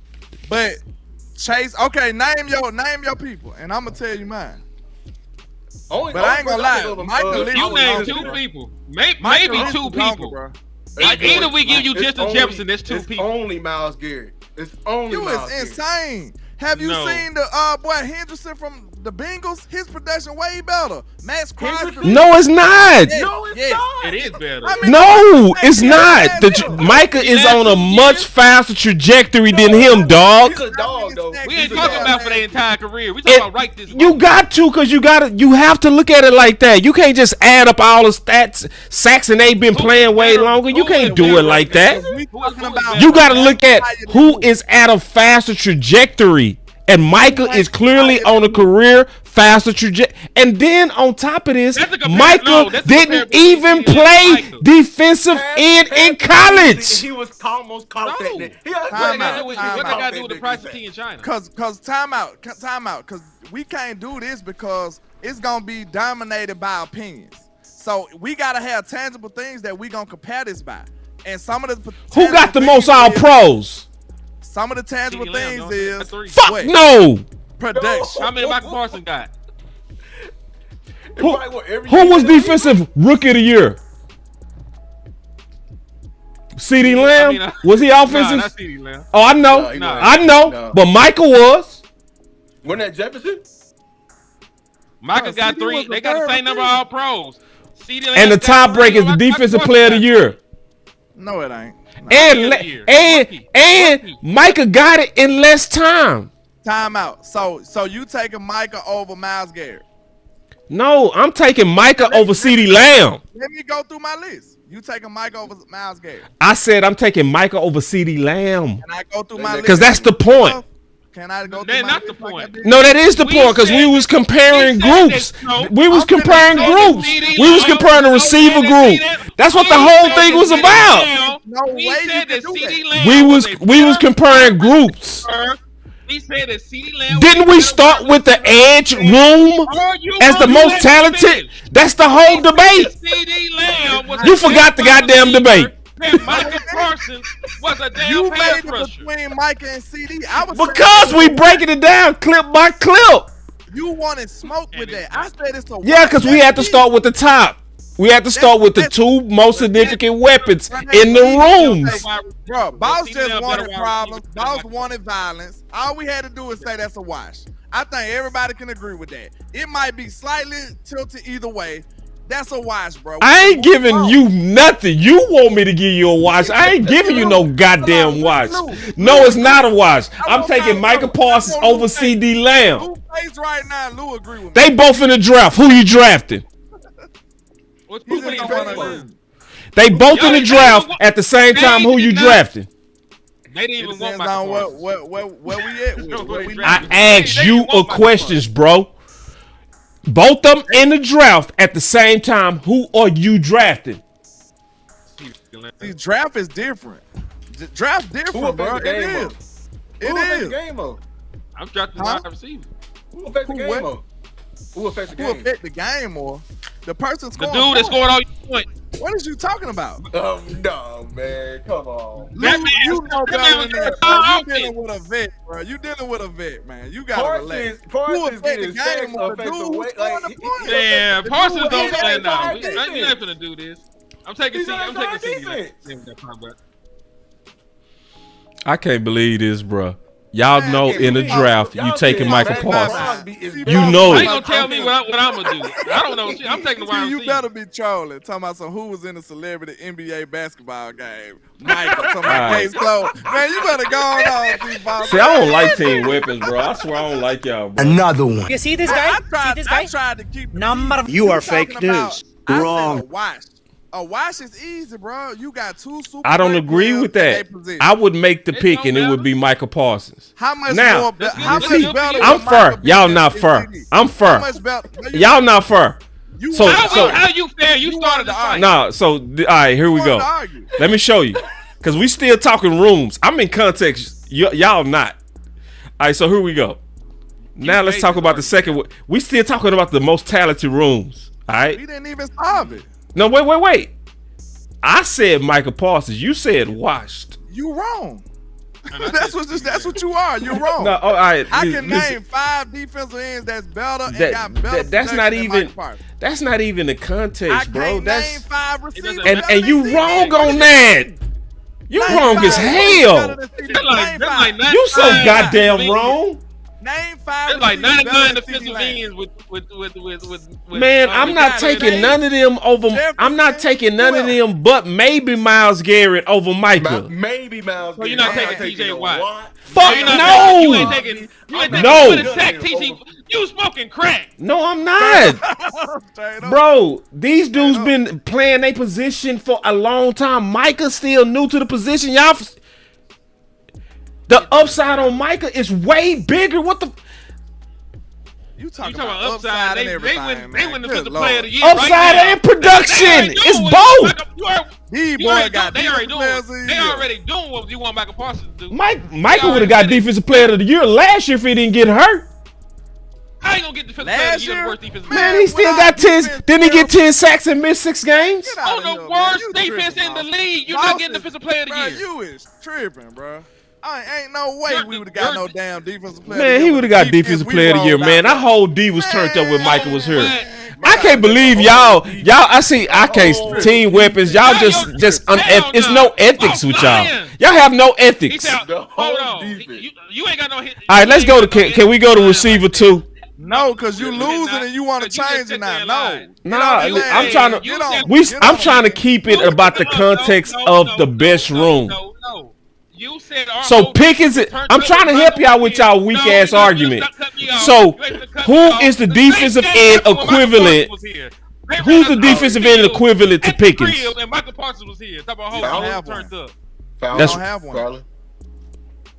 But Chase, okay, name your people, and I'm gonna tell you mine. But I ain't gonna lie. You named 2 people. Maybe 2 people. Either we give you Justin Jefferson, that's 2 people. Only Myles Garrett. It's only Myles Garrett. Insane. Have you seen the boy Henderson from the Bengals? His production way better. Max Crosby. No, it's not. No, it's not. It is better. No, it's not. Micah is on a much faster trajectory than him, dog. He's a dog, though. We ain't talking about for their entire career. We talking about right this. You got to, because you have to look at it like that. You can't just add up all the stats. Saxon ain't been playing way longer. You can't do it like that. You got to look at who is at a faster trajectory. And Micah is clearly on a career faster trajectory. And then on top of this, Micah didn't even play defensive end in college. He was almost caught that. What they got to do with the price of tea in China? Because time out. Because we can't do this because it's going to be dominated by opinions. So we got to have tangible things that we going to compare this by. And some of the who got the most all pros? Some of the tangible things is fuck no. Production. How many Michael Parsons got? Who was defensive rookie of the year? CeeDee Lamb? Was he offensive? Nah, not CeeDee Lamb. Oh, I know. I know. No. But Michael was. Wasn't that Jefferson? Michael got CD 3. was the They got the third same number of all pros. CeeDee Lamb And the got tiebreaker is 3. the defensive Michael player of the Parsons year. No, it ain't. No. And Micah got it in less time. Time out. So you taking Micah over Myles Garrett? No, I'm taking Micah over CeeDee Lamb. Let me go through my list. You taking Micah over Myles Garrett? I said I'm taking Micah over CeeDee Lamb. Can I go through my list? Because that's the point. Can I go through That's my not list the like I point. did? No, that is the point because we was comparing groups. We was comparing groups. We was comparing the receiver group. That's what the whole thing was about. No way you said can that do CeeDee that. Lamb We was comparing groups. He said that CeeDee Lamb. Didn't we start with the edge room as the most talented? That's the whole debate. CeeDee Lamb was You forgot the goddamn debate. Michael Parsons was a damn You pass made it rusher. between Micah and CD. I was Because we breaking it down clip by clip. You wanted smoke with that. I said it's a Yeah, because we had to start with the top. We had to start with the two most significant weapons in the rooms. Bro, Boss just wanted problems. Boss wanted violence. All we had to do is say that's a wash. I think everybody can agree with that. It might be slightly tilted either way. That's a wash, bro. I ain't giving you nothing. You want me to give you a wash. I ain't giving you no goddamn wash. No, it's not a wash. I'm taking Micah Parsons over CeeDee Lamb. Lou plays right now. Lou agree with me. They both in the draft. Who you drafting? They both in the draft at the same time. Who you drafting? They didn't even want Depends Michael on Parsons. where we at with it. Where we I asked you a questions, bro. Both of them in the draft at the same time. Who are you drafting? See, draft is different. Draft different, bro. It is. It is. Game mode. I'm drafting wide receiver. Who affects the game mode? Who affects the Who game? affect the game more? The person The scoring. dude that's scoring all your points. What is you talking about? Oh no, man! Come on. Lou, you know better than that, bro. You dealing with a vet, bro. You dealing with a vet, man. You gotta relax. Who Parsons affect get the his game sacks more? The affect dude the who's way. scoring Like, the points. Man, Parsons don't play now. He's You're on not gonna do this. I'm taking C. I'm taking C. I can't believe this, bro. Y'all know in the draft you taking Michael Parsons. You know How you it. gonna tell me what I'm gonna do? I don't know. I'm taking the wide You receiver. better be trolling. Talking about some who was in a celebrity NBA basketball game. Michael, talking about Alright. case closed. Man, you better go on, people. See, I don't like team weapons, bro. I swear I don't like y'all, bro. Another one. You see this guy? I tried to keep Number. You are talking fake about- news. I said Wrong. a wash. A wash is easy, bro. You got two super. I don't great agree players with in that. their position. I would make the pick and it would be Michael Parsons. How much Now, more? How much see, better? I'm would fair. Michael be Y'all than not fair. CD? I'm How fair. much better? Y'all not fair. So, How you fair? You started the fight. nah. So, all right, here we wanted go. to argue. Let me show you, cause we still talking rooms. I'm in context. Y'all not. All right, so here we go. Now let's talk about the second one. We still talking about the most talented rooms. All right. We didn't even solve it. No, wait. I said Michael Parsons. You said washed. You wrong. That's what you are. You're wrong. No, all right. I can listen. name 5 defensive ends that's better and got better. That's not protection than even. Michael Parsons. That's not even the I context, bro. can't That's name 5 receivers. and better you than wrong CD. on that. You Name wrong as 5 hell. better than CD. Name 5. You so goddamn wrong. Name 5. There's like receivers 99 better than defensive CD Lamb. ends with Man, I'm not taking none of them over. I'm not taking none of them, but maybe Myles Garrett over Micah. Maybe Miles. So you're not taking TJ Watt. Fuck You no. ain't taking. You ain't taking. No. You ain't taking TJ. You smoking crack. No, I'm not. Bro, these dudes been playing their position for a long time. Micah's still new to the position. Y'all, the upside on Micah is way bigger. What the? You talking about about upside and everything, They win the defensive player of the year. Upside right now. and production. It's both. They already doing what you want Michael Parsons to do. Michael would have got defensive player of the year last year if he didn't get hurt. How you gonna get defensive player of the year? The worst defensive Man, he still got 10. Didn't he get 10 sacks and missed 6 games? On the worst defense in the league, you're not getting defensive player of the year. You is tripping, bro. Ain't no way we would have got no damn defensive player. Man, he would have got defensive player of the year, man. That whole D was turned up when Michael was here. I can't believe y'all. I can't team weapons. Y'all just it's no ethics with y'all. Y'all have no ethics. Hold on. You ain't got no hit. All right, let's go to can we go to receiver 2? No, because you losing and you want to change it now. No. I'm trying to keep it about the context of the best room. No. You said so Pickens. I'm trying to help y'all with y'all weak ass argument. So who is the defensive end equivalent? Who's the defensive end equivalent to Pickens? And Michael Parsons was here. Talk about turned up. Fowler. We don't have one.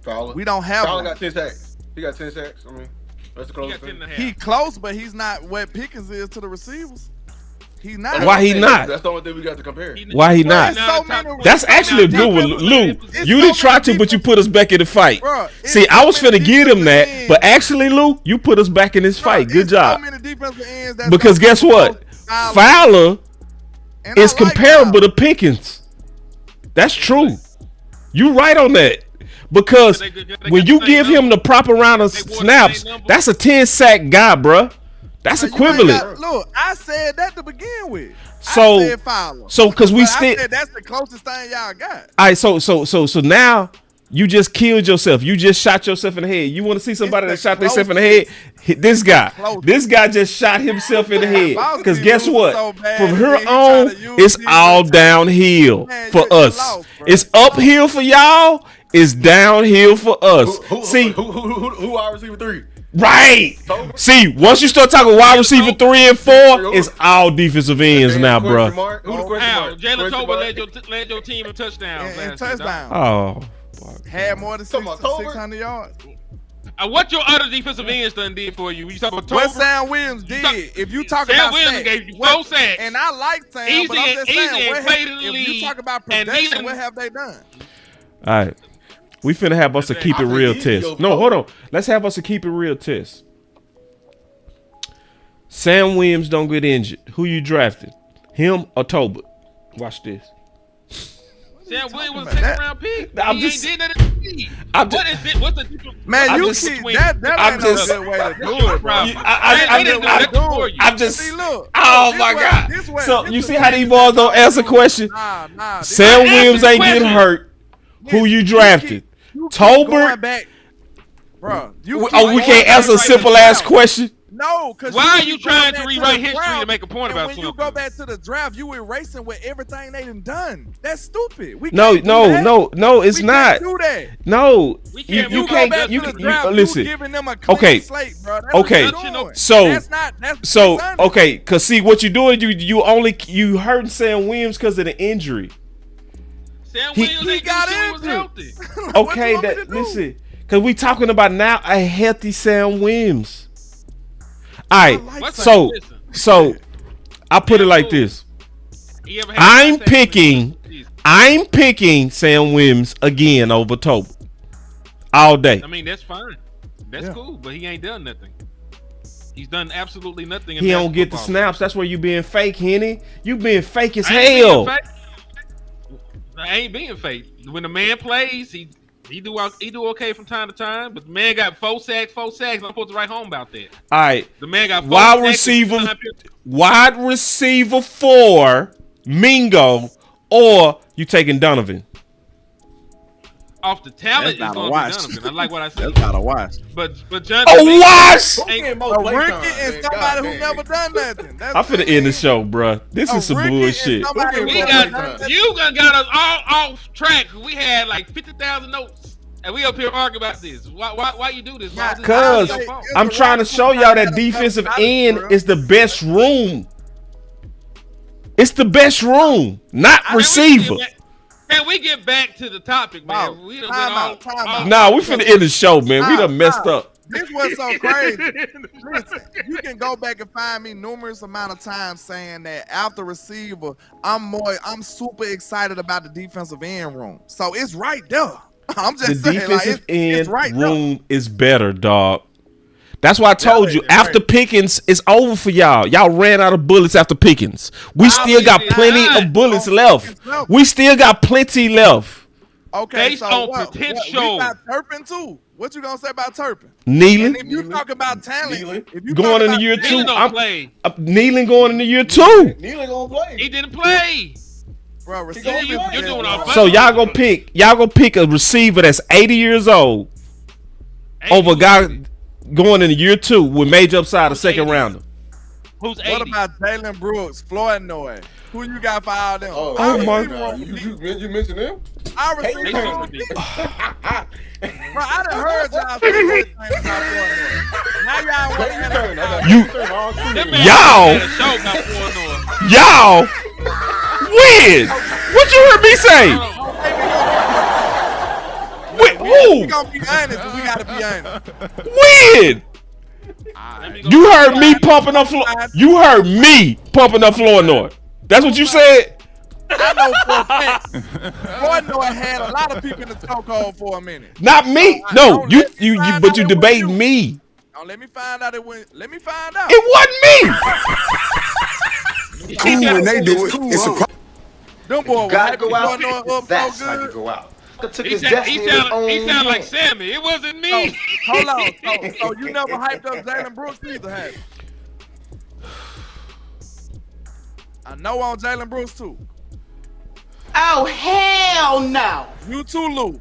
Fowler. We don't have Fowler one. got 10 sacks. He got 10 sacks. I mean, that's the closest thing. He close, but he's not what Pickens is to the receivers. He's not. Why he not? That's the only thing we got to compare. Why he not? That's actually a good one, Lou. You didn't try to, but you put us back in the fight. See, I was finna give him that, but actually, Lou, you put us back in this fight. Good job. Because guess what? Fowler is comparable to Pickens. That's true. You right on that. Because when you give him the proper round of snaps, that's a 10-sack guy, bruh. That's equivalent. Look, I said that to begin with. So, I said Fowler. because we I still. said that's the closest thing y'all got. All right, so now you just killed yourself. You just shot yourself in the head. You want to see somebody that shot themselves in the head? This guy just shot himself in the head. Because guess what? From here on, it's all downhill for us. It's uphill for y'all. It's downhill for us. Who wide receiver 3? Right. See, once you start talking wide receiver 3 and 4, it's all defensive ends now, bro. Who the question mark? Jalen Tolbert led your team in touchdowns. And touchdowns. Oh. Had more than 600 yards. What your other defensive ends done did for you? You talking about what Sam Williams did. If you talk Sam about Williams stats, gave you 4 sacks. And I like Sam, but I'm just saying, if you talk about production, what have they done? All right. We finna have us a keep it real test. No, hold on. Let's have us a keep it real test. Sam Williams don't get injured. Who you drafted? Him or Tolbert? Watch this. Sam Williams was a second-round pick. He ain't did nothing. What's the difference? Man, that ain't no good way to do it, bro. I'm just. Oh my God. So you see how these boys don't answer question? Sam Williams ain't getting hurt. Who you drafted? Tolbert? Bro, we can't answer a simple ass question. No, because why are you trying to rewrite history to make a point about something? When you go back to the draft, you erasing with everything they done. That's stupid. No, it's not. Can't do that. No, you can't. You listen. Giving them a clean slate, bro. Okay, cause see what you're doing. You hurting Sam Williams because of the injury. Sam Williams he got injured. Okay, listen, cause we talking about now a healthy Sam Williams. All right, so I put it like this. I'm picking Sam Williams again over Tolbert all day. I mean, that's fine. That's cool, but he ain't done nothing. He's done absolutely nothing. He don't get the snaps. That's where you being fake, Henny. You being fake as hell. I ain't being fake. When the man plays, he do okay from time to time, but the man got 4 sacks. I'm supposed to write home about that. All right. The man got 4 wide receiver 4, Mingo, or you taking Donovan? Off the talent, it's gonna be Donovan. I like what I said. That's not a wash. But Jonathan, a wash. A rookie and somebody who never done nothing. I'm finna end the show, bro. This is some bullshit. You got us all off track. We had like 50,000 notes, and we up here arguing about this. Why you do this? Cause I'm trying to show y'all that defensive end is the best room. It's the best room, not receiver. Can we get back to the topic, man? Nah, we finna end the show, man. We done messed up. This was so crazy. Listen, you can go back and find me numerous amount of times saying that after receiver, I'm super excited about the defensive end room. So it's right there. I'm just saying, defensive end it's right room is better, dog. That's why I told you after Pickens, it's over for y'all. Y'all ran out of bullets after Pickens. We still got plenty of bullets left. We still got plenty left. Okay, based so on what? potential. We got Turpin too. What you gonna say about Turpin? Kneeling. And if you talk about talent, if you Going talk into about year Kneeling 2. don't play. Kneeling going into year 2. Neely gonna play. He didn't play. bro, You're receivers, doing a So y'all gonna pick a receiver that's 80 years old over a guy going into year 2 with major upside, a second rounder. Who's 80? What about Jalen Brooks, Flournoy? Who you got for all them? Oh, my God. You mentioned him? I received him. Bro, I done heard y'all say good things about Flournoy. Now y'all want to Y'all when? What you heard me say? We gonna be honest. We gotta be honest. When? You heard me pumping up You heard me pumping up Flournoy. That's what you said? I know for a fact. Flournoy had a lot of people in the chokehold for a minute. Not me. No, you debate me. Don't let me find out it went. Let me find out. It wasn't me. Cool when they do it. It's a Them boy gotta go out. up That's so how good. you go out. He sounded like Sammy. It wasn't me. Hold on. So you never hyped up Jalen Brooks either, have you? I know on Jalen Brooks too. Oh, hell no. You too, Lou.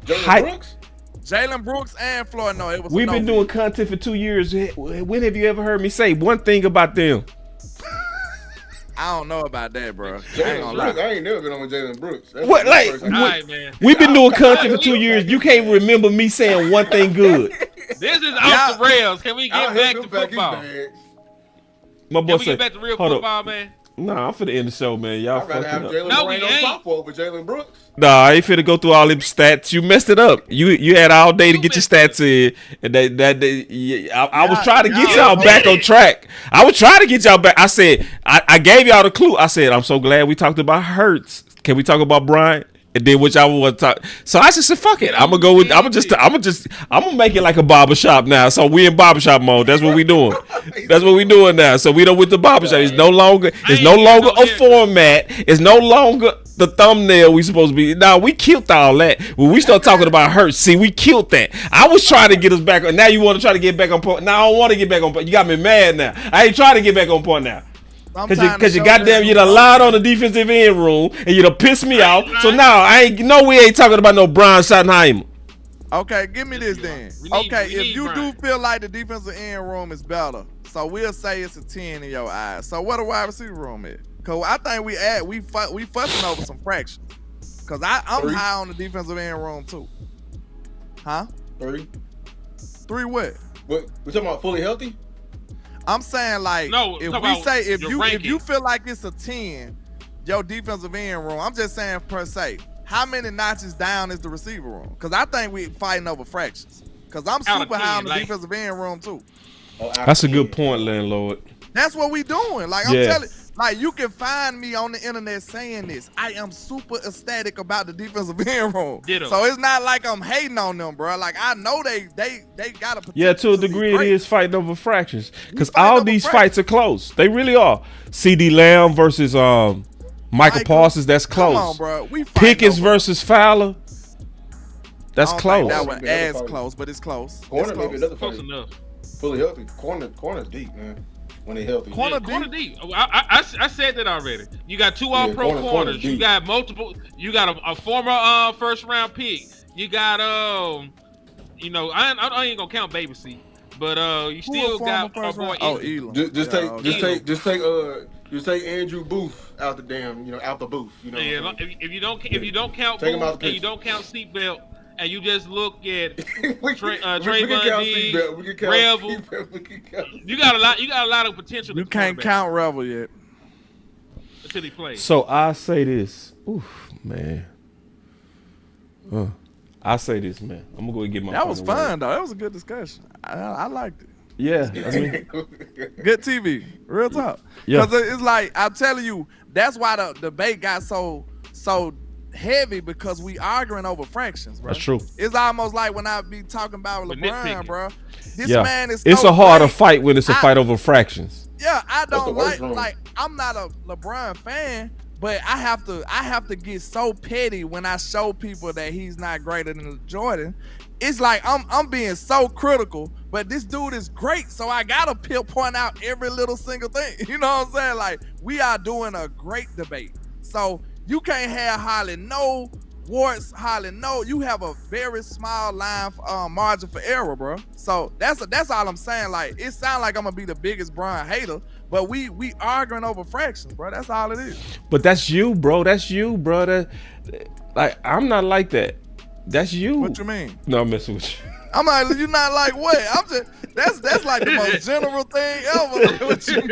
Jalen Brooks and Flournoy. We've been doing content for 2 years. When have you ever heard me say one thing about them? I don't know about that, bro. I ain't never been on with Jalen Brooks. That's What, like, we've been doing content for 2 years. You can't remember me saying one thing good. This is off the rails. Can we get back to football? My boy Can we said, get back to real hold football, up. man? Nah, I'm finna end the show, man. Y'all I'd rather have fucking up. Jalen Moreno softball over Jalen Brooks. Nah, I ain't finna go through all them stats. You messed it up. You had all day to get your stats in, and I was trying to get y'all back on track. I was trying to get y'all back. I said I gave y'all the clue. I said I'm so glad we talked about Hurts. Can we talk about Bryant? And then what y'all want to talk? So I just said, fuck it. I'm gonna make it like a barbershop now. So we in barbershop mode. That's what we doing. That's what we doing now. So we done with the barbershop. It's no longer a format. It's no longer the thumbnail we supposed to be. Now we killed all that. When we start talking about Hurts, see, we killed that. I was trying to get us back on. Now you want to try to get back on point. Now I don't want to get back on point. You got me mad now. I ain't trying to get back on point now. Cause you goddamn you done lied on the defensive end room and you done pissed me off. So now we ain't talking about no Brevyn Spann-Ford. Okay, give me this then. If you do feel like the defensive end room is better, so we'll say it's a 10 in your eyes. So what a wide receiver room is? Cause I think we fussing over some fractions. Cause I'm high on the defensive end room too. Huh? 3 what? What we talking about? Fully healthy? I'm saying like if you feel like it's a 10, your defensive end room. I'm just saying per se. How many notches down is the receiver room? Because I think we fighting over fractions. Because I'm super high on the defensive end room too. That's a good point, Landlord. That's what we doing. Like I'm telling, like you can find me on the internet saying this. I am super ecstatic about the defensive end room. Ditto. So it's not like I'm hating on them, bro. Like I know they got a Yeah, to a degree it is fighting over fractions. Because all these fights are close. They really are. CD Lamb versus Michael Parsons, that's close. Come on, bro. Pickens versus Fowler. That's close. That one as close, but it's close. Corner maybe another Close fight. enough. Fully healthy. Corner's deep, man. When they healthy. Corner deep. I said that already. You got 2 all-pro corners. You got multiple. You got a former first-round pick. You got I ain't gonna count Baby C, but you still got boy. Elam. Just take Andrew Booth out the damn, out the booth. Yeah, if you don't count Take him Booth out the and you don't count Seatbelt and you just look at Draymond D, Revel, you got a lot of potential. You can't count Revel yet until he plays. So I say this, man. I say this, man. I'm gonna go and get my. That was fun though. That was a good discussion. I liked it. Yeah, I mean, good TV, real talk. Yeah, because it's like I'm telling you, that's why the debate got so heavy because we arguing over fractions, bro. That's true. It's almost like when I be talking about LeBron, bro. This man is. It's a harder fight when it's a fight over fractions. Yeah, I don't like. I'm not a LeBron fan, But I have to get so petty when I show people that he's not greater than Jordan. It's like I'm being so critical, but this dude is great, so I gotta point out every little single thing. You know what I'm saying? Like, we are doing a great debate, so you can't have hardly no warts, hardly no. You have a very small line margin for error, bro. So that's all I'm saying. Like, it sounds like I'm gonna be the biggest Brian hater, but we arguing over fractions, bro. That's all it is. But that's you, bro. That's you, bro. Like, I'm not like that. That's you. What you mean? No, I'm messing with you. I'm like, you not like what? I'm just that's like the most general thing ever. Like, what you mean?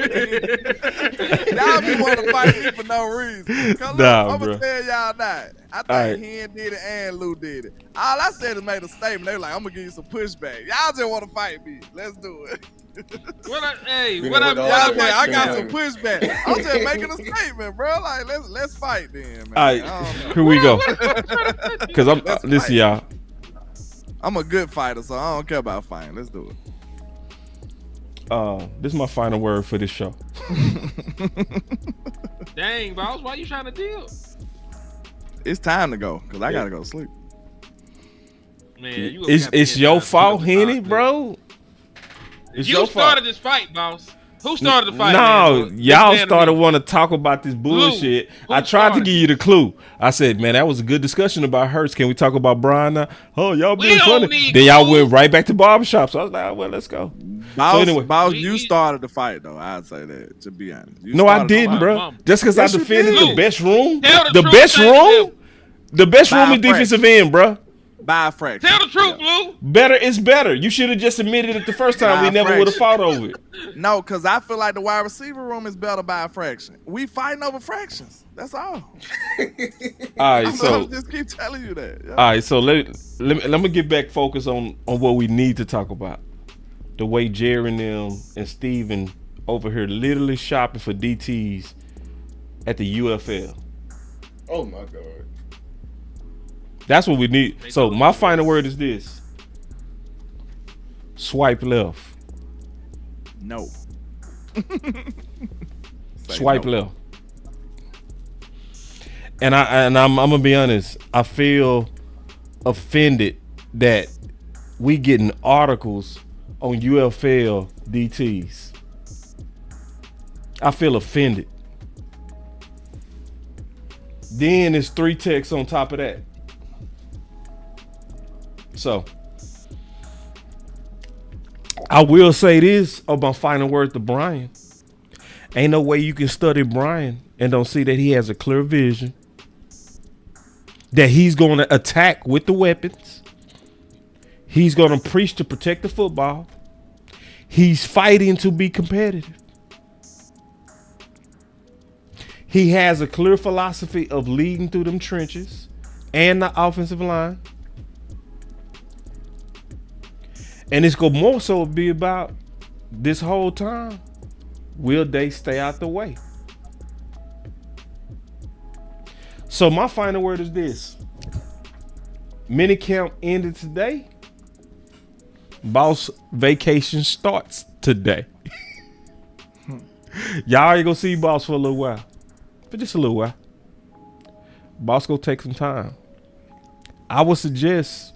Y'all be want to fight me for no reason. I'm gonna tell y'all that. I think Hen did it and Lou did it. All I said is made a statement. They were like, I'm gonna give you some pushback. Y'all just want to fight me. Let's do it. I got some pushback. I'm just making a statement, bro. Like, let's fight then, man. All right, here we go. Because listen, y'all. I'm a good fighter, so I don't care about fighting. Let's do it. This is my final word for this show. Dang, boss, why you trying to deal? It's time to go, because I gotta go to sleep. Man, it's your fault, Henny, bro. You started this fight, boss. Who started the fight? No, y'all started want to talk about this bullshit. I tried to give you the clue. I said, man, that was a good discussion about Hurts. Can we talk about Brian now? Oh, y'all being funny. Then y'all went right back to barbershop. So I was like, well, let's go. Boss, you started the fight, though. I'd say that, to be honest. No, I didn't, bro. Just because I defended the best room. The best room is defensive end, bro. By a fraction. Tell the truth, Blue. Better is better. You should have just admitted it the first time. We never would have fought over it. No, because I feel like the wide receiver room is better by a fraction. We fighting over fractions. That's all. All right, so just keep telling you that. Yeah. All right, so let me get back focused on what we need to talk about. The way Jerry and them and Steven over here literally shopping for DTs at the UFL. Oh my God. That's what we need. So my final word is this. Swipe left. No. Swipe left. And I'm gonna be honest. I feel offended that we getting articles on UFL DTs. I feel offended. Then it's 3 texts on top of that. So, I will say this of my final word to Brian. Ain't no way you can study Brian and don't see that he has a clear vision. That he's going to attack with the weapons. He's going to preach to protect the football. He's fighting to be competitive. He has a clear philosophy of leading through them trenches and the offensive line. And it's going to more so be about this whole time. Will they stay out the way? So my final word is this. Minicamp ended today. Boss vacation starts today. Y'all ain't going to see Boss for a little while. For just a little while. Boss going to take some time. I would suggest,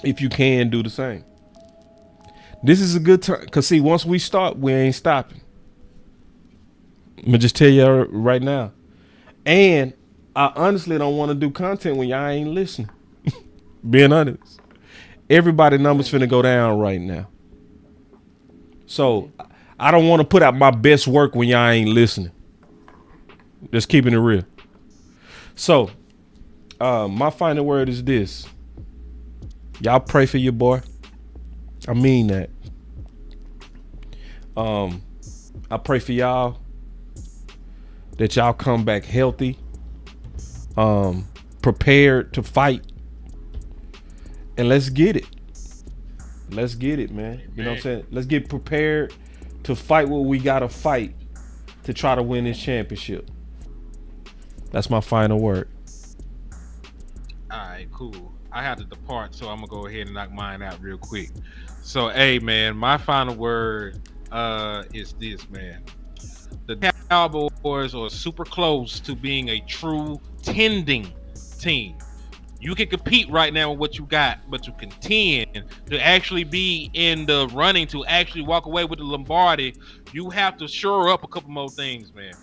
if you can, do the same. This is a good time. Because, see, once we start, we ain't stopping. I'm going to just tell you right now. And I honestly don't want to do content when y'all ain't listening. Being honest. Everybody numbers finna go down right now. So, I don't want to put out my best work when y'all ain't listening. Just keeping it real. So, my final word is this. Y'all pray for your boy. I mean that. I pray for y'all that y'all come back healthy, prepared to fight, and let's get it. Let's get it, man. You know what I'm saying? Let's get prepared to fight what we gotta fight to try to win this championship. That's my final word. All right, cool. I had to depart, so I'm gonna go ahead and knock mine out real quick. So, hey, man, my final word is this, man. The Cowboys are super close to being a true tending team. You can compete right now with what you got, but to contend, to actually be in the running, to actually walk away with the Lombardi, you have to shore up a couple more things, man.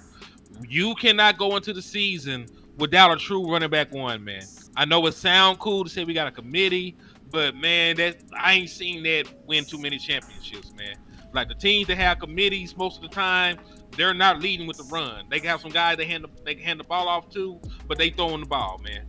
You cannot go into the season without a true running back one, man. I know it sounds cool to say we got a committee, but man, that I ain't seen that win too many championships, man. Like the teams that have committees most of the time, they're not leading with the run. They can have some guys they can hand the ball off to, but they throwing the ball, man.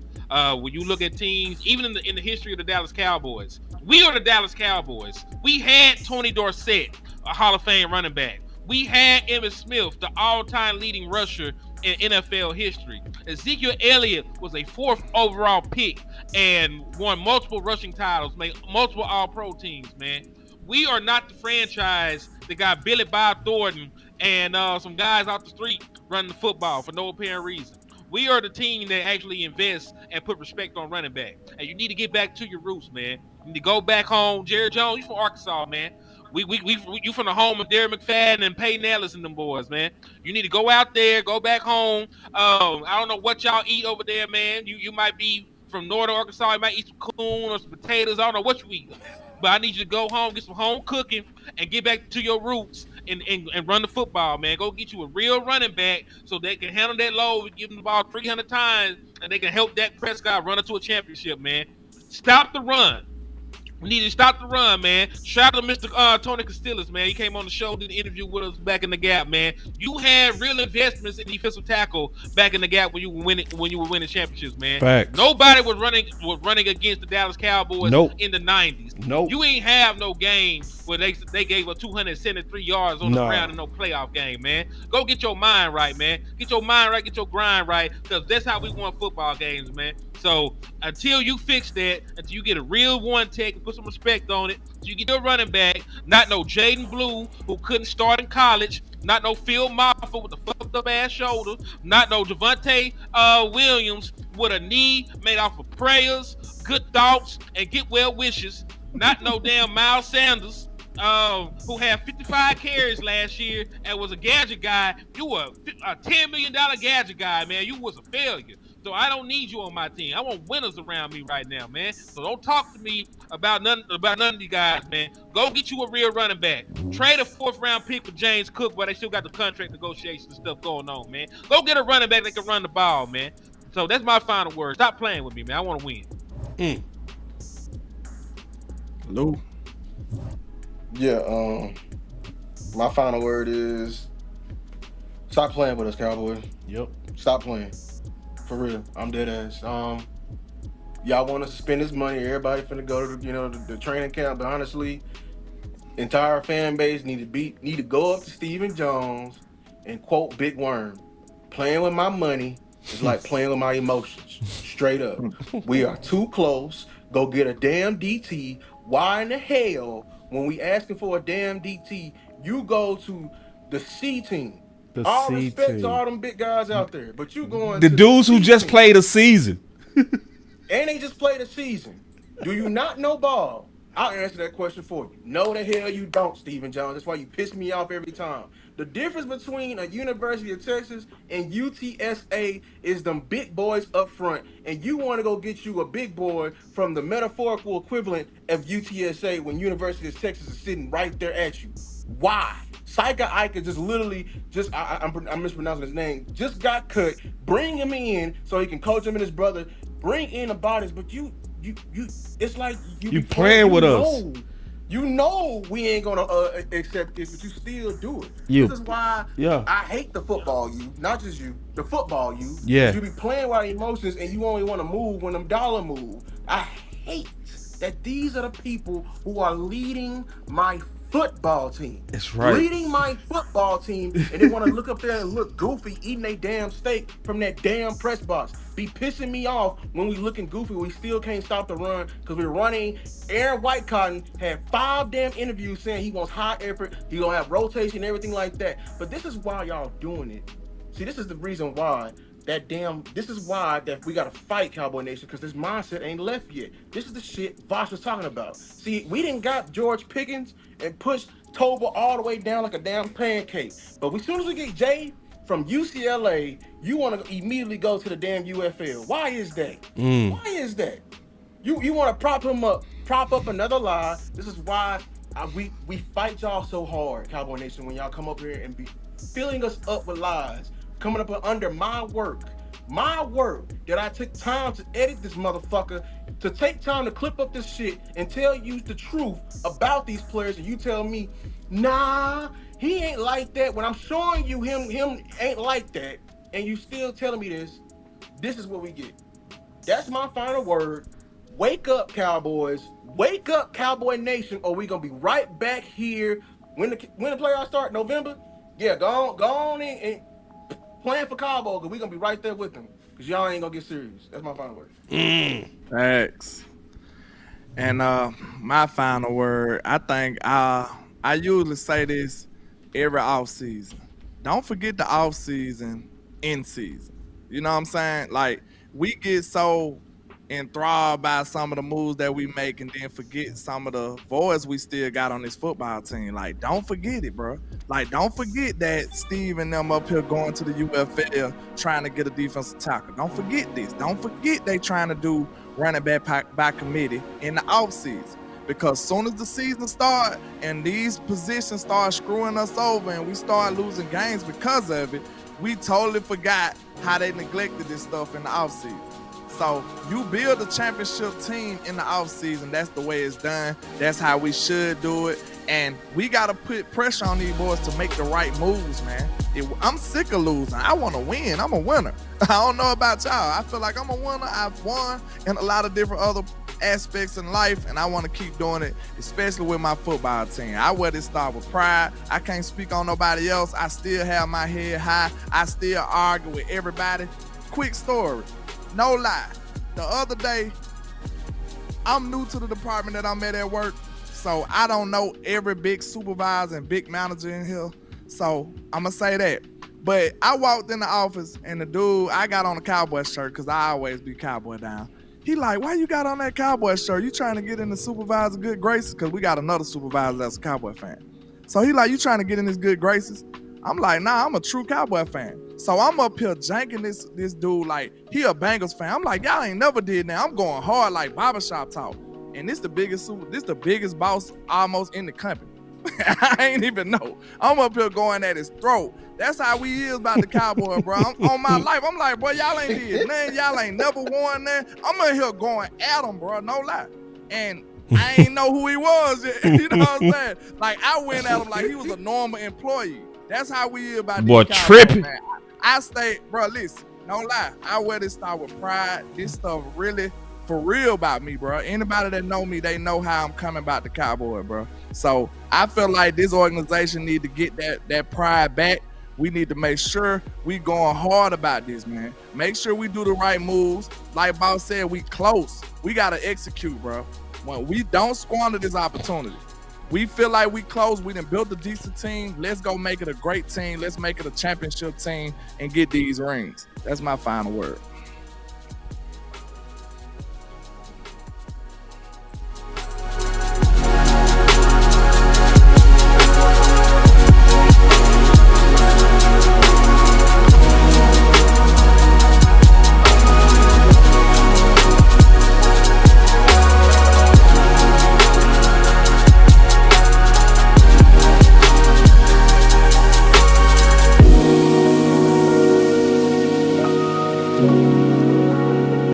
When you look at teams, even in the history of the Dallas Cowboys, we are the Dallas Cowboys. We had Tony Dorsett, a Hall of Fame running back. We had Emmitt Smith, the all-time leading rusher in NFL history. Ezekiel Elliott was a 4th overall pick and won multiple rushing titles, made multiple All-Pro teams, man. We are not the franchise that got Billy Bob Thornton and some guys off the street running the football for no apparent reason. We are the team that actually invests and put respect on running back. And you need to get back to your roots, man. You need to go back home. Jerry Jones, you from Arkansas, man. You from the home of Derek McFadden and Peyton Ellis and them boys, man. You need to go out there, go back home. I don't know what y'all eat over there, man. You might be from northern Arkansas. You might eat some coon or some potatoes. I don't know what you eat. But I need you to go home, get some home cooking, and get back to your roots and run the football, man. Go get you a real running back so they can handle that load, give them the ball 300 times, and they can help Dak Prescott run into a championship, man. Stop the run. We need to stop the run, man. Shout out to Mr. Tony Castillas, man. He came on the show, did an interview with us back in the Gap, man. You had real investments in defensive tackle back in the Gap when you were winning championships, man. Facts. Nobody was running against the Dallas Cowboys in the 90s. Nope. You ain't have no game where they gave up 273 yards on the ground in no playoff game, man. Go get your mind right, man. Get your mind right, get your grind right, because that's how we won football games, man. So until you fix that, until you get a real one tech and put some respect on it, until you get your running back, not no Jaden Blue who couldn't start in college, not no Phil Moffitt with a fucked up ass shoulder, not no Javonte Williams with a knee made off of prayers, good thoughts, and get well wishes, not no damn Miles Sanders who had 55 carries last year and was a gadget guy. You were a $10 million gadget guy, man. You was a failure. So I don't need you on my team. I want winners around me right now, man. So don't talk to me about none of you guys, man. Go get you a real running back. Trade a 4th round pick for James Cook, but they still got the contract negotiations and stuff going on, man. Go get a running back that can run the ball, man. So that's my final word. Stop playing with me, man. I want to win. Lou. Yeah, my final word is stop playing with us, Cowboys. Yep. Stop playing. For real. I'm dead ass. Y'all want us to spend this money. Everybody finna go to the training camp, but honestly, entire fan base need to go up to Stephen Jones and quote Big Worm. Playing with my money is like playing with my emotions. Straight up. We are too close. Go get a damn DT. Why in the hell, when we asking for a damn DT, you go to the C team? All respect to all them big guys out there, but you going the to dudes the who just team. played a season. And they just played a season. Do you not know ball? I'll answer that question for you. No, the hell you don't, Stephen Jones. That's why you piss me off every time. The difference between a University of Texas and UTSA is them big boys up front, and you want to go get you a big boy from the metaphorical equivalent of UTSA when University of Texas is sitting right there at you. Why? Saika Ika just literally I'm mispronouncing his name, just got cut. Bring him in so he can coach him and his brother. Bring in the bodies, but you it's like you playing with us. You know we ain't gonna accept this, but you still do it. This is why I hate the football you, not just you, the football you. Yeah. You be playing with our emotions and you only want to move when them dollar move. I hate that these are the people who are leading my football team. That's right. Leading my football team, and they want to look up there and look goofy eating a damn steak from that damn press box. Be pissing me off when we looking goofy. We still can't stop the run because we're running. Aaron Whitecotton had 5 damn interviews saying he wants high effort, he gonna have rotation and everything like that. But this is why y'all doing it. See, this is the reason why this is why that we gotta fight Cowboy Nation, because this mindset ain't left yet. This is the shit Voss was talking about. See, we didn't got George Pickens and pushed Toba all the way down like a damn pancake. But as soon as we get Jay from UCLA, you want to immediately go to the damn UFL. Why is that? Why is that? You want to prop up another lie. This is why we fight y'all so hard, Cowboy Nation, when y'all come up here and be filling us up with lies, coming up under my work that I took time to edit this motherfucker, to take time to clip up this shit and tell you the truth about these players, and you tell me, nah, he ain't like that. When I'm showing you him ain't like that, and you still telling me this is what we get. That's my final word. Wake up, Cowboys. Wake up, Cowboy Nation, or we gonna be right back here when the playoffs start, November. Yeah, go on in and plan for Cowboy, because we gonna be right there with them. Because y'all ain't gonna get serious. That's my final word. Thanks. And my final word, I think I usually say this every off season. Don't forget the off season, in season. You know what I'm saying? Like, we get so enthralled by some of the moves that we make and then forget some of the voids we still got on this football team. Like, don't forget it, bro. Like, don't forget that Steve and them up here going to the UFL trying to get a defensive tackle. Don't forget this. Don't forget they trying to do running back by committee in the offseason. Because soon as the season start and these positions start screwing us over and we start losing games because of it, we totally forgot how they neglected this stuff in the offseason. So you build a championship team in the offseason. That's the way it's done. That's how we should do it. And we got to put pressure on these boys to make the right moves, man. I'm sick of losing. I want to win. I'm a winner. I don't know about y'all. I feel like I'm a winner. I've won in a lot of different other aspects in life, and I want to keep doing it, especially with my football team. I wear this star with pride. I can't speak on nobody else. I still have my head high. I still argue with everybody. Quick story. No lie. The other day, I'm new to the department that I'm at work, so I don't know every big supervisor and big manager in here. So I'm going to say that. But I walked in the office, and the dude, I got on a Cowboy shirt because I always be Cowboy down. He like, why you got on that Cowboy shirt? You trying to get in the supervisor good graces? Because we got another supervisor that's a Cowboy fan. So he like, you trying to get in his good graces? I'm like, nah, I'm a true Cowboy fan. So I'm up here janking this dude like he a Bengals fan. I'm like, y'all ain't never did that. I'm going hard like barbershop talk. And this the biggest boss almost in the company. I ain't even know. I'm up here going at his throat. That's how we is about the Cowboy, bro. I'm on my life. I'm like, bro, y'all ain't did nothing. Y'all ain't never won that. I'm in here going at him, bro. No lie. And I ain't know who he was yet. You know what I'm saying? Like, I went at him like he was a normal employee. That's how we is about boy, these Cowboys, tripping. man. I stay, bro, listen, no lie. I wear this stuff with pride. This stuff really for real about me, bro. Anybody that know me, they know how I'm coming about the Cowboy, bro. So I feel like this organization need to get that pride back. We need to make sure we going hard about this, man. Make sure we do the right moves. Like Boss said, we close. We got to execute, bro. When we don't squander this opportunity. We feel like we close. We done built a decent team. Let's go make it a great team. Let's make it a championship team and get these rings. That's my final word.